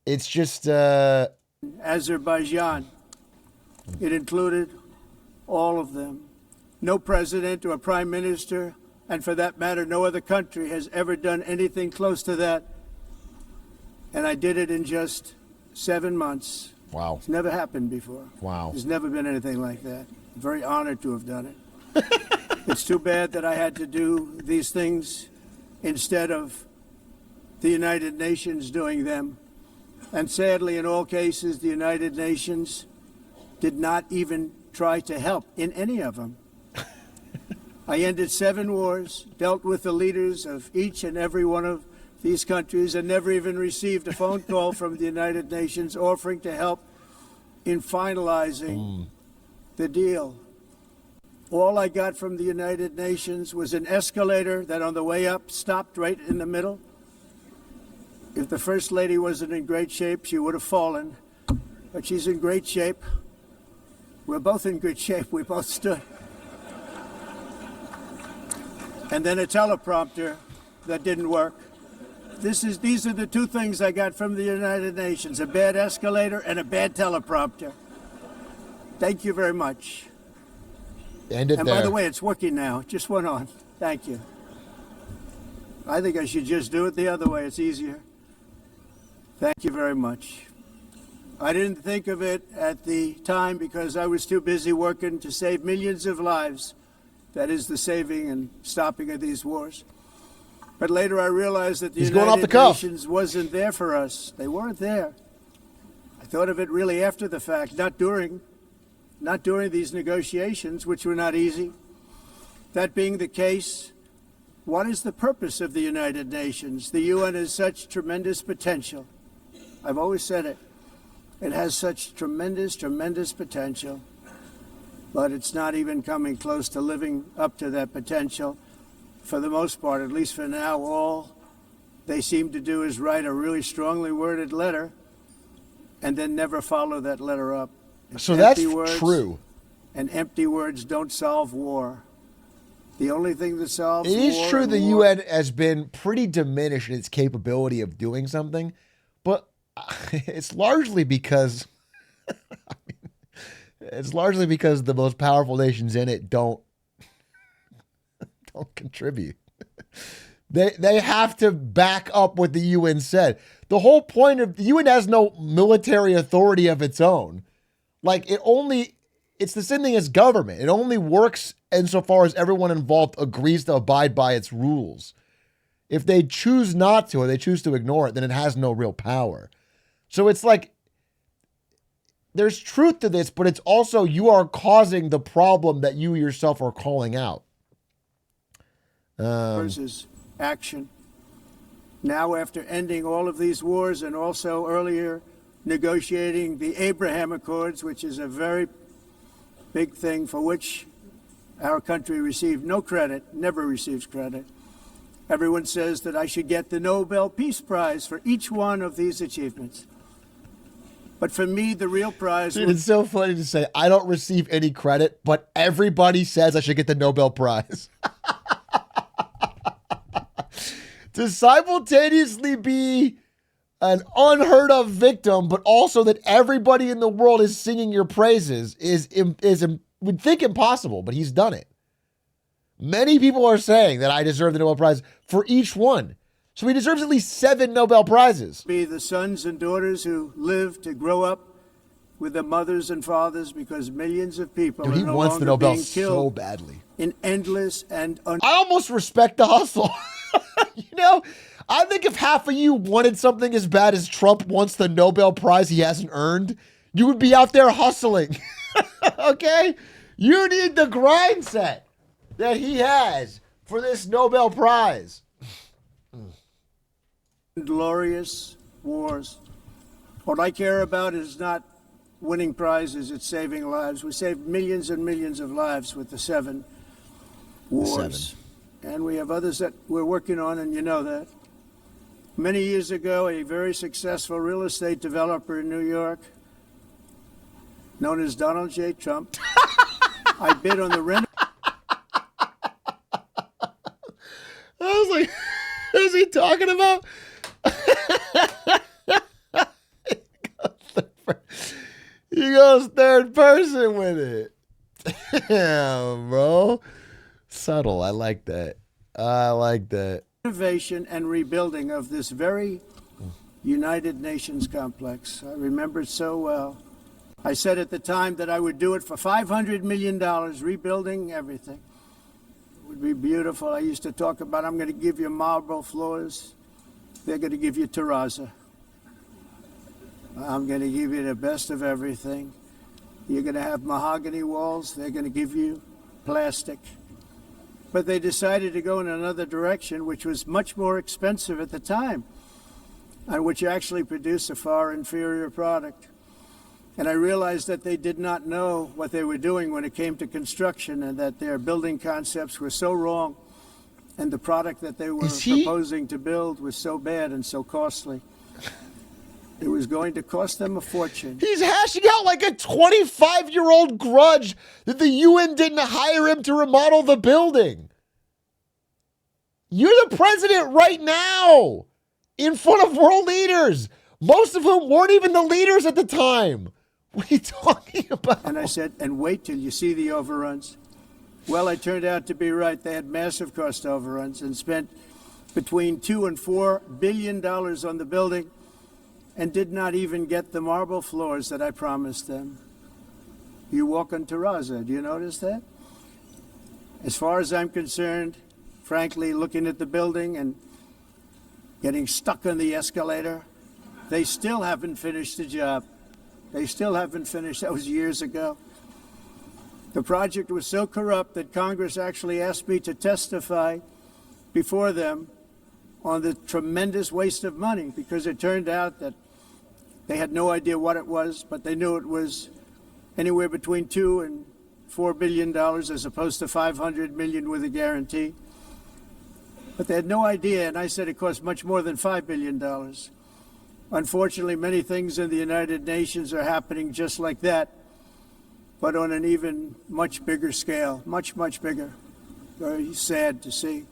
it's just... Azerbaijan. It included all of them. No president or prime minister, and for that matter, no other country has ever done anything close to that. And I did it in just 7 months. wow. It's never happened before. Wow. There's never been anything like that. I'm very honored to have done it. It's too bad that I had to do these things instead of the United Nations doing them. And sadly, in all cases, the United Nations did not even try to help in any of them. I ended 7 wars, dealt with the leaders of each and every one of these countries, and never even received a phone call from the United Nations offering to help in finalizing the deal. All I got from the United Nations was an escalator that on the way up stopped right in the middle. If the First Lady wasn't in great shape, she would have fallen. But she's in great shape. We're both in good shape. We both stood. And then a teleprompter that didn't work. These are the 2 things I got from the United Nations, a bad escalator and a bad teleprompter. Thank you very much. End it And there. by the way, it's working now. It just went on. Thank you. I think I should just do it the other way. It's easier. Thank you very much. I didn't think of it at the time because I was too busy working to save millions of lives. That is the saving and stopping of these wars. But later I realized that the He's going off the United cuff. Nations wasn't there for us. They weren't there. I thought of it really after the fact, not during these negotiations, which were not easy. That being the case, what is the purpose of the United Nations? The UN has such tremendous potential. I've always said it. It has such tremendous, tremendous potential, but it's not even coming close to living up to that potential. For the most part, at least for now, all they seem to do is write a really strongly worded letter and then never follow that letter up. It's So that's empty words, true. And empty words don't solve war. The only thing that solves It is war true and the war- UN has been pretty diminished in its capability of doing something, but it's largely because the most powerful nations in it don't contribute. They have to back up what the UN said. The whole point of the UN has no military authority of its own. Like it it's the same thing as government. It only works insofar as everyone involved agrees to abide by its rules. If they choose not to, or they choose to ignore it, then it has no real power. So it's like, there's truth to this, but it's also you are causing the problem that you yourself are calling out. Versus action. Now, after ending all of these wars and also earlier negotiating the Abraham Accords, which is a very big thing for which our country received no credit, never receives credit. Everyone says that I should get the Nobel Peace Prize for each one of these achievements. But for me, the real prize... Dude, it's so funny to say, I don't receive any credit, but everybody says I should get the Nobel Prize. To simultaneously be an unheard of victim, but also that everybody in the world is singing your praises is would think impossible, but he's done it. Many people are saying that I deserve the Nobel Prize for each one. So he deserves at least 7 Nobel Prizes. Be the sons and daughters who live to grow up with their mothers and fathers, because millions of people Dude, he are no wants the longer Nobel being killed so badly. in endless and I almost respect the hustle. You know, I think if half of you wanted something as bad as Trump wants the Nobel Prize he hasn't earned, you would be out there hustling. Okay? You need the grind set that he has for this Nobel Prize. glorious wars. What I care about is not winning prizes, it's saving lives. We saved millions and millions of lives with the 7 wars. And we have others that we're working on, and you know that. Many years ago, a very successful real estate developer in New York, known as Donald J. Trump, I bid on the rent. I was like, who's he talking about? He goes third person with it. Damn, bro. Subtle. I like that. I like that. Renovation and rebuilding of this very United Nations complex. I remember it so well. I said at the time that I would do it for $500 million, rebuilding everything. It would be beautiful. I used to talk about, I'm going to give you marble floors. They're going to give you terrazzo. I'm going to give you the best of everything. You're going to have mahogany walls. They're going to give you plastic. But they decided to go in another direction, which was much more expensive at the time, and which actually produced a far inferior product. And I realized that they did not know what they were doing when it came to construction, and that their building concepts were so wrong, and the product that they were proposing to build was so bad and so costly. It was going to cost them a fortune. He's hashing out like a 25-year-old grudge that the UN didn't hire him to remodel the building. You're the president right now, in front of world leaders, most of whom weren't even the leaders at the time. What are you talking about? And I said, and wait till you see the overruns. Well, I turned out to be right. They had massive cost overruns and spent between $2 and $4 billion on the building, and did not even get the marble floors that I promised them. You walk on terrazzo. Do you notice that? As far as I'm concerned, frankly, looking at the building and getting stuck on the escalator, they still haven't finished the job. They still haven't finished. That was years ago. The project was so corrupt that Congress actually asked me to testify before them on the tremendous waste of money, because it turned out that they had no idea what it was, but they knew it was anywhere between $2 and $4 billion as opposed to $500 million with a guarantee. But they had no idea, and I said it cost much more than $5 billion. Unfortunately, many things in the United Nations are happening just like that, but on an even much bigger scale, much, much bigger. Very sad to see.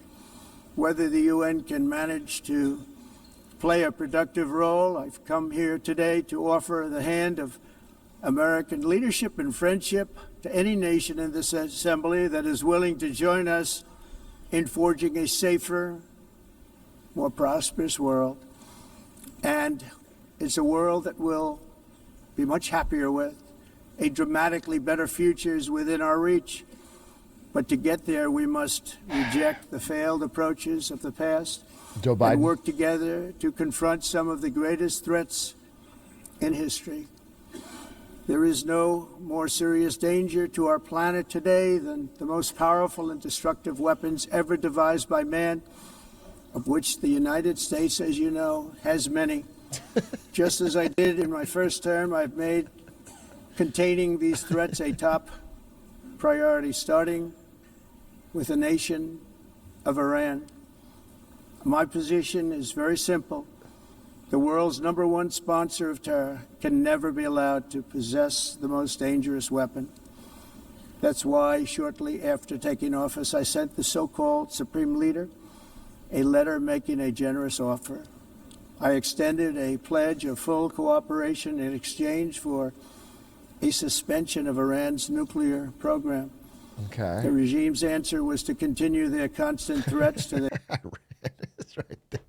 Whether the UN can manage to play a productive role, I've come here today to offer the hand of American leadership and friendship to any nation in this assembly that is willing to join us in forging a safer, more prosperous world. And it's a world that we'll be much happier with, A dramatically better future is within our reach. But to get there, we must reject the failed approaches of the past Joe Biden. and work together to confront some of the greatest threats in history. There is no more serious danger to our planet today than the most powerful and destructive weapons ever devised by man, of which the United States, as you know, has many. Just as I did in my first term, I've made containing these threats a top priority, starting with the nation of Iran. My position is very simple. The world's #1 sponsor of terror can never be allowed to possess the most dangerous weapon. That's why, shortly after taking office, I sent the so-called Supreme Leader a letter making a generous offer. I extended a pledge of full cooperation in exchange for a suspension of Iran's nuclear program. Okay. The regime's answer was to continue their constant threats to their It's right there.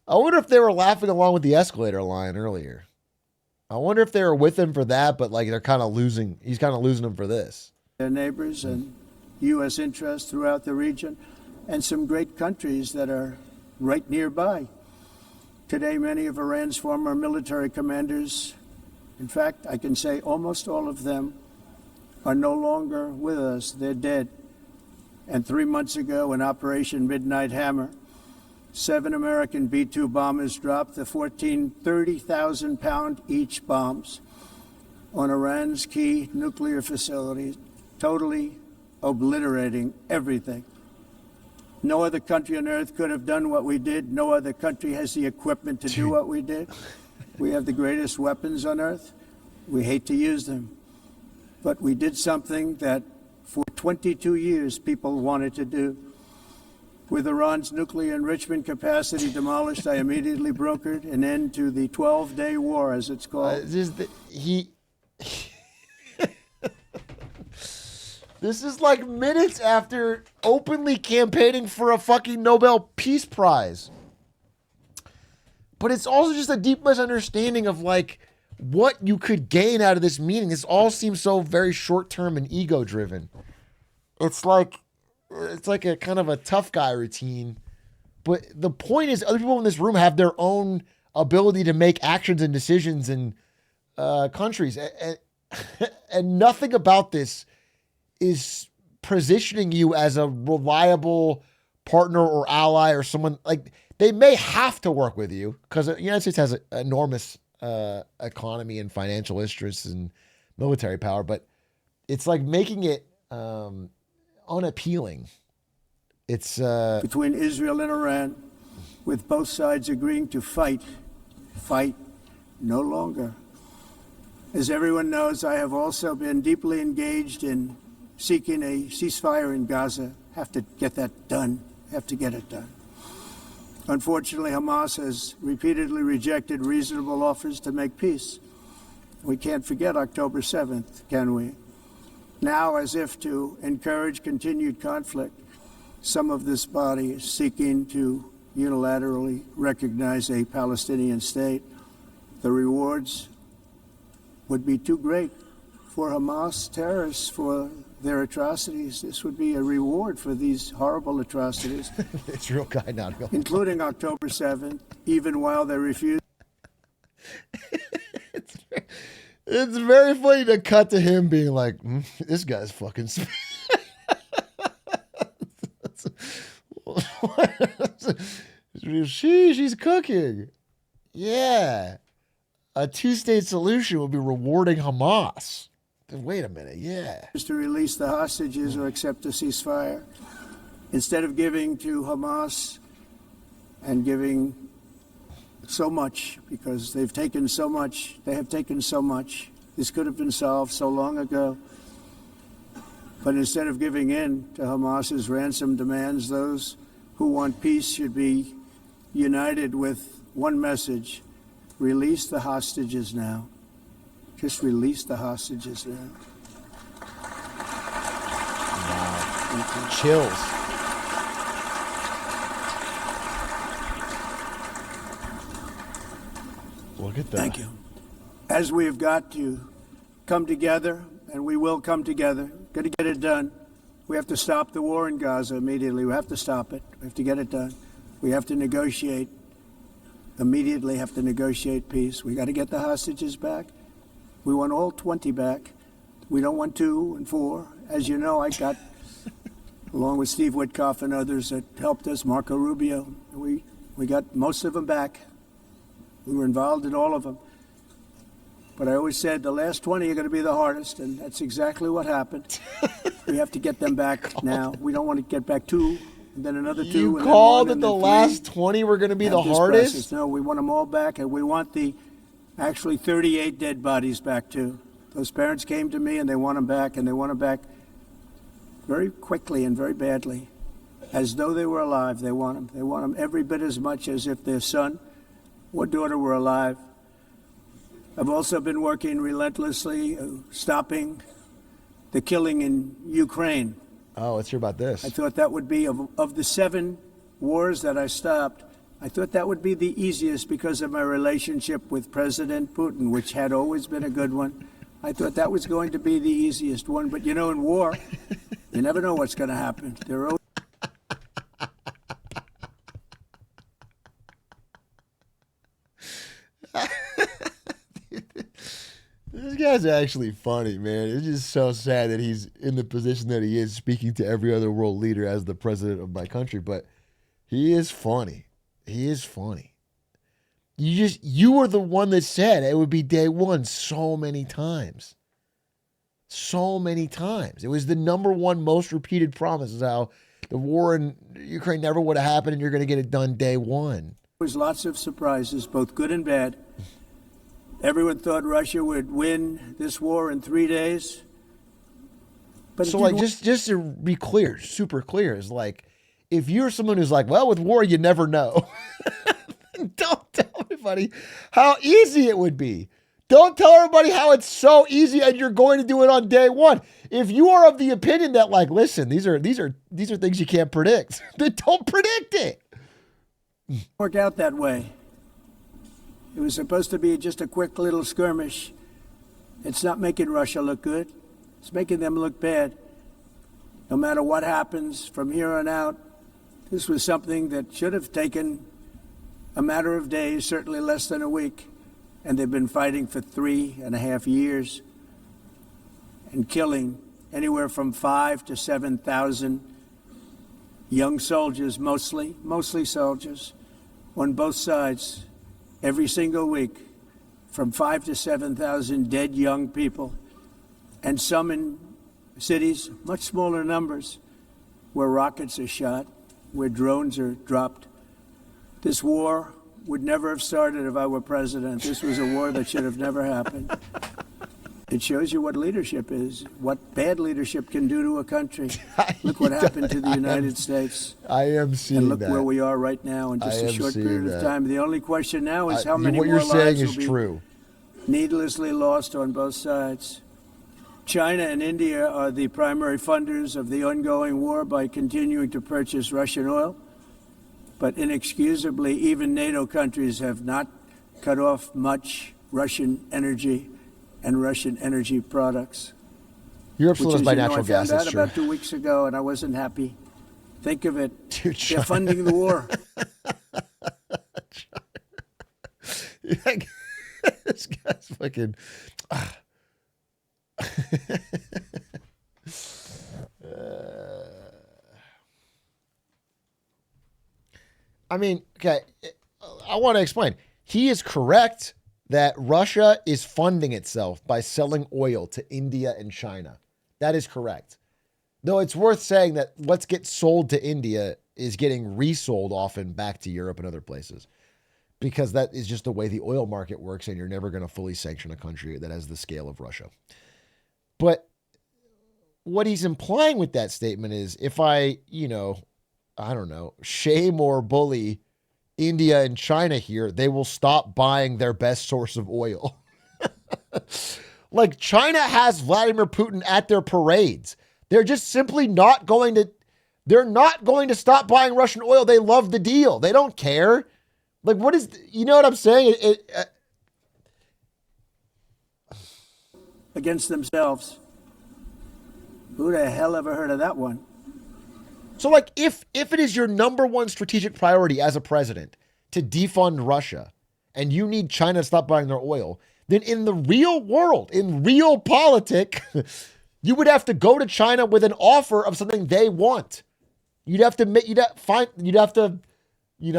I wonder if they were laughing along with the escalator line earlier. I wonder if they were with him for that, but like they're kind of losing. He's kind of losing them for this. neighbors and U.S. interests throughout the region, and some great countries that are right nearby. Today, many of Iran's former military commanders, in fact, I can say almost all of them, are no longer with us. They're dead. And 3 months ago, in Operation Midnight Hammer, 7 American B-2 bombers dropped the 14 30,000-pound each bombs on Iran's key nuclear facilities, totally obliterating everything. No other country on earth could have done what we did. No other country has the equipment to do what we did. We have the greatest weapons on earth. We hate to use them. But we did something that for 22 years people wanted to do. With Iran's nuclear enrichment capacity demolished, I immediately brokered an end to the 12-day war, as it's called. This is like minutes after openly campaigning for a fucking Nobel Peace Prize. But it's also just a deep misunderstanding of like what you could gain out of this meeting. This all seems so very short-term and ego-driven. It's like a kind of a tough guy routine. But the point is other people in this room have their own ability to make actions and decisions in countries. And nothing about this is positioning you as a reliable partner or ally or someone. Like, they may have to work with you because the United States has an enormous economy and financial interests and military power, but it's like making it unappealing. It's between Israel and Iran, with both sides agreeing to fight no longer. As everyone knows, I have also been deeply engaged in seeking a ceasefire in Gaza. Have to get that done. Have to get it done. Unfortunately, Hamas has repeatedly rejected reasonable offers to make peace. We can't forget October 7th, can we? Now, as if to encourage continued conflict, some of this body is seeking to unilaterally recognize a Palestinian state. The rewards would be too great for Hamas terrorists for their atrocities. This would be a reward for these horrible atrocities. It's real guy now. Including October 7th, even while they refuse. It's very funny to cut to him being like, this guy's fucking she's cooking. Yeah. A two-state solution would be rewarding Hamas. Wait a minute, yeah. To release the hostages or accept a ceasefire. Instead of giving to Hamas and giving so much, because they've taken so much, they have taken so much. This could have been solved so long ago. But instead of giving in to Hamas's ransom demands, those who want peace should be united with one message: release the hostages now. Just release the hostages now. Wow. Chills. Look at that. Thank you. As we have got to come together, and we will come together, got to get it done. We have to stop the war in Gaza immediately. We have to stop it. We have to get it done. We have to negotiate. Immediately have to negotiate peace. We got to get the hostages back. We want all 20 back. We don't want 2 and 4. As you know, I got, along with Steve Witkoff and others that helped us, Marco Rubio, we got most of them back. We were involved in all of them. But I always said the last 20 are going to be the hardest, and that's exactly what happened. We have to get them back now. We don't want to get back 2, and then another 2. You and called then that one, the and then 3. last 20 were going to be the This hardest? process. No, we want them all back, and we want the actually 38 dead bodies back too. Those parents came to me, and they want them back, and they want them back very quickly and very badly, as though they were alive. They want them. They want them every bit as much as if their son or daughter were alive. I've also been working relentlessly, stopping the killing in Ukraine. Oh, let's hear about this. I thought that would be, of the 7 wars that I stopped, I thought that would be the easiest because of my relationship with President Putin, which had always been a good one. I thought that was going to be the easiest one. But, you know, in war, you never know what's going to happen. There are This guy's actually funny, man. It's just so sad that he's in the position that he is, speaking to every other world leader as the president of my country. But he is funny. He is funny. You were the one that said it would be day one so many times. So many times. It was the number one most repeated promise, is how the war in Ukraine never would have happened and you're going to get it done day one. There was lots of surprises, both good and bad. Everyone thought Russia would win this war in 3 days. But So, like, just to be clear, super clear, is like, if you're someone who's like, well, with war, you never know. Don't tell everybody how easy it would be. Don't tell everybody how it's so easy and you're going to do it on day one. If you are of the opinion that, like, listen, these are things you can't predict, then don't predict it. work out that way. It was supposed to be just a quick little skirmish. It's not making Russia look good. It's making them look bad. No matter what happens from here on out, this was something that should have taken a matter of days, certainly less than a week. And they've been fighting for 3.5 years and killing anywhere from 5,000 to 7,000 young soldiers, mostly soldiers, on both sides. Every single week, from 5,000 to 7,000 dead young people, and some in cities, much smaller numbers, where rockets are shot, where drones are dropped. This war would never have started if I were president. This was a war that should have never happened. It shows you what leadership is, what bad leadership can do to a country. Look what happened to the United States. I am seeing And look that. where we are right now in just I a am short seeing period that. of time. The only question now is how many what more you're saying lives is will be true. needlessly lost on both sides. China and India are the primary funders of the ongoing war by continuing to purchase Russian oil. But inexcusably, even NATO countries have not cut off much Russian energy and Russian energy products. Europe's Which, limited as by you know, natural I gas. found out That's true. about 2 weeks ago, and I wasn't happy. Think of it. Dude, They're funding the war. This guy's fucking. I mean, okay, I want to explain. He is correct that Russia is funding itself by selling oil to India and China. That is correct. Though it's worth saying that what's gets sold to India is getting resold often back to Europe and other places, because that is just the way the oil market works, and you're never going to fully sanction a country that has the scale of Russia. But what he's implying with that statement is, if I don't know, shame or bully India and China here, they will stop buying their best source of oil. Like, China has Vladimir Putin at their parades. They're just simply not going to, they're not going to stop buying Russian oil. They love the deal. They don't care. Like, what is, you know what I'm saying? Against themselves. Who the hell ever heard of that one? So, like, if it is your number one strategic priority as a president to defund Russia and you need China to stop buying their oil, then in the real world, in real politic, you would have to go to China with an offer of something they want. You'd have to,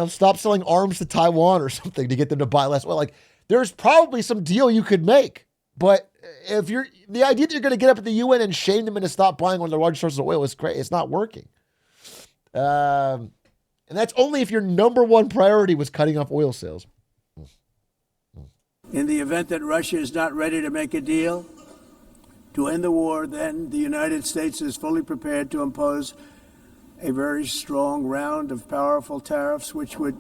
stop selling arms to Taiwan or something to get them to buy less oil. Like, there's probably some deal you could make, but if the idea that you're going to get up at the UN and shame them into stop buying one of their largest sources of oil is crazy. It's not working. And that's only if your number one priority was cutting off oil sales. In the event that Russia is not ready to make a deal to end the war, then the United States is fully prepared to impose a very strong round of powerful tariffs, which would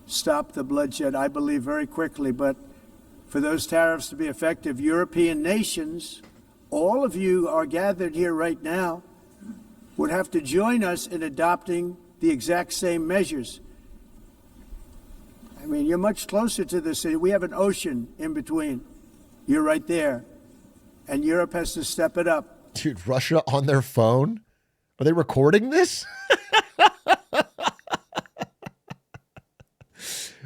stop the bloodshed, I believe, very quickly. But for those tariffs to be effective, European nations, all of you are gathered here right now, would have to join us in adopting the exact same measures. I mean, you're much closer to the city. We have an ocean in between. You're right there. And Europe has to step it up. Dude, Russia on their phone? Are they recording this?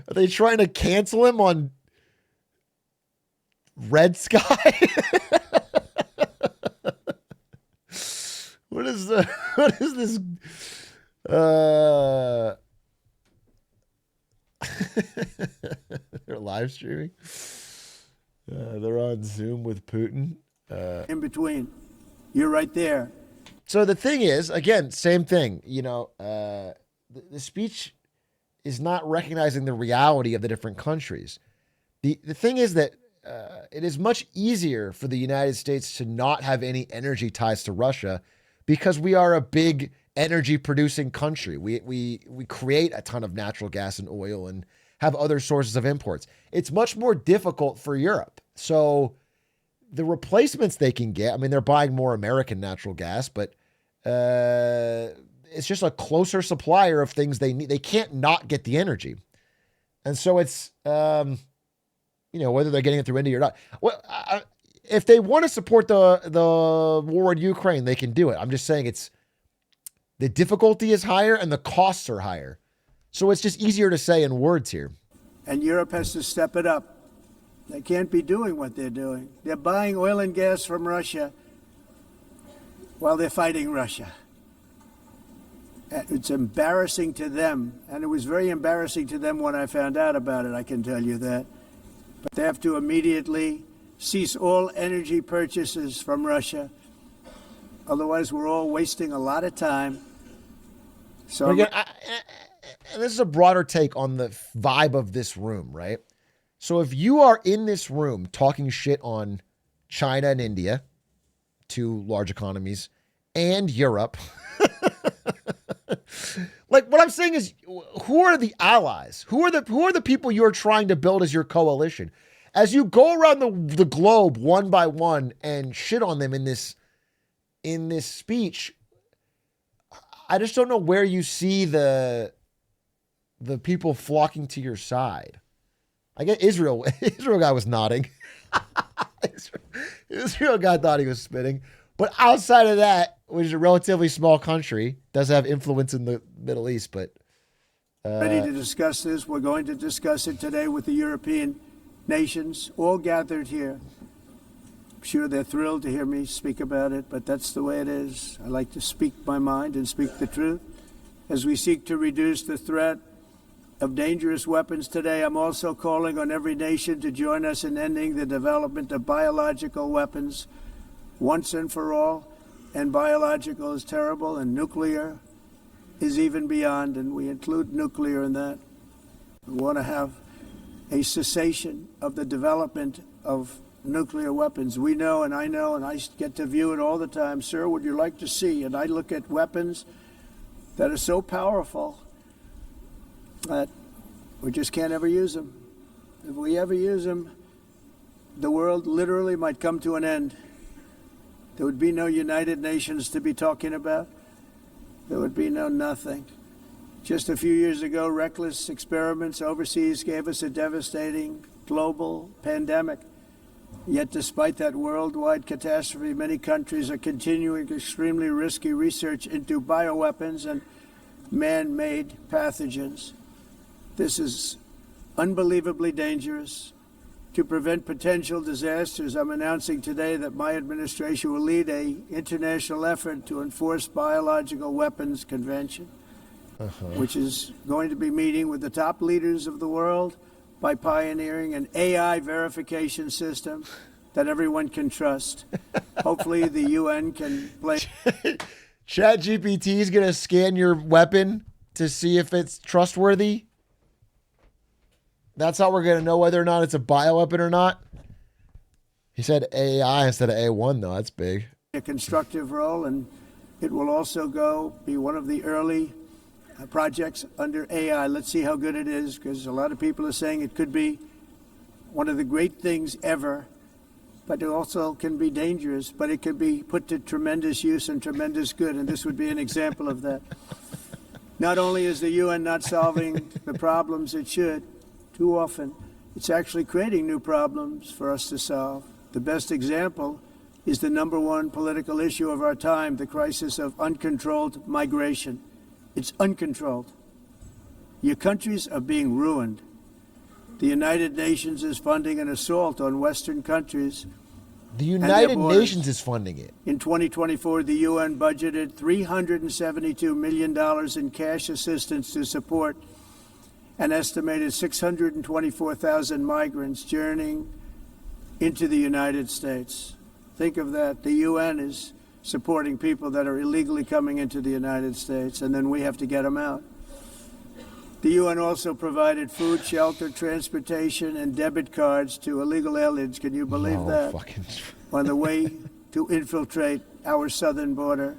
Are they trying to cancel him on Red Sky? What is this? They're live streaming. They're on Zoom with Putin. In between. You're right there. So the thing is, again, same thing. The speech is not recognizing the reality of the different countries. The thing is that it is much easier for the United States to not have any energy ties to Russia because we are a big energy producing country. We create a ton of natural gas and oil and have other sources of imports. It's much more difficult for Europe. So the replacements they can get, I mean, they're buying more American natural gas, but it's just a closer supplier of things they need. They can't not get the energy. And so it's, whether they're getting it through India or not. Well, if they want to support the war in Ukraine, they can do it. I'm just saying the difficulty is higher and the costs are higher. So it's just easier to say in words here. And Europe has to step it up. They can't be doing what they're doing. They're buying oil and gas from Russia while they're fighting Russia. It's embarrassing to them, and it was very embarrassing to them when I found out about it, I can tell you that. But they have to immediately cease all energy purchases from Russia. Otherwise, we're all wasting a lot of time. So again, and this is a broader take on the vibe of this room, right? So if you are in this room talking shit on China and India, two large economies, and Europe, like what I'm saying is, who are the allies? Who are the people you're trying to build as your coalition? As you go around the globe one by one and shit on them in this speech, I just don't know where you see the people flocking to your side. I get Israel guy was nodding. Israel guy thought he was spitting. But outside of that, which is a relatively small country, does have influence in the Middle East, but ready to discuss this. We're going to discuss it today with the European nations, all gathered here. I'm sure they're thrilled to hear me speak about it, but that's the way it is. I like to speak my mind and speak the truth. As we seek to reduce the threat of dangerous weapons today, I'm also calling on every nation to join us in ending the development of biological weapons once and for all. And biological is terrible, and nuclear is even beyond, and we include nuclear in that. We want to have a cessation of the development of nuclear weapons. We know, and I get to view it all the time. Sir, would you like to see? And I look at weapons that are so powerful that we just can't ever use them. If we ever use them, the world literally might come to an end. There would be no United Nations to be talking about. There would be no nothing. Just a few years ago, reckless experiments overseas gave us a devastating global pandemic. Yet despite that worldwide catastrophe, many countries are continuing extremely risky research into bioweapons and man-made pathogens. This is unbelievably dangerous. To prevent potential disasters, I'm announcing today that my administration will lead an international effort to enforce Biological Weapons Convention, which is going to be meeting with the top leaders of the world by pioneering an AI verification system that everyone can trust. Hopefully the UN can play. ChatGPT is going to scan your weapon to see if it's trustworthy. That's how we're going to know whether or not it's a bioweapon or not. He said AI instead of A1, though. That's big. A constructive role, and it will also be one of the early projects under AI. Let's see how good it is, because a lot of people are saying it could be one of the great things ever, but it also can be dangerous, but it can be put to tremendous use and tremendous good, and this would be an example of that. Not only is the UN not solving the problems it should, too often, it's actually creating new problems for us to solve. The best example is the number one political issue of our time, the crisis of uncontrolled migration. It's uncontrolled. Your countries are being ruined. The United Nations is funding an assault on Western countries. The United Nations is funding it. In 2024, the UN budgeted $372 million in cash assistance to support an estimated 624,000 migrants journeying into the United States. Think of that. The UN is supporting people that are illegally coming into the United States, and then we have to get them out. The UN also provided food, shelter, transportation, and debit cards to illegal aliens. Can you believe that? On the way to infiltrate our southern border.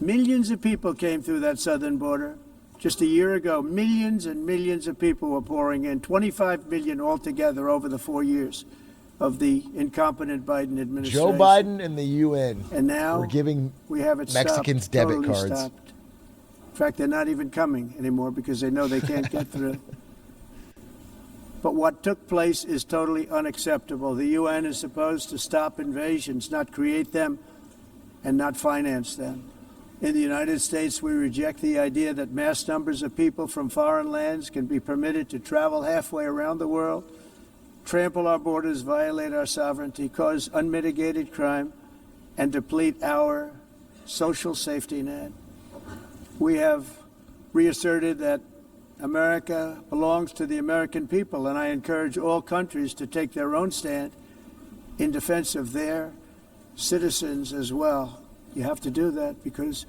Millions of people came through that southern border. Just a year ago, millions and millions of people were pouring in, 25 million altogether over the 4 years of the incompetent Biden administration. Joe Biden and the UN. And now we're giving we have it Mexicans stopped, debit totally cards. Stopped. In fact, they're not even coming anymore because they know they can't get through. But what took place is totally unacceptable. The UN is supposed to stop invasions, not create them and not finance them. In the United States, we reject the idea that mass numbers of people from foreign lands can be permitted to travel halfway around the world, trample our borders, violate our sovereignty, cause unmitigated crime, and deplete our social safety net. We have reasserted that America belongs to the American people, and I encourage all countries to take their own stand in defense of their citizens as well. You have to do that because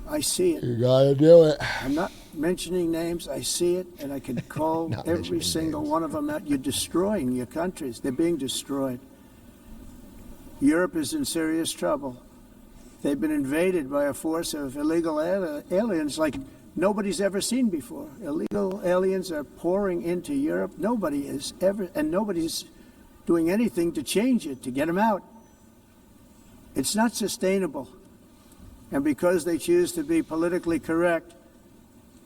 I see it. You gotta do it. I'm not mentioning names. I see it, and I can call every single one of them out. You're destroying your countries. They're being destroyed. Europe is in serious trouble. They've been invaded by a force of illegal aliens like nobody's ever seen before. Illegal aliens are pouring into Europe. Nobody is ever, and nobody's doing anything to change it, to get them out. It's not sustainable. And because they choose to be politically correct,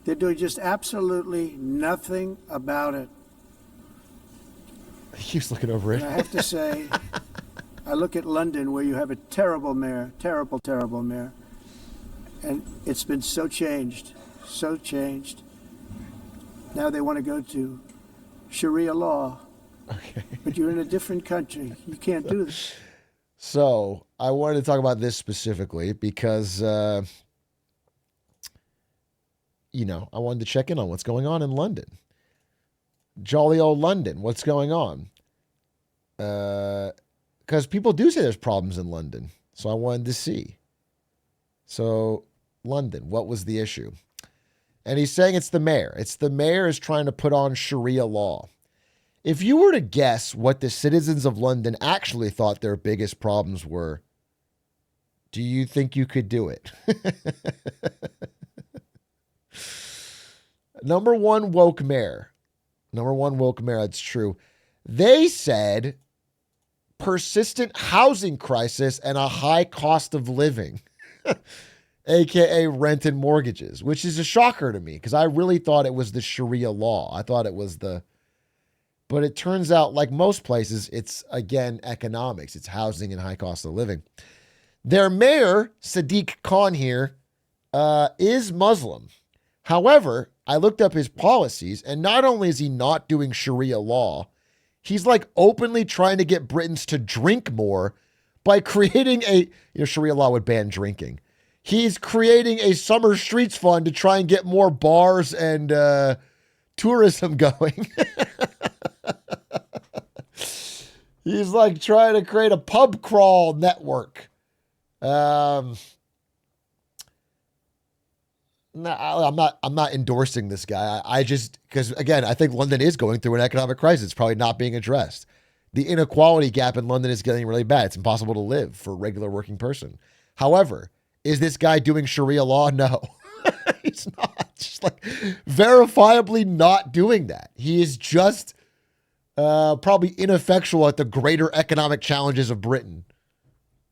they're doing just absolutely nothing about it. He keeps looking over it. And I have to say, I look at London where you have a terrible mayor, terrible, terrible mayor. And it's been so changed, so changed. Now they want to go to Sharia law. Okay. But you're in a different country. You can't do this. So I wanted to talk about this specifically because, I wanted to check in on what's going on in London. Jolly old London, what's going on? Because people do say there's problems in London. So I wanted to see. So London, what was the issue? And he's saying it's the mayor. It's the mayor is trying to put on Sharia law. If you were to guess what the citizens of London actually thought their biggest problems were, do you think you could do it? Number one woke mayor, that's true. They said persistent housing crisis and a high cost of living, aka rent and mortgages, which is a shocker to me because I really thought it was the Sharia law. I thought it was but it turns out, like most places, it's again economics. It's housing and high cost of living. Their mayor, Sadiq Khan here, is Muslim. However, I looked up his policies, and not only is he not doing Sharia law, he's like openly trying to get Britons to drink more by creating Sharia law would ban drinking. He's creating a summer streets fund to try and get more bars and tourism going. He's like trying to create a pub crawl network. No, I'm not endorsing this guy. I just, because again, I think London is going through an economic crisis. It's probably not being addressed. The inequality gap in London is getting really bad. It's impossible to live for a regular working person. However, is this guy doing Sharia law? No, he's not. Just like verifiably not doing that. He is just probably ineffectual at the greater economic challenges of Britain.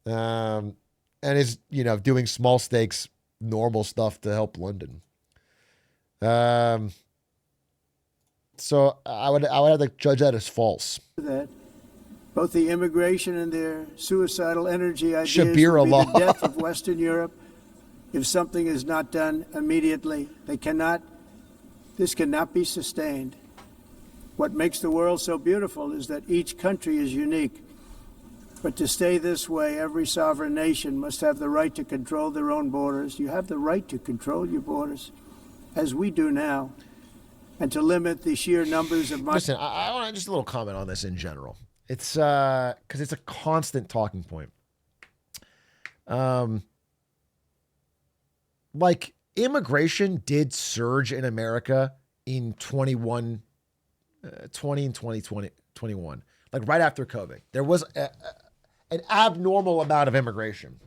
And is, doing small stakes, normal stuff to help London. So I would have to judge that as false. That both the immigration and their suicidal energy ideas Shabir will be Allah. the death of Western Europe if something is not done immediately. This cannot be sustained. What makes the world so beautiful is that each country is unique. But to stay this way, every sovereign nation must have the right to control their own borders. You have the right to control your borders, as we do now, and to limit the sheer numbers of... Listen, I want just a little comment on this in general. It's because it's a constant talking point. Like immigration did surge in America in 20 and 2021, like right after COVID. There was an abnormal amount of immigration.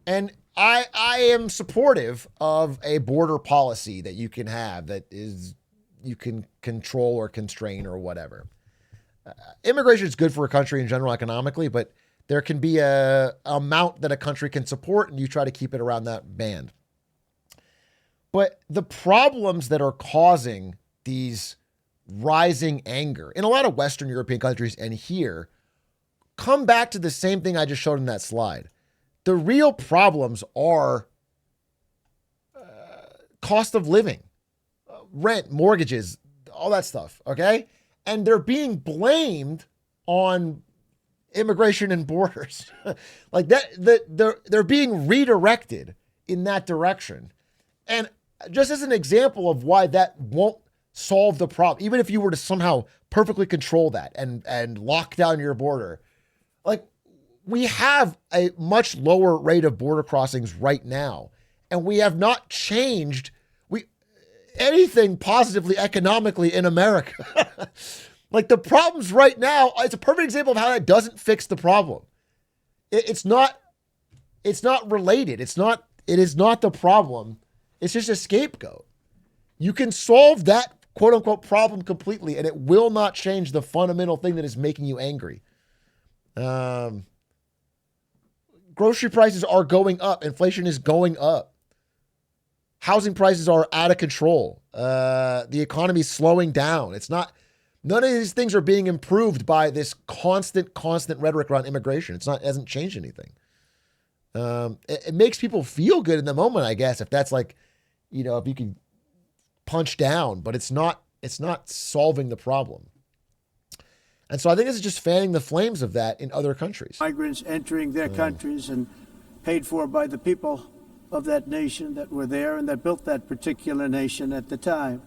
And I am supportive of a border policy that you can have that is you can control or constrain or whatever. Immigration is good for a country in general economically, but there can be a amount that a country can support and you try to keep it around that band. But the problems that are causing these rising anger in a lot of Western European countries and here come back to the same thing I just showed in that slide. The real problems are cost of living, rent, mortgages, all that stuff, okay? And they're being blamed on immigration and borders. Like that, they're being redirected in that direction. And just as an example of why that won't solve the problem, even if you were to somehow perfectly control that and lock down your border, like we have a much lower rate of border crossings right now, and we have not changed anything positively economically in America. Like the problems right now, it's a perfect example of how that doesn't fix the problem. It's not related. It is not the problem. It's just a scapegoat. You can solve that quote unquote problem completely, and it will not change the fundamental thing that is making you angry. Grocery prices are going up. Inflation is going up. Housing prices are out of control. The economy is slowing down. None of these things are being improved by this constant rhetoric around immigration. It hasn't changed anything. It makes people feel good in the moment, I guess, if that's like, if you can punch down, but it's not solving the problem. And so I think this is just fanning the flames of that in other countries. Migrants entering their countries and paid for by the people of that nation that were there and that built that particular nation at the time.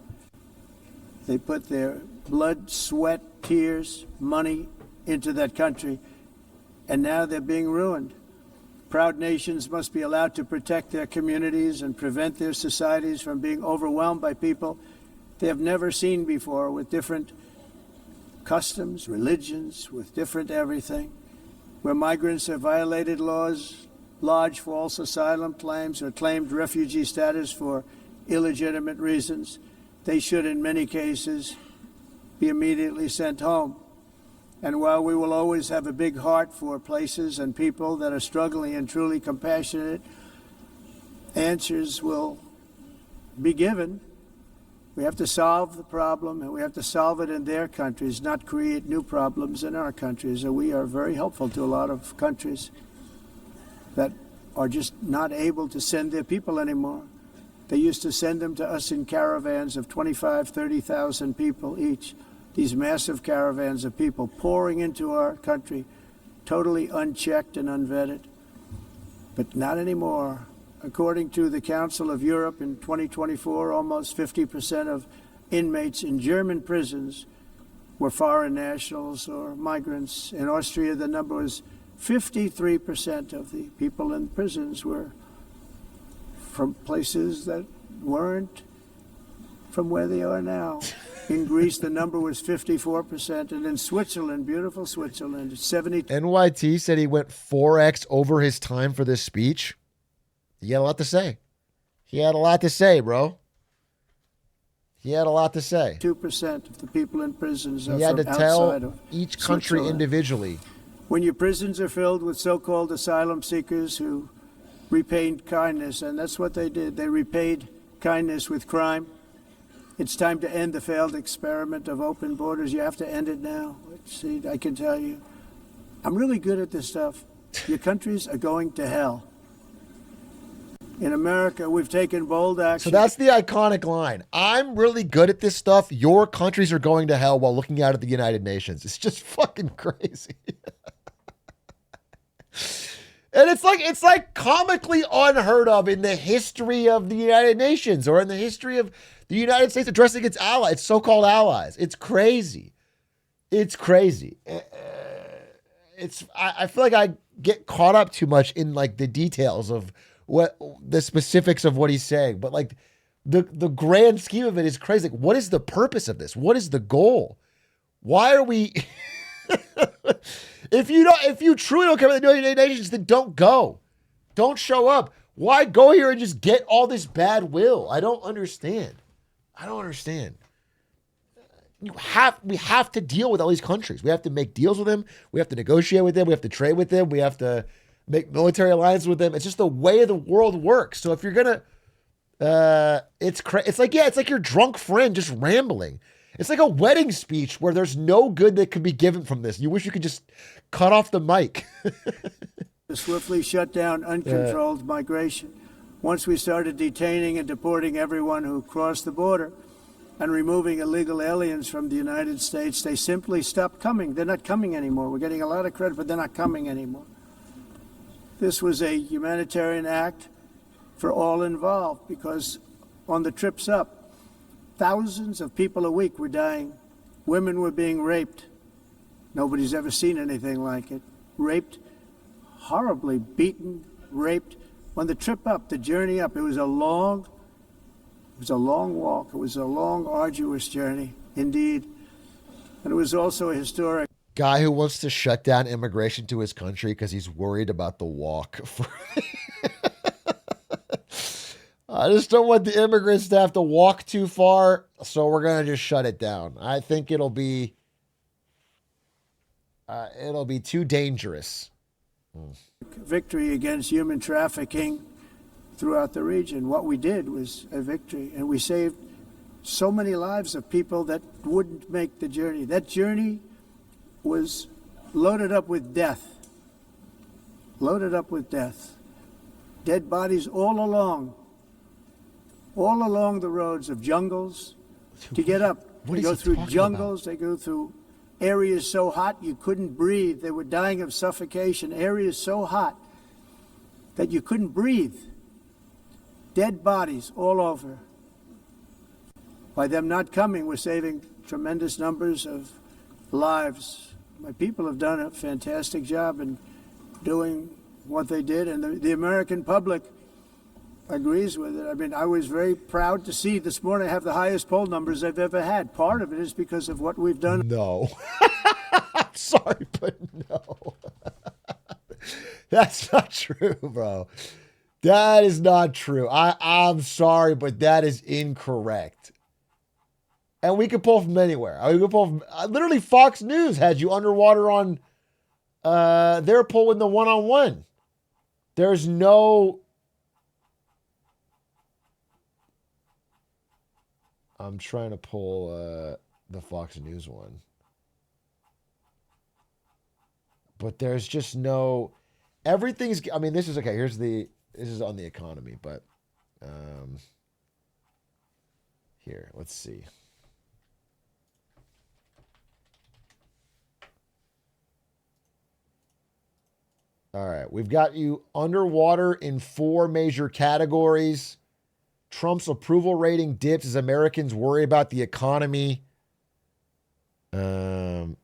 They put their blood, sweat, tears, money into that country, and now they're being ruined. Proud nations must be allowed to protect their communities and prevent their societies from being overwhelmed by people they have never seen before, with different customs, religions, with different everything. Where migrants have violated laws, lodged false asylum claims, or claimed refugee status for illegitimate reasons, they should, in many cases, be immediately sent home. And while we will always have a big heart for places and people that are struggling and truly compassionate, answers will be given. We have to solve the problem, and we have to solve it in their countries, not create new problems in our countries. And we are very helpful to a lot of countries that are just not able to send their people anymore. They used to send them to us in caravans of 25, 30,000 people each. These massive caravans of people pouring into our country, totally unchecked and unvetted. But not anymore. According to the Council of Europe in 2024, almost 50% of inmates in German prisons were foreign nationals or migrants. In Austria, the number was 53% of the people in prisons were from places that weren't from where they are now. In Greece, the number was 54%, and in Switzerland, beautiful Switzerland, it's 70. NYT said he went 4x over his time for this speech. He had a lot to say. He had a lot to say, bro. He had a lot to say. 2% of the people in prisons are He had to from outside tell of each country Switzerland. individually. When your prisons are filled with so-called asylum seekers who repaid kindness, and that's what they did. They repaid kindness with crime. It's time to end the failed experiment of open borders. You have to end it now. See, I can tell you, I'm really good at this stuff. Your countries are going to hell. In America, we've taken bold action. So that's the iconic line. I'm really good at this stuff. Your countries are going to hell while looking out at the United Nations. It's just fucking crazy. And it's like comically unheard of in the history of the United Nations or in the history of the United States addressing its allies, its so-called allies. It's crazy. It's crazy. I feel like I get caught up too much in like the details of what the specifics of what he's saying, but like the grand scheme of it is crazy. Like, what is the purpose of this? What is the goal? Why are we? If you truly don't care about the United Nations, then don't go. Don't show up. Why go here and just get all this bad will? I don't understand. We have to deal with all these countries. We have to make deals with them. We have to negotiate with them. We have to trade with them. We have to make military alliances with them. It's just the way the world works. So if you're gonna, it's like your drunk friend just rambling. It's like a wedding speech where there's no good that could be given from this. You wish you could just cut off the mic. To swiftly shut down uncontrolled migration. Once we started detaining and deporting everyone who crossed the border and removing illegal aliens from the United States, they simply stopped coming. They're not coming anymore. We're getting a lot of credit, but they're not coming anymore. This was a humanitarian act for all involved because on the trips up, thousands of people a week were dying. Women were being raped. Nobody's ever seen anything like it. Raped, horribly beaten, raped. On the trip up, the journey up, it was a long walk. It was a long, arduous journey, indeed. And it was also a historic. Guy who wants to shut down immigration to his country because he's worried about the walk. I just don't want the immigrants to have to walk too far, so we're going to just shut it down. I think it'll be too dangerous. Victory against human trafficking throughout the region. What we did was a victory, and we saved so many lives of people that wouldn't make the journey. That journey was loaded up with death. Loaded up with death. Dead bodies all along the roads of jungles to get up. They go through jungles, they go through areas so hot you couldn't breathe. They were dying of suffocation, areas so hot that you couldn't breathe. Dead bodies all over. By them not coming, we're saving tremendous numbers of lives. My people have done a fantastic job in doing what they did, and the American public agrees with it. I mean, I was very proud to see this morning I have the highest poll numbers I've ever had. Part of it is because of what we've done. No. I'm sorry, but no. That's not true, bro. That is not true. I'm sorry, but that is incorrect. And we could pull from anywhere. We could pull from literally Fox News had you underwater on their pull in the one-on-one. There's no. I'm trying to pull the Fox News one. But there's just no. Everything's. I mean, this is okay. This is on the economy, but here, let's see. All right, we've got you underwater in 4 major categories. Trump's approval rating dips as Americans worry about the economy. Again,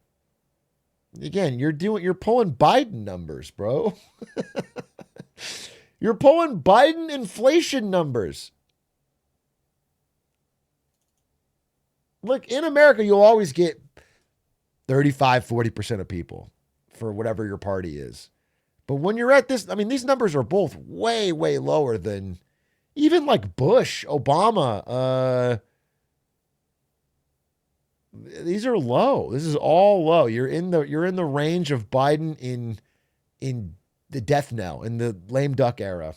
you're pulling Biden numbers, bro. You're pulling Biden inflation numbers. Look, in America, you'll always get 35, 40% of people for whatever your party is. But when you're at this, I mean, these numbers are both way, way lower than even like Bush, Obama. These are low. This is all low. You're in the range of Biden in the death knell, in the lame duck era.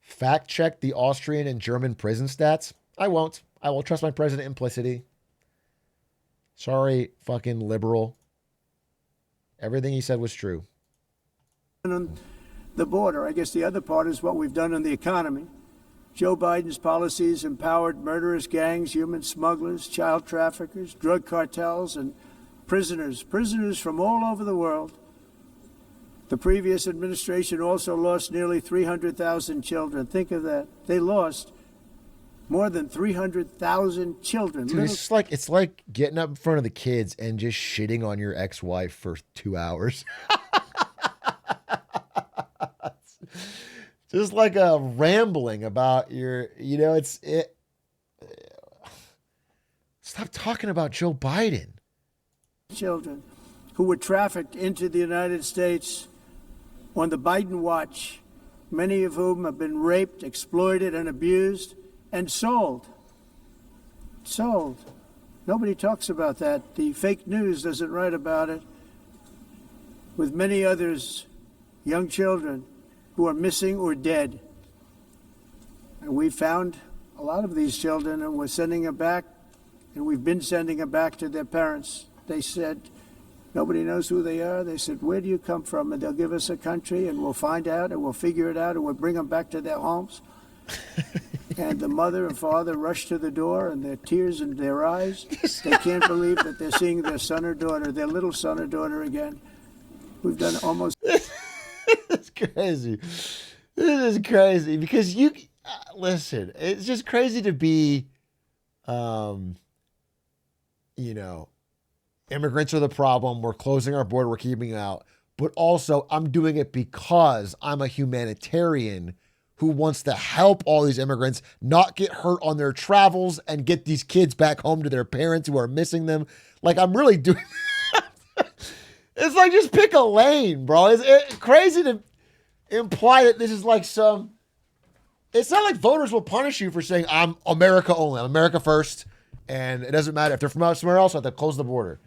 Fact check the Austrian and German prison stats. I won't. I will trust my president implicitly. Sorry, fucking liberal. Everything he said was true. On the border, I guess the other part is what we've done on the economy. Joe Biden's policies empowered murderous gangs, human smugglers, child traffickers, drug cartels, and prisoners from all over the world. The previous administration also lost nearly 300,000 children. Think of that. They lost more than 300,000 children. Dude, it's like getting up in front of the kids and just shitting on your ex-wife for 2 hours. Just like a rambling about your, stop talking about Joe Biden. Children who were trafficked into the United States on the Biden watch, many of whom have been raped, exploited, and abused, and sold. Sold. Nobody talks about that. The fake news doesn't write about it. With many others, young children who are missing or dead. And we found a lot of these children, and we're sending them back, and we've been sending them back to their parents. They said, nobody knows who they are. They said, where do you come from? And they'll give us a country, and we'll find out, and we'll figure it out, and we'll bring them back to their homes. And the mother and father rush to the door, and their tears in their eyes. They can't believe that they're seeing their son or daughter, their little son or daughter again. We've done almost... It's crazy. This is crazy because listen, it's just crazy to be, immigrants are the problem. We're closing our border. We're keeping them out. But also I'm doing it because I'm a humanitarian who wants to help all these immigrants not get hurt on their travels and get these kids back home to their parents who are missing them. Like I'm really doing It's like, just pick a lane, bro. It's crazy to imply that this is like some... It's not like voters will punish you for saying, I'm America only. I'm America first. And it doesn't matter. If they're from somewhere else, I have to close the border.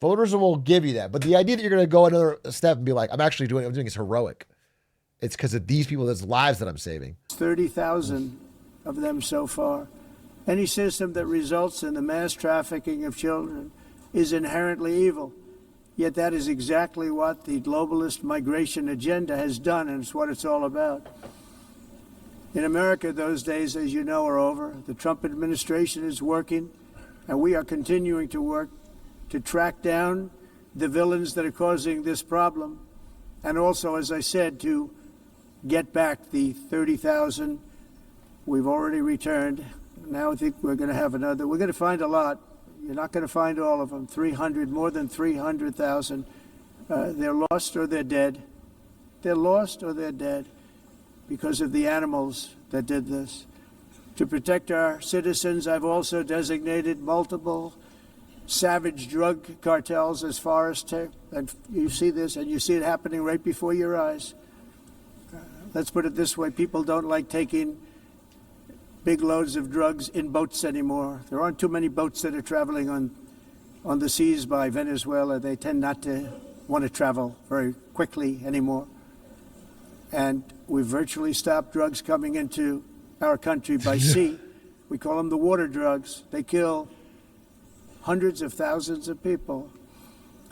Voters will give you that. But the idea that you're going to go another step and be like, I'm doing is heroic. It's because of these people, those lives that I'm saving. 30,000 of them so far. Any system that results in the mass trafficking of children is inherently evil. Yet that is exactly what the globalist migration agenda has done, and it's what it's all about. In America, those days, as you know, are over. The Trump administration is working, and we are continuing to work to track down the villains that are causing this problem, and also, as I said, to get back the 30,000 we've already returned. Now I think we're going to have another. We're going to find a lot. You're not going to find all of them. More than 300,000. They're lost or they're dead. They're lost or they're dead because of the animals that did this. To protect our citizens, I've also designated multiple savage drug cartels as far as and you see this, and you see it happening right before your eyes. Let's put it this way: people don't like taking big loads of drugs in boats anymore. There aren't too many boats that are traveling on the seas by Venezuela. They tend not to want to travel very quickly anymore. And we've virtually stopped drugs coming into our country by sea. We call them the water drugs. They kill hundreds of thousands of people.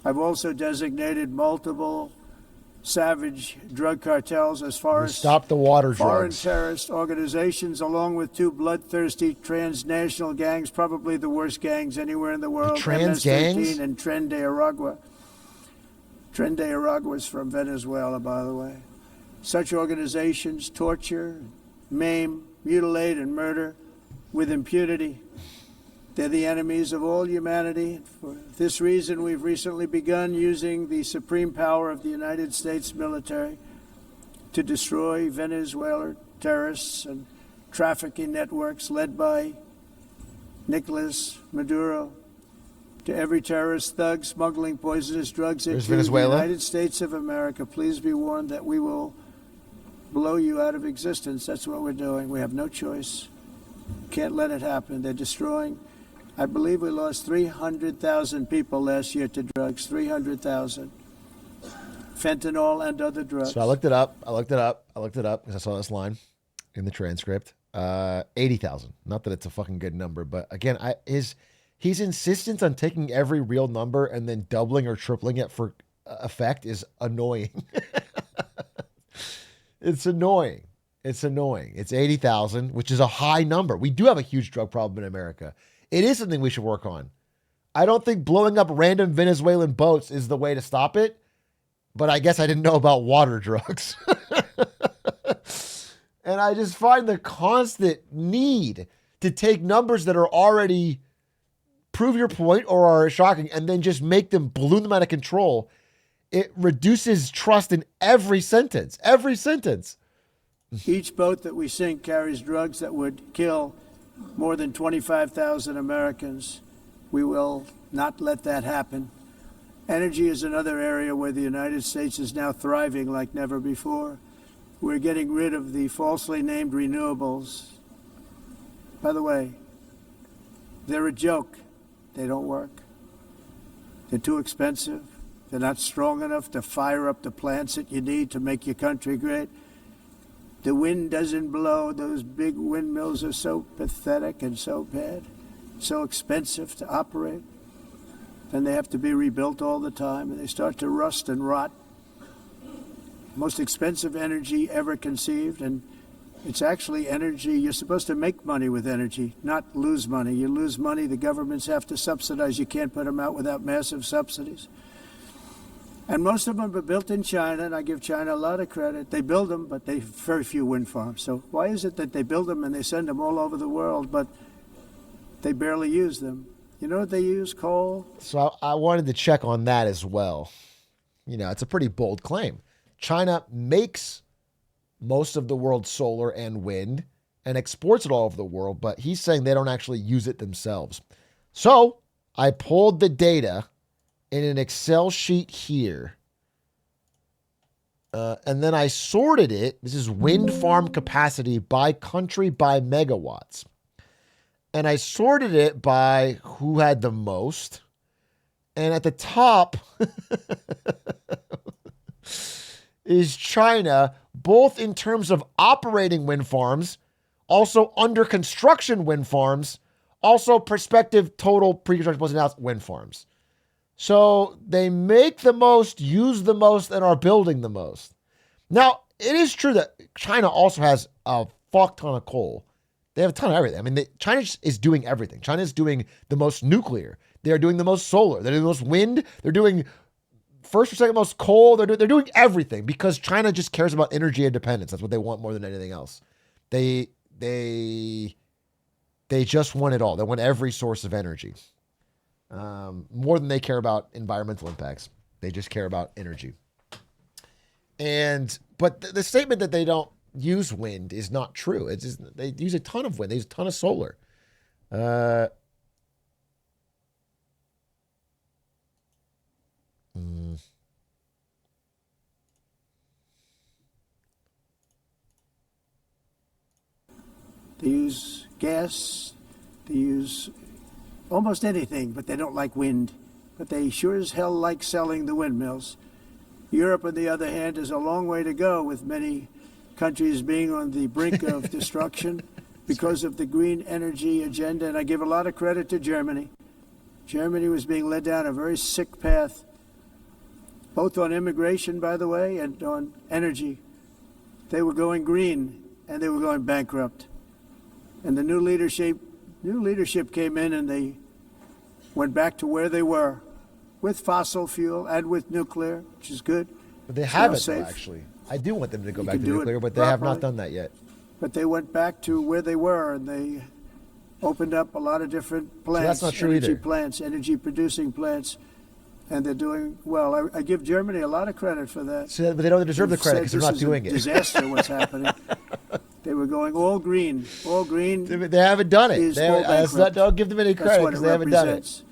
I've also designated multiple savage drug cartels as far as stop the water foreign drugs. terrorist organizations, along with two bloodthirsty transnational gangs, probably the worst gangs anywhere in the world. Trans MS-13 gangs? and Tren de Aragua. Tren de Aragua is from Venezuela, by the way. Such organizations torture, maim, mutilate, and murder with impunity. They're the enemies of all humanity. For this reason, we've recently begun using the supreme power of the United States military to destroy Venezuelan terrorists and trafficking networks led by Nicolas Maduro. To every terrorist thug smuggling poisonous drugs into the United States of America, please be warned that we will blow you out of existence. That's what we're doing. We have no choice. Can't let it happen. They're destroying. I believe we lost 300,000 people last year to drugs. 300,000. Fentanyl and other drugs. So I looked it up. Because I saw this line in the transcript. 80,000. Not that it's a fucking good number, but again, his insistence on taking every real number and then doubling or tripling it for effect is annoying. It's annoying. It's 80,000, which is a high number. We do have a huge drug problem in America. It is something we should work on. I don't think blowing up random Venezuelan boats is the way to stop it, but I guess I didn't know about water drugs. And I just find the constant need to take numbers that are already prove your point or are shocking and then just make them balloon them out of control. It reduces trust in every sentence. Each boat that we sink carries drugs that would kill more than 25,000 Americans. We will not let that happen. Energy is another area where the United States is now thriving like never before. We're getting rid of the falsely named renewables. By the way, they're a joke. They don't work. They're too expensive. They're not strong enough to fire up the plants that you need to make your country great. The wind doesn't blow. Those big windmills are so pathetic and so bad, so expensive to operate. And they have to be rebuilt all the time, and they start to rust and rot. Most expensive energy ever conceived, and it's actually energy. You're supposed to make money with energy, not lose money. You lose money, the governments have to subsidize. You can't put them out without massive subsidies. And most of them are built in China, and I give China a lot of credit. They build them, but they have very few wind farms. So why is it that they build them and they send them all over the world, but they barely use them? You know what they use? Coal? So I wanted to check on that as well. You know, it's a pretty bold claim. China makes most of the world's solar and wind and exports it all over the world, but he's saying they don't actually use it themselves. So I pulled the data in an Excel sheet here. And then I sorted it. This is wind farm capacity by country by megawatts. And I sorted it by who had the most. And at the top is China, both in terms of operating wind farms, also under construction wind farms, also prospective total pre-construction plus announced wind farms. So they make the most, use the most, and are building the most. Now, it is true that China also has a fuck ton of coal. They have a ton of everything. I mean, China is doing everything. China is doing the most nuclear. They are doing the most solar. They're doing the most wind. They're doing first or second most coal. They're doing everything because China just cares about energy independence. That's what they want more than anything else. They just want it all. They want every source of energy. More than they care about environmental impacts. They just care about energy. But the statement that they don't use wind is not true. It's just, they use a ton of wind. They use a ton of solar. They use gas, they use almost anything, but they don't like wind. But they sure as hell like selling the windmills. Europe, on the other hand, is a long way to go, with many countries being on the brink of destruction because of the green energy agenda. And I give a lot of credit to Germany. Germany was being led down a very sick path, both on immigration, by the way, and on energy. They were going green, and they were going bankrupt. And the new leadership came in, and they went back to where they were, with fossil fuel and with nuclear, which is good. But they It's haven't, now though, safe. actually. I do want them to go You back can to do it nuclear, but they have not properly. done that yet. But they went back to where they were, and they opened up a lot of different plants, that's not true energy either. plants, energy-producing plants, and they're doing well. I give Germany a lot of credit for that. So, but they don't deserve the They've credit said because they're this not is a doing it. Disaster! What's happening? They were going all green, all green. They haven't done it. is They full haven't, bankrupt. don't give them any That's credit what because it they haven't done it. represents.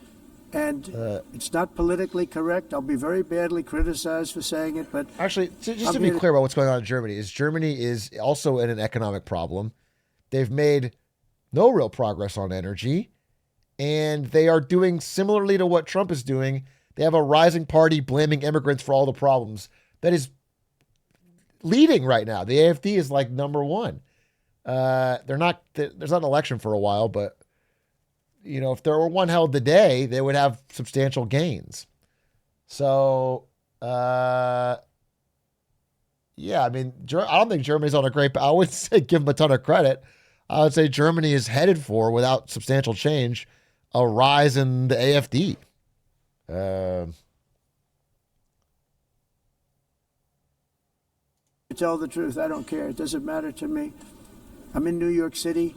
And it's not politically correct. I'll be very badly criticized for saying it, but Actually, just I'm to be here to- clear about what's going on in Germany is also in an economic problem. They've made no real progress on energy, and they are doing similarly to what Trump is doing. They have a rising party blaming immigrants for all the problems that is leading right now. The AfD is like number one. There's not an election for a while, but you know, if there were one held today, they would have substantial gains. So, yeah, I mean, I don't think Germany's on a great. I wouldn't say give them a ton of credit. I would say Germany is headed for, without substantial change, a rise in the AfD. To tell the truth, I don't care. It doesn't matter to me. I'm in New York City.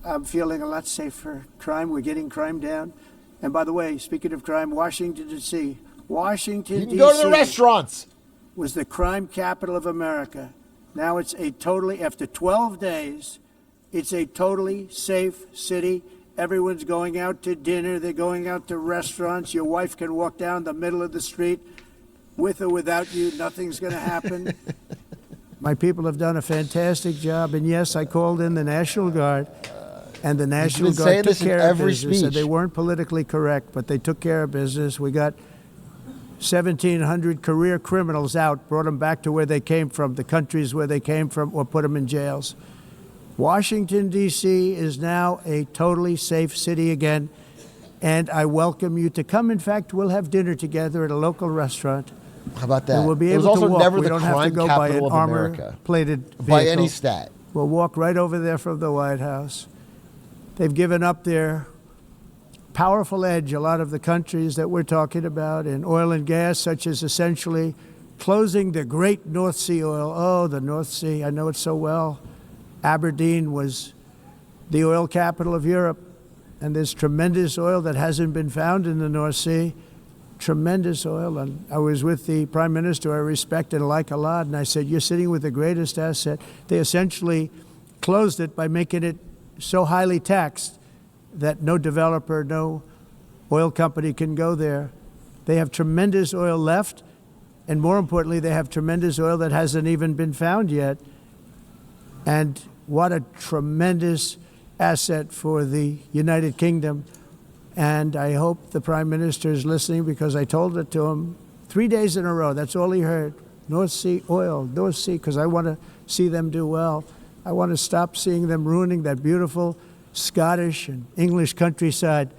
I'm feeling a lot safer. Crime, we're getting crime down. And by the way, speaking of crime, Washington, D.C. Washington, You can go to the D.C. restaurants. was the crime capital of America. Now it's after 12 days, it's a totally safe city. Everyone's going out to dinner. They're going out to restaurants. Your wife can walk down the middle of the street with or without you. Nothing's going to happen. My people have done a fantastic job. And yes, I called in the National Guard. And the National been saying Guard took this in care of every business. And they speech. weren't politically correct, but they took care of business. We got 1,700 career criminals out, brought them back to where they came from, the countries where they came from, or put them in jails. Washington, D.C. is now a totally safe city again, and I welcome you to come. In fact, we'll have dinner together at a local restaurant. How about that? And we'll be It was able to also walk. never We the don't have to crime go by an capital of America armor-plated vehicle. by any stat. We'll walk right over there from the White House. They've given up their powerful edge, a lot of the countries that we're talking about, in oil and gas, such as essentially closing the great North Sea oil. Oh, the North Sea, I know it so well. Aberdeen was the oil capital of Europe, and there's tremendous oil that hasn't been found in the North Sea. Tremendous oil. And I was with the Prime Minister I respect and like a lot, and I said, you're sitting with the greatest asset. They essentially closed it by making it so highly taxed that no developer, no oil company can go there. They have tremendous oil left, and more importantly, they have tremendous oil that hasn't even been found yet. And what a tremendous asset for the United Kingdom. And I hope the Prime Minister is listening, because I told it to him 3 days in a row. That's all he heard. North Sea oil, North Sea, because I want to see them do well. I want to stop seeing them ruining that beautiful Scottish and English countryside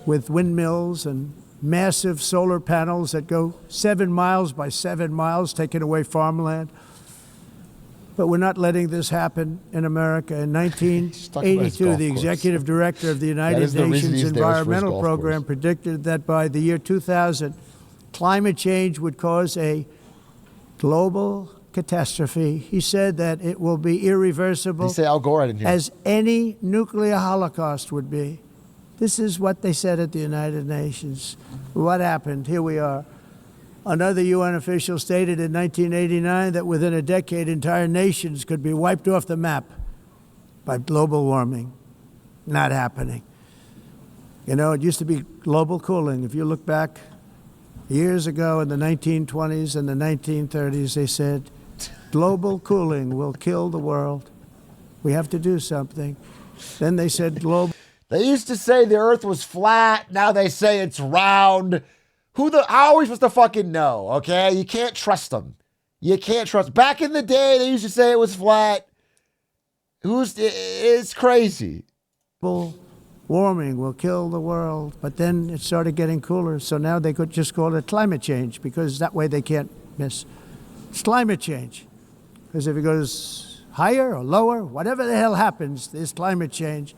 with windmills and massive solar panels that go 7 miles by 7 miles, taking away farmland. But we're not letting this happen in America. In talking about his 1982, golf the course. executive director of the United is the reason Nations he's there, is for his Environmental golf Program course. predicted that by the year 2000, climate change would cause a global catastrophe. He said that it will be irreversible, Did you say Al Gore? I didn't hear. as any nuclear holocaust would be. This is what they said at the United Nations. What happened? Here we are. Another UN official stated in 1989 that within a decade, entire nations could be wiped off the map by global warming. Not happening. You know, it used to be global cooling. If you look back, Years ago in the 1920s and the 1930s, they said, global cooling will kill the world. We have to do something. Then they said global. They used to say the earth was flat. Now they say it's round. How are we supposed to fucking know? Okay. You can't trust them. You can't trust. Back in the day, they used to say it was flat. It's crazy. Global warming will kill the world. But then it started getting cooler. So now they could just call it climate change because that way they can't miss. It's climate change. Because if it goes higher or lower, whatever the hell happens, there's climate change.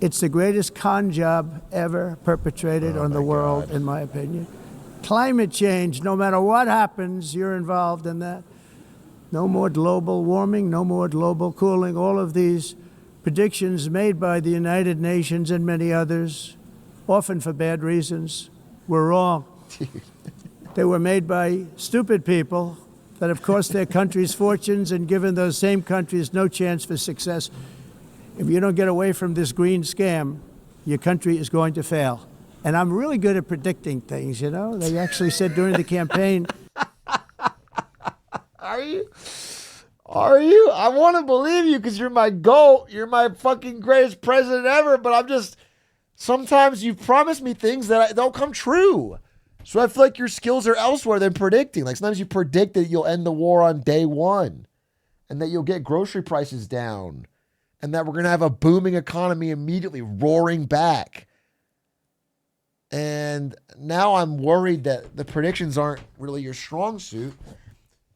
It's the greatest con job ever perpetrated on the world, in my opinion. Climate change, no matter what happens, you're involved in that. No more global warming, no more global cooling. All of these predictions made by the United Nations and many others, often for bad reasons, were wrong. They were made by stupid people that have cost their countries fortunes and given those same countries no chance for success. If you don't get away from this green scam, your country is going to fail. And I'm really good at predicting things, you know? They actually said during the campaign. Are you? I want to believe you because you're my GOAT. You're my fucking greatest president ever. But sometimes you promise me things that don't come true. So I feel like your skills are elsewhere than predicting. Like sometimes you predict that you'll end the war on day one and that you'll get grocery prices down and that we're going to have a booming economy immediately roaring back. And now I'm worried that the predictions aren't really your strong suit.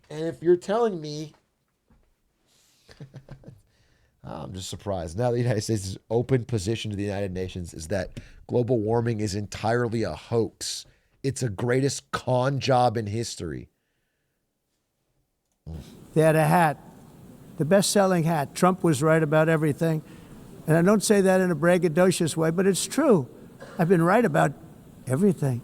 And if you're telling me, I'm just surprised. Now the United States' open position to the United Nations is that global warming is entirely a hoax. It's a greatest con job in history. They had a hat, the best-selling hat. Trump was right about everything. And I don't say that in a braggadocious way, but it's true. I've been right about everything.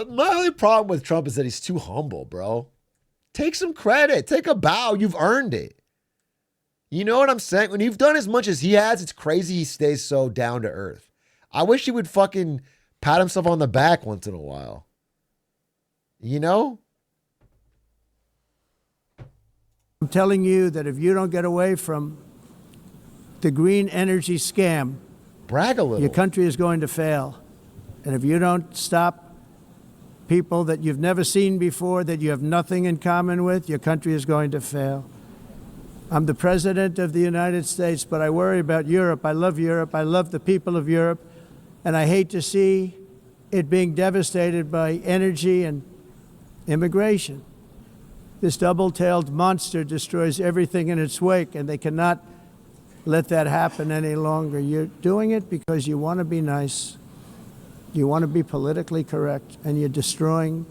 My only problem with Trump is that he's too humble, bro. Take some credit. Take a bow. You've earned it. You know what I'm saying? When you've done as much as he has, it's crazy he stays so down to earth. I wish he would fucking pat himself on the back once in a while. You know? I'm telling you that if you don't get away from the green energy scam, brag a little. Your country is going to fail. And if you don't stop people that you've never seen before, that you have nothing in common with, your country is going to fail. I'm the president of the United States, but I worry about Europe. I love Europe. I love the people of Europe. And I hate to see it being devastated by energy and immigration. This double-tailed monster destroys everything in its wake, and they cannot let that happen any longer. You're doing it because you want to be nice. You want to be politically correct, and you're destroying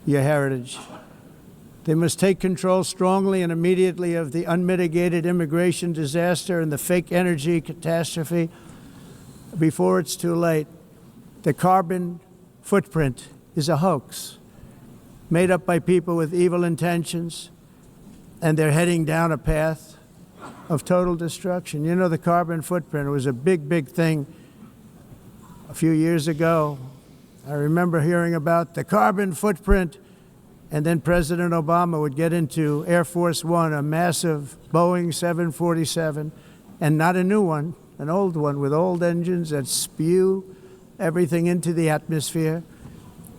your heritage. They must take control strongly and immediately of the unmitigated immigration disaster and the fake energy catastrophe before it's too late. The carbon footprint is a hoax made up by people with evil intentions, and they're heading down a path of total destruction. You know, the carbon footprint was a big, big thing a few years ago. I remember hearing about the carbon footprint, and then President Obama would get into Air Force One, a massive Boeing 747, and not a new one, an old one with old engines that spew everything into the atmosphere.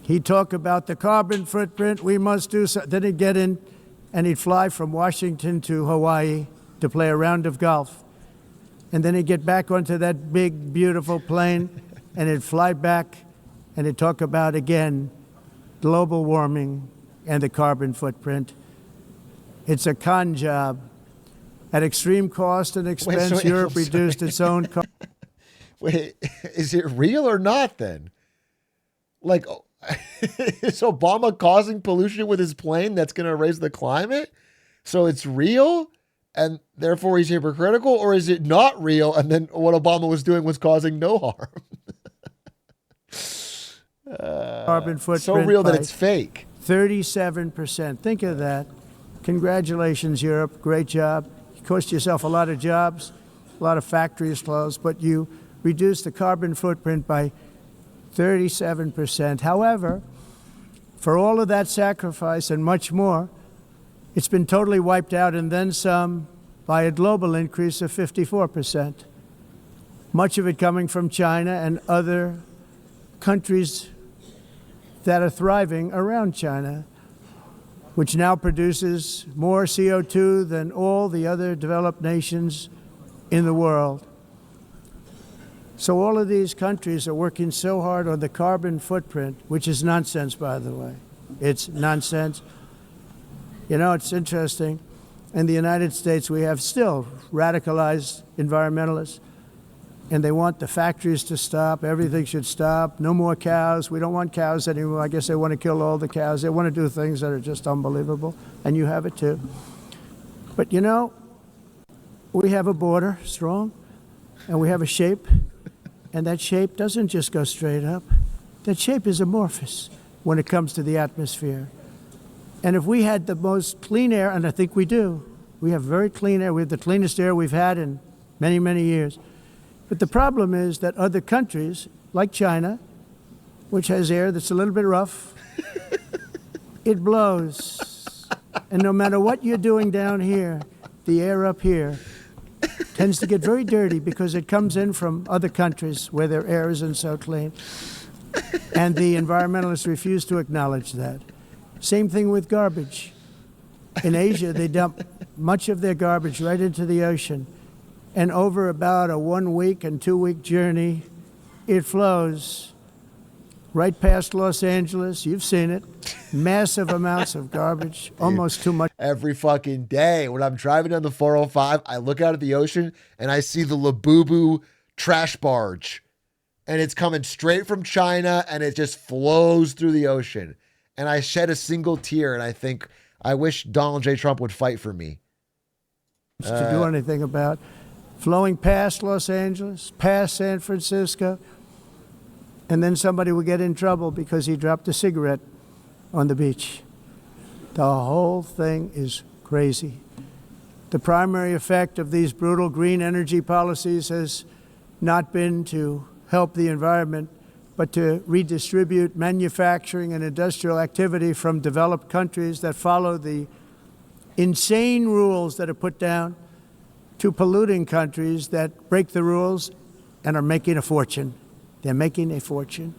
He'd talk about the carbon footprint, we must do so. Then he'd get in and he'd fly from Washington to Hawaii to play a round of golf. And then he'd get back onto that big, beautiful plane and he'd fly back and he'd talk about, again, global warming and the carbon footprint. It's a con job. At extreme cost and expense, Europe reduced its own cost. Wait, is it real or not then? Like, is Obama causing pollution with his plane that's going to raise the climate? So it's real and therefore he's hypocritical? Or is it not real and then what Obama was doing was causing no harm? Carbon footprint so real that it's fake. 37%. Think of that. Congratulations, Europe. Great job. You cost yourself a lot of jobs, a lot of factories closed, but you reduced the carbon footprint by 37%. However, for all of that sacrifice and much more, it's been totally wiped out and then some by a global increase of 54%. Much of it coming from China and other countries that are thriving around China, which now produces more CO2 than all the other developed nations in the world. So all of these countries are working so hard on the carbon footprint, which is nonsense, by the way. It's nonsense. You know, it's interesting. In the United States, we have still radicalized environmentalists, and they want the factories to stop. Everything should stop. No more cows. We don't want cows anymore. I guess they want to kill all the cows. They want to do things that are just unbelievable, and you have it too. But you know, we have a border, strong, and we have a shape, and that shape doesn't just go straight up. That shape is amorphous when it comes to the atmosphere. And if we had the most clean air, and I think we do, we have very clean air. We have the cleanest air we've had in many, many years. But the problem is that other countries, like China, which has air that's a little bit rough, it blows. And no matter what you're doing down here, the air up here tends to get very dirty because it comes in from other countries where their air isn't so clean. And the environmentalists refuse to acknowledge that. Same thing with garbage. In Asia, they dump much of their garbage right into the ocean. And over about a 1 week and 2 week journey, it flows right past Los Angeles. You've seen it. Massive amounts of garbage, almost too much. Every fucking day when I'm driving down the 405, I look out at the ocean and I see the Labubu trash barge. And it's coming straight from China and it just flows through the ocean. And I shed a single tear and I think, I wish Donald J. Trump would fight for me. To do anything about. Flowing past Los Angeles, past San Francisco, and then somebody will get in trouble because he dropped a cigarette on the beach. The whole thing is crazy. The primary effect of these brutal green energy policies has not been to help the environment, but to redistribute manufacturing and industrial activity from developed countries that follow the insane rules that are put down to polluting countries that break the rules and are making a fortune. They're making a fortune.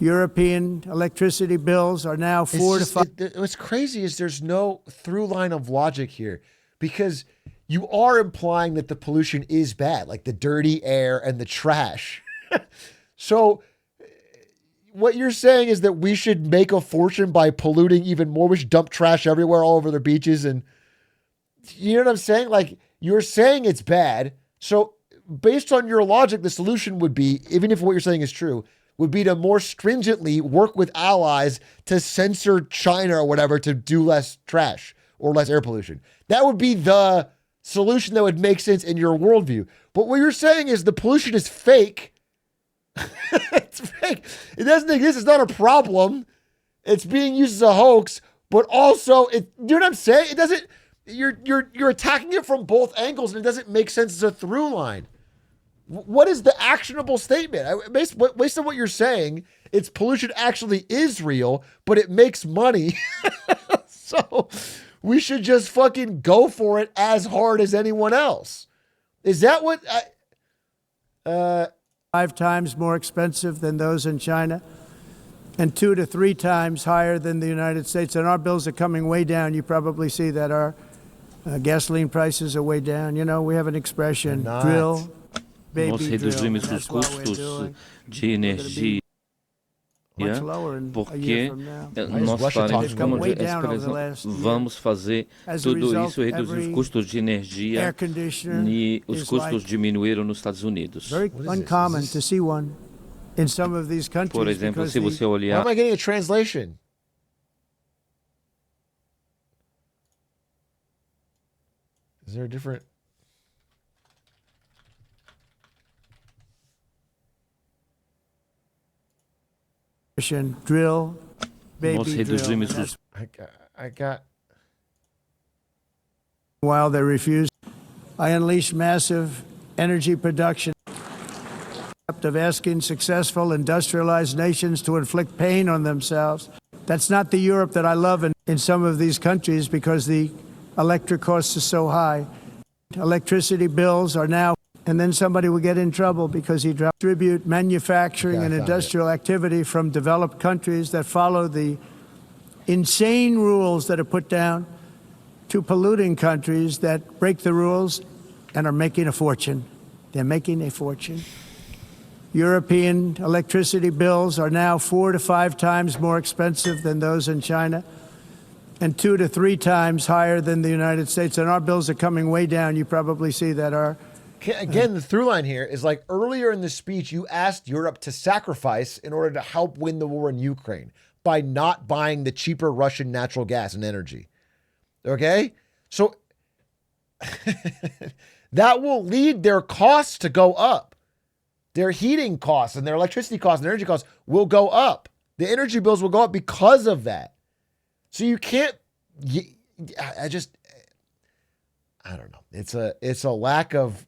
European electricity bills are now 4 to 5. What's crazy is there's no through line of logic here because you are implying that the pollution is bad, like the dirty air and the trash. So what you're saying is that we should make a fortune by polluting even more. We should dump trash everywhere, all over the beaches. And you know what I'm saying? Like, you're saying it's bad. So based on your logic, the solution would be, even if what you're saying is true, would be to more stringently work with allies to censor China or whatever to do less trash or less air pollution. That would be the solution that would make sense in your worldview. But what you're saying is the pollution is fake. It's fake. It doesn't exist. It's not a problem. It's being used as a hoax, but also you know what I'm saying? It doesn't. You're attacking it from both angles, and it doesn't make sense as a through line. What is the actionable statement? Based on what you're saying, it's pollution actually is real, but it makes money. So we should just fucking go for it as hard as anyone else. Is that what? 5 times more expensive than those in China, and 2 to 3 times higher than the United States. And our bills are coming way down. You probably see that our gasoline prices are way down. You know, we have an expression, drill, baby, Nós drill. reduzimos os That's what we're custos doing. de energia Much lower in a porque year from now. nós Russia faremos, talking como way a down over the expressão, last year. vamos fazer As a tudo result, isso, reduzir os every custos de energia air conditioner e os is custos like diminuíram nos Estados Unidos. very What is uncommon this? to see one in some of these countries. Por exemplo, because se você Why olhar am I getting a translation? Is there a different? drill, baby Nós drill. And reduzimos os that's I got. while they refuse. I unleash massive energy production of asking successful industrialized nations to inflict pain on themselves. That's not the Europe that I love in some of these countries because the electric costs are so high. Electricity bills are now, and then somebody will get in trouble because he distribute manufacturing Okay, I and found industrial activity from developed countries that follow the insane rules that are put down to polluting countries that break the rules and are making a fortune. They're making a fortune. European electricity bills are now 4 to 5 times more expensive than those in China and 2 to 3 times higher than the United States. And our bills are coming way down. You probably see that Again, the through line here is like earlier in the speech, you asked Europe to sacrifice in order to help win the war in Ukraine by not buying the cheaper Russian natural gas and energy. Okay? So that will lead their costs to go up. Their heating costs and their electricity costs and energy costs will go up. The energy bills will go up because of that. So you can't, I don't know. It's a lack of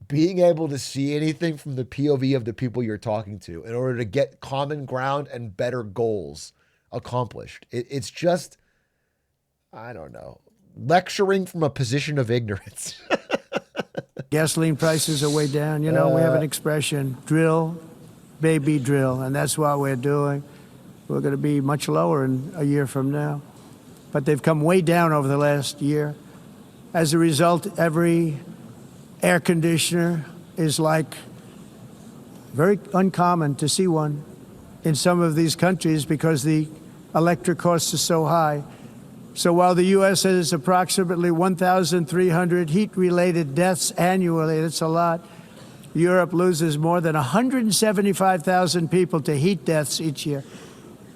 being able to see anything from the POV of the people you're talking to in order to get common ground and better goals accomplished. It's just, I don't know, lecturing from a position of ignorance. gasoline prices are way down. You know, we have an expression, drill, baby, drill, and that's what we're doing. We're going to be much lower in a year from now. But they've come way down over the last year. As a result, every air conditioner is like very uncommon to see one in some of these countries because the electric costs are so high. So while the U.S. has approximately 1,300 heat-related deaths annually, that's a lot, Europe loses more than 175,000 people to heat deaths each year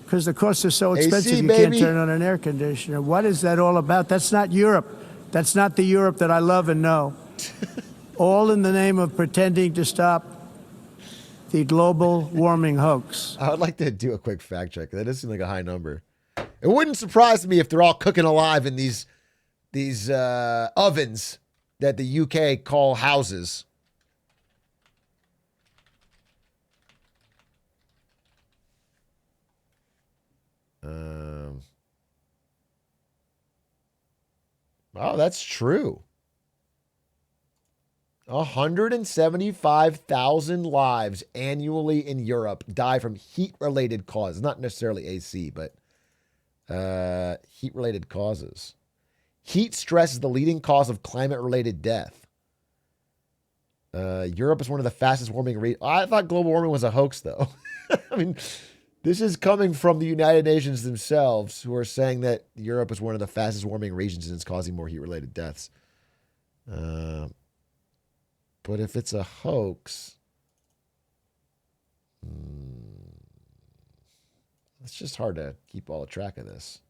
because the costs are so expensive AC, you baby. can't turn on an air conditioner. What is that all about? That's not Europe. That's not the Europe that I love and know. All in the name of pretending to stop the global warming hoax. I would like to do a quick fact check. That does seem like a high number. It wouldn't surprise me if they're all cooking alive in these ovens that the UK call houses. Oh, that's true. 175,000 lives annually in Europe die from heat-related causes. Not necessarily AC, but heat-related causes. Heat stress is the leading cause of climate-related death. Europe is one of the fastest warming regions. I thought global warming was a hoax, though. I mean, this is coming from the United Nations themselves, who are saying that Europe is one of the fastest warming regions and it's causing more heat-related deaths. But if it's a hoax, it's just hard to keep all track of this.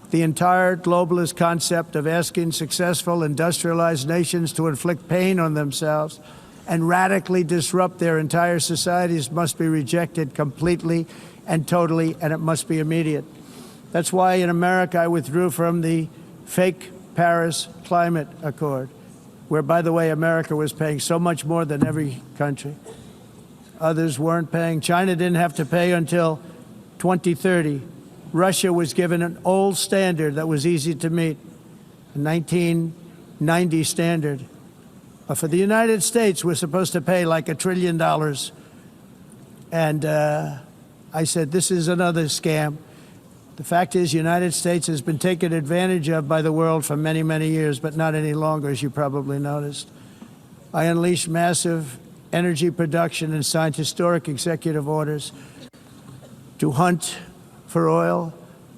The entire globalist concept of asking successful industrialized nations to inflict pain on themselves and radically disrupt their entire societies must be rejected completely and totally, and it must be immediate. That's why in America I withdrew from the fake Paris Climate Accord, where, by the way, America was paying so much more than every country. Others weren't paying. China didn't have to pay until 2030. Russia was given an old standard that was easy to meet, a 1990 standard. But for the United States, we're supposed to pay like $1 trillion. And I said, this is another scam. The fact is, the United States has been taken advantage of by the world for many, many years, but not any longer, as you probably noticed. I unleashed massive energy production and signed historic executive orders to hunt for oil,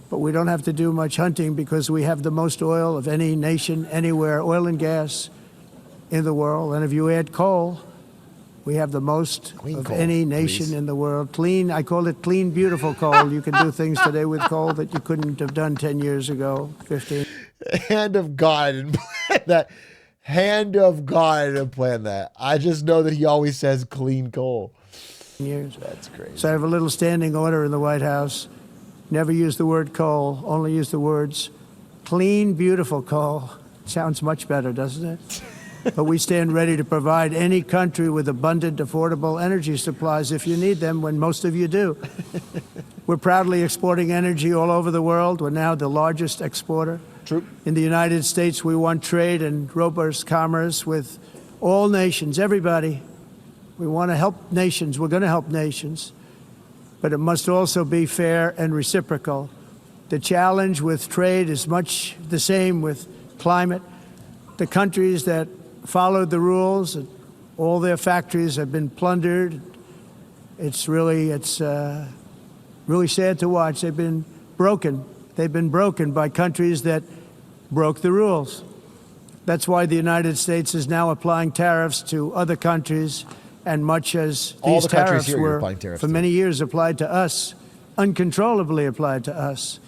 but we don't have to do much hunting because we have the most oil of any nation anywhere, oil and gas in the world. And if you add coal, we have the most Clean of coal, any nation please. in the world. Clean, I call it clean, beautiful coal. You can do things today with coal that you couldn't have done 10 years ago, 15. Hand of God and plan that. Hand of God and plan that. I just know that he always says clean coal. years. That's crazy. So I have a little standing order in the White House. Never use the word coal, only use the words clean, beautiful coal. Sounds much better, doesn't it? But we stand ready to provide any country with abundant, affordable energy supplies if you need them, when most of you do. We're proudly exporting energy all over the world. We're now the largest exporter. True. In the United States, we want trade and robust commerce with all nations, everybody. We want to help nations. We're going to help nations. But it must also be fair and reciprocal. The challenge with trade is much the same with climate. The countries that followed the rules, all their factories have been plundered. It's really sad to watch. They've been broken. They've been broken by countries that broke the rules. That's why the United States is now applying tariffs to other countries, and much as All these the countries tariffs here you're were applying tariffs for to. many years applied to us, uncontrollably applied to us.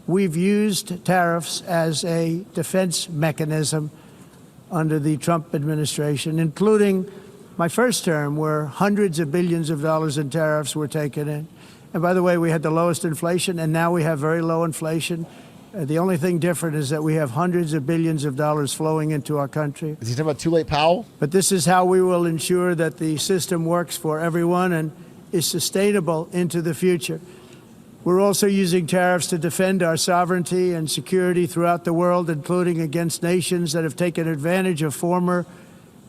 We've used tariffs as a defense mechanism under the Trump administration, including my first term, where hundreds of billions of dollars in tariffs were taken in. And by the way, we had the lowest inflation, and now we have very low inflation. The only thing different is that we have hundreds of billions of dollars flowing into our country. Is he talking about Too Late Powell? But this is how we will ensure that the system works for everyone and is sustainable into the future. We're also using tariffs to defend our sovereignty and security throughout the world, including against nations that have taken advantage of former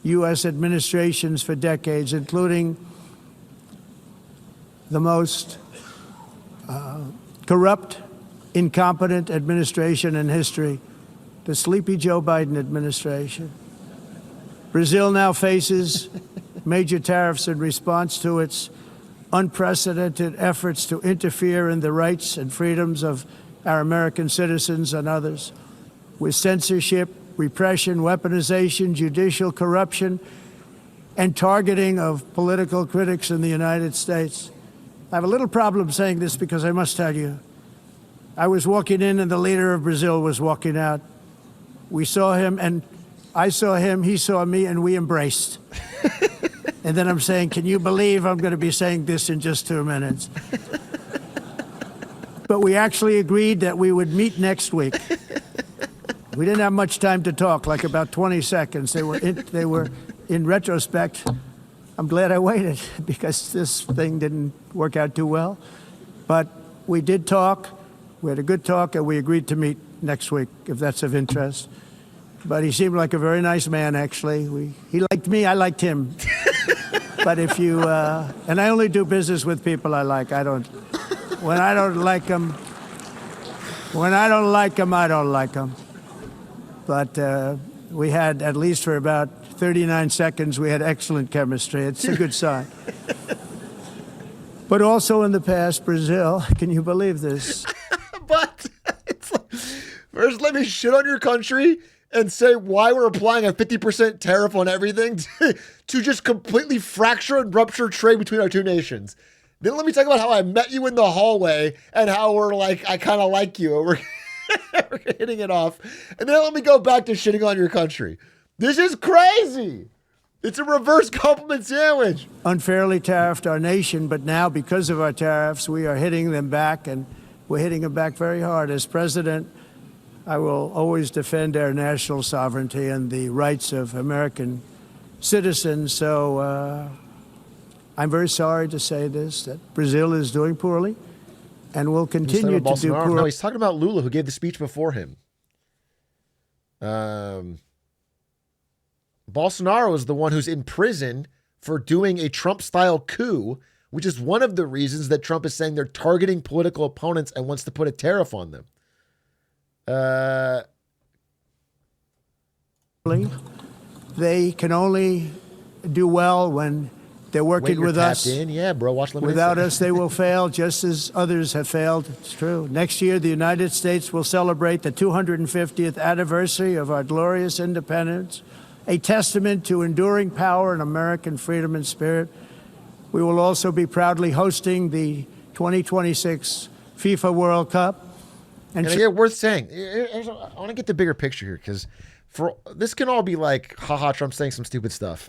U.S. administrations for decades, including the most corrupt, incompetent administration in history, the sleepy Joe Biden administration. Brazil now faces major tariffs in response to its unprecedented efforts to interfere in the rights and freedoms of our American citizens and others, with censorship, repression, weaponization, judicial corruption, and targeting of political critics in the United States. I have a little problem saying this because I must tell you, I was walking in and the leader of Brazil was walking out. We saw him and I saw him, he saw me, and we embraced. And then I'm saying, can you believe I'm going to be saying this in just 2 minutes? But we actually agreed that we would meet next week. We didn't have much time to talk, like about 20 seconds. They were in retrospect, I'm glad I waited because this thing didn't work out too well. But we did talk. We had a good talk, and we agreed to meet next week, if that's of interest. But he seemed like a very nice man, actually. He liked me, I liked him. But if you, and I only do business with people I like. When I don't like them, I don't like them. But we had, at least for about 39 seconds, we had excellent chemistry. It's a good sign. But also in the past, Brazil, can you believe this? But it's like, first let me shit on your country and say why we're applying a 50% tariff on everything to just completely fracture and rupture trade between our two nations. Then let me talk about how I met you in the hallway and how we're like, I kind of like you. We're hitting it off. And then let me go back to shitting on your country. This is crazy. It's a reverse compliment sandwich. Unfairly tariffed our nation, but now because of our tariffs, we are hitting them back, and we're hitting them back very hard. As president, I will always defend our national sovereignty and the rights of American citizens. So I'm very sorry to say this, that Brazil is doing poorly and will continue to do poorly. No, he's talking about Lula, who gave the speech before him. Bolsonaro is the one who's in prison for doing a Trump-style coup, which is one of the reasons that Trump is saying they're targeting political opponents and wants to put a tariff on them. They can only do well when they're working with us. Yeah, bro. Watch Lemonade Without Stand. us, they will fail, just as others have failed. It's true. Next year, the United States will celebrate the 250th anniversary of our glorious independence, a testament to enduring power and American freedom and spirit. We will also be proudly hosting the 2026 FIFA World Cup. And it's worth saying, I want to get the bigger picture here, because this can all be like, haha, Trump's saying some stupid stuff.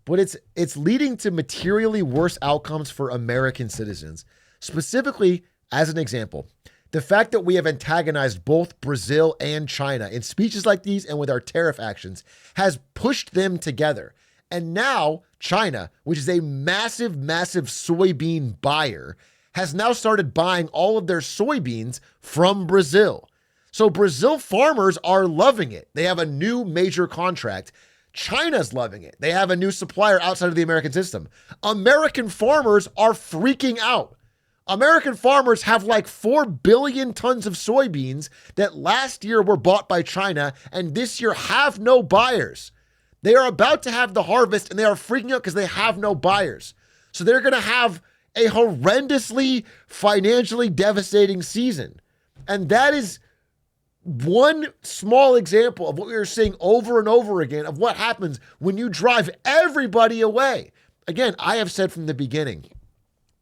but it's leading to materially worse outcomes for American citizens. Specifically, as an example, the fact that we have antagonized both Brazil and China in speeches like these and with our tariff actions has pushed them together. And now China, which is a massive, massive soybean buyer, has now started buying all of their soybeans from Brazil. So Brazil farmers are loving it. They have a new major contract. China's loving it. They have a new supplier outside of the American system. American farmers are freaking out. American farmers have like 4 billion tons of soybeans that last year were bought by China and this year have no buyers. They are about to have the harvest and they are freaking out because they have no buyers. So they're going to have a horrendously financially devastating season. And that is one small example of what we are seeing over and over again of what happens when you drive everybody away. Again, I have said from the beginning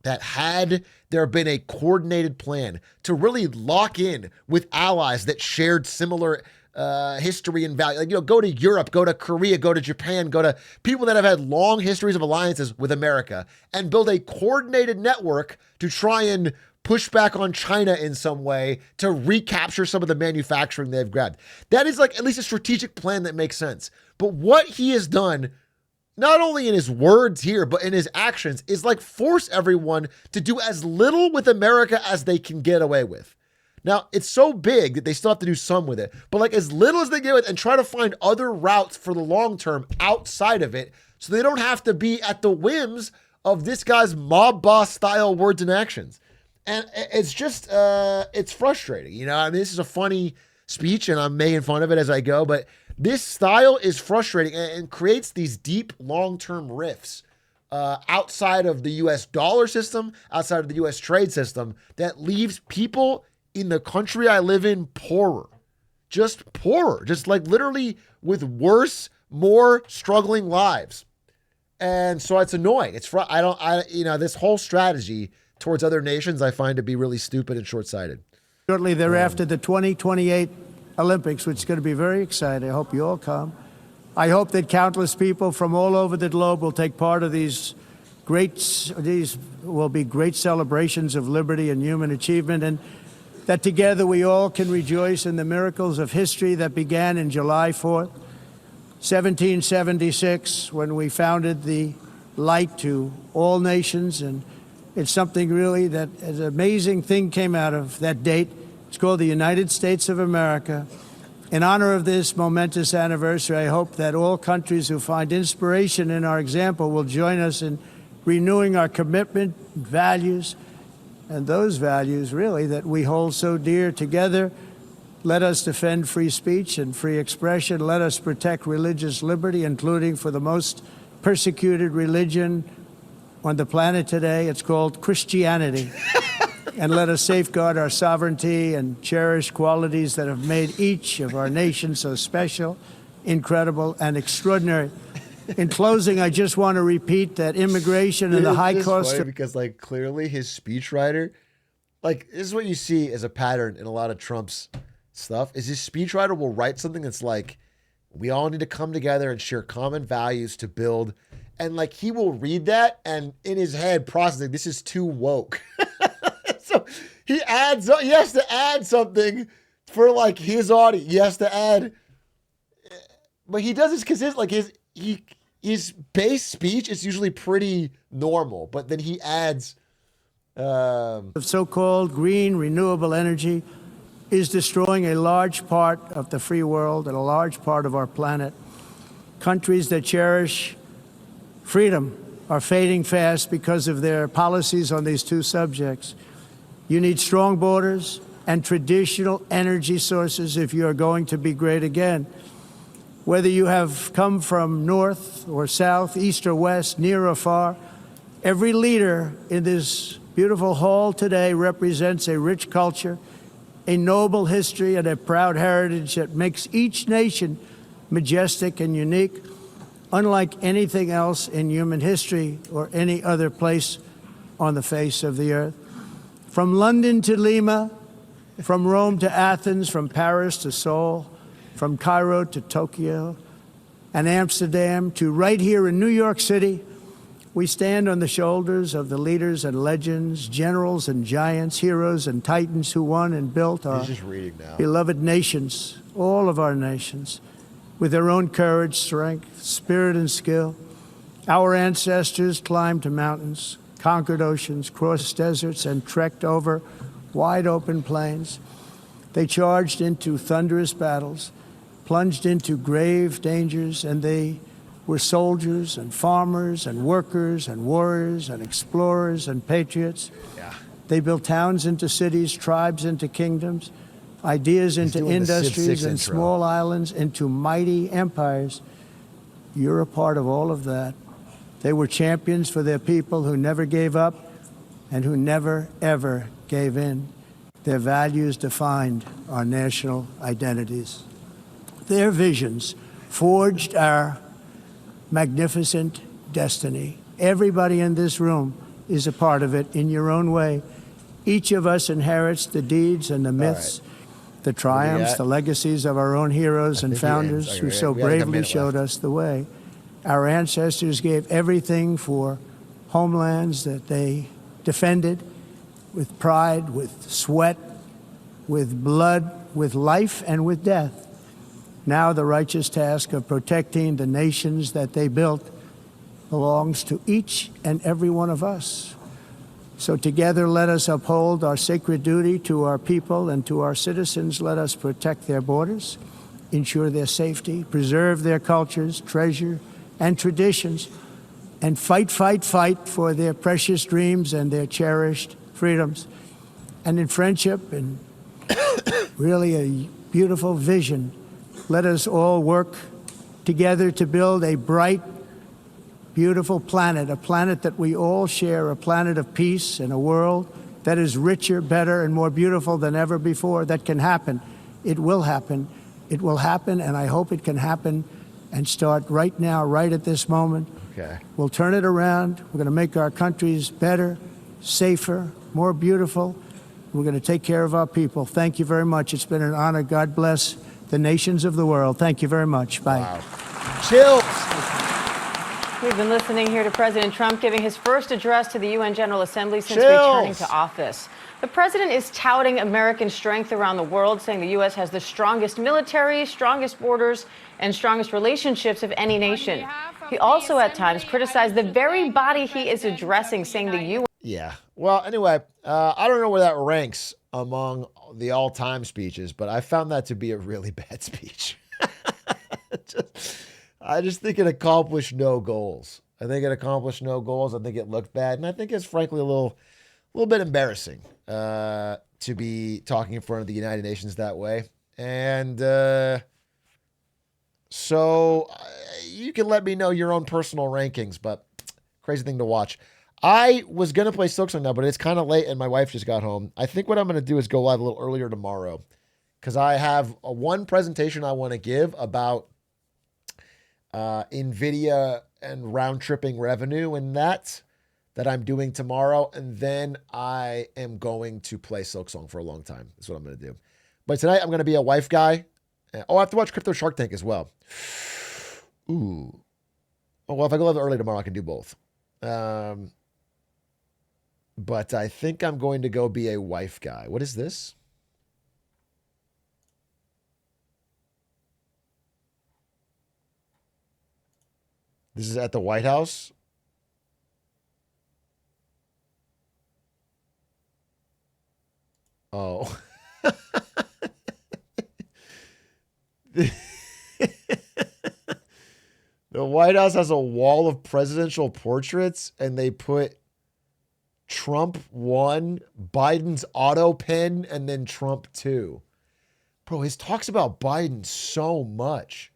that had there been a coordinated plan to really lock in with allies that shared similar history and value, like, go to Europe, go to Korea, go to Japan, go to people that have had long histories of alliances with America and build a coordinated network to try and push back on China in some way to recapture some of the manufacturing they've grabbed. That is like at least a strategic plan that makes sense. But what he has done, not only in his words here, but in his actions, is like force everyone to do as little with America as they can get away with. Now, it's so big that they still have to do some with it, but like as little as they get with and try to find other routes for the long term outside of it so they don't have to be at the whims of this guy's mob boss style words and actions. And it's just, it's frustrating. I mean, this is a funny speech and I'm making fun of it as I go, but this style is frustrating and creates these deep long-term rifts outside of the US dollar system, outside of the US trade system that leaves people in the country I live in poorer, just like literally with worse, more struggling lives. And so it's annoying. This whole strategy towards other nations I find to be really stupid and short-sighted. Shortly thereafter, the 2028 Olympics, which is going to be very exciting. I hope you all come. I hope that countless people from all over the globe will take part of these will be great celebrations of liberty and human achievement, and that together we all can rejoice in the miracles of history that began in July 4th, 1776, when we founded the light to all nations. And it's something really that an amazing thing came out of that date. It's called the United States of America. In honor of this momentous anniversary, I hope that all countries who find inspiration in our example will join us in renewing our commitment, values, and those values really that we hold so dear together. Let us defend free speech and free expression. Let us protect religious liberty, including for the most persecuted religion on the planet today. It's called Christianity. And let us safeguard our sovereignty and cherish qualities that have made each of our nations so special, incredible, and extraordinary. In closing, I just want to repeat that immigration and the high cost of... Because, like, clearly his speechwriter, like, this is what you see as a pattern in a lot of Trump's stuff, is his speechwriter will write something that's like, we all need to come together and share common values to build. And, like, he will read that and in his head processing, this is too woke. So he has to add something for, like, his audience. He has to add, but he does this consistent, like, his base speech is usually pretty normal, but then he adds of so-called green renewable energy is destroying a large part of the free world and a large part of our planet. Countries that cherish freedom are fading fast because of their policies on these two subjects. You need strong borders and traditional energy sources if you are going to be great again. Whether you have come from north or south, east or west, near or far, every leader in this beautiful hall today represents a rich culture, a noble history, and a proud heritage that makes each nation majestic and unique, unlike anything else in human history or any other place on the face of the earth. From London to Lima, from Rome to Athens, from Paris to Seoul, from Cairo to Tokyo, and Amsterdam to right here in New York City, we stand on the shoulders of the leaders and legends, generals and giants, heroes and titans who won and built our He's just reading now. beloved nations, all of our nations, with their own courage, strength, spirit, and skill. Our ancestors climbed mountains, conquered oceans, crossed deserts, and trekked over wide open plains. They charged into thunderous battles, plunged into grave dangers, and they were soldiers and farmers and workers and warriors and explorers and patriots. Yeah. They built towns into cities, tribes into kingdoms, ideas into doing the Civ industries, 6 and intro. small islands into mighty empires. You're a part of all of that. They were champions for their people who never gave up and who never, ever gave in. Their values defined our national identities. Their visions forged our magnificent destiny. Everybody in this room is a part of it in your own way. Each of us inherits the deeds and the myths, the triumphs, at? the legacies of our own heroes I and think he ends. founders Okay, who so we have like a bravely minute showed left. us the way. Our ancestors gave everything for homelands that they defended with pride, with sweat, with blood, with life, and with death. Now the righteous task of protecting the nations that they built belongs to each and every one of us. So together let us uphold our sacred duty to our people and to our citizens. Let us protect their borders, ensure their safety, preserve their cultures, treasure, and traditions, and fight, fight, fight for their precious dreams and their cherished freedoms. And in friendship and really a beautiful vision, let us all work together to build a bright, beautiful planet, a planet that we all share, a planet of peace and a world that is richer, better, and more beautiful than ever before. That can happen. It will happen. It will happen, and I hope it can happen and start right now, right at this moment. Okay. We'll turn it around. We're going to make our countries better, safer, more beautiful. We're going to take care of our people. Thank you very much. It's been an honor. God bless the nations of the world. Thank you very much. Bye. Wow. Chill. We've been listening here to President Trump giving his first address to the UN General Assembly since Chills. returning to office. The president is touting American strength around the world, saying the U.S. has the strongest military, strongest borders, and strongest relationships of any nation. He also at times criticized the very body he is addressing, saying the UN. Yeah. Well, anyway, I don't know where that ranks among the all-time speeches, but I found that to be a really bad speech. I just think it accomplished no goals. I think it looked bad, and I think it's frankly a little bit embarrassing to be talking in front of the United Nations that way. And so you can let me know your own personal rankings, but crazy thing to watch. I was going to play Silksong now, but it's kind of late and my wife just got home. I think what I'm going to do is go live a little earlier tomorrow because I have one presentation I want to give about NVIDIA and round-tripping revenue and that I'm doing tomorrow. And then I am going to play Silksong for a long time. That's what I'm going to do. But tonight I'm going to be a wife guy. Oh, I have to watch Crypto Shark Tank as well. Ooh. Oh, well, if I go live early tomorrow, I can do both. But I think I'm going to go be a wife guy. What is this? This is at the White House. Oh. The White House has a wall of presidential portraits, and they put Trump 1, Biden's auto pen, and then Trump 2. Bro, his talks about Biden so much.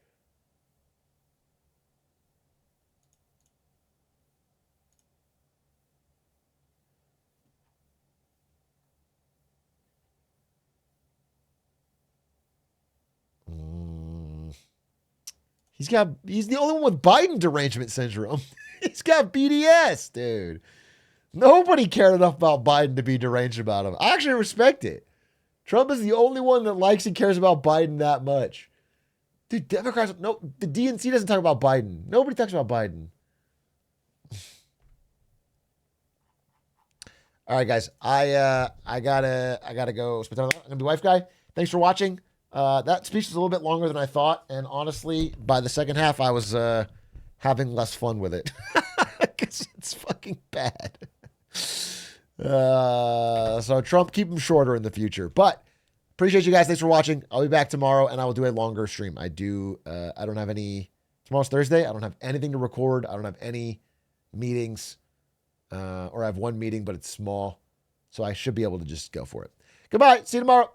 He's the only one with Biden derangement syndrome. He's got BDS, dude. Nobody cared enough about Biden to be deranged about him. I actually respect it. Trump is the only one that likes and cares about Biden that much. Dude, Democrats, no, the DNC doesn't talk about Biden. Nobody talks about Biden. All right, guys. I gotta go spend time with I'm gonna be wife guy. Thanks for watching. That speech was a little bit longer than I thought, and honestly, by the second half, I was having less fun with it because it's fucking bad. So Trump, keep them shorter in the future. But appreciate you guys. Thanks for watching. I'll be back tomorrow, and I will do a longer stream. I don't have any. Tomorrow's Thursday. I don't have anything to record. I don't have any meetings. Or I have one meeting, but it's small. So I should be able to just go for it. Goodbye. See you tomorrow.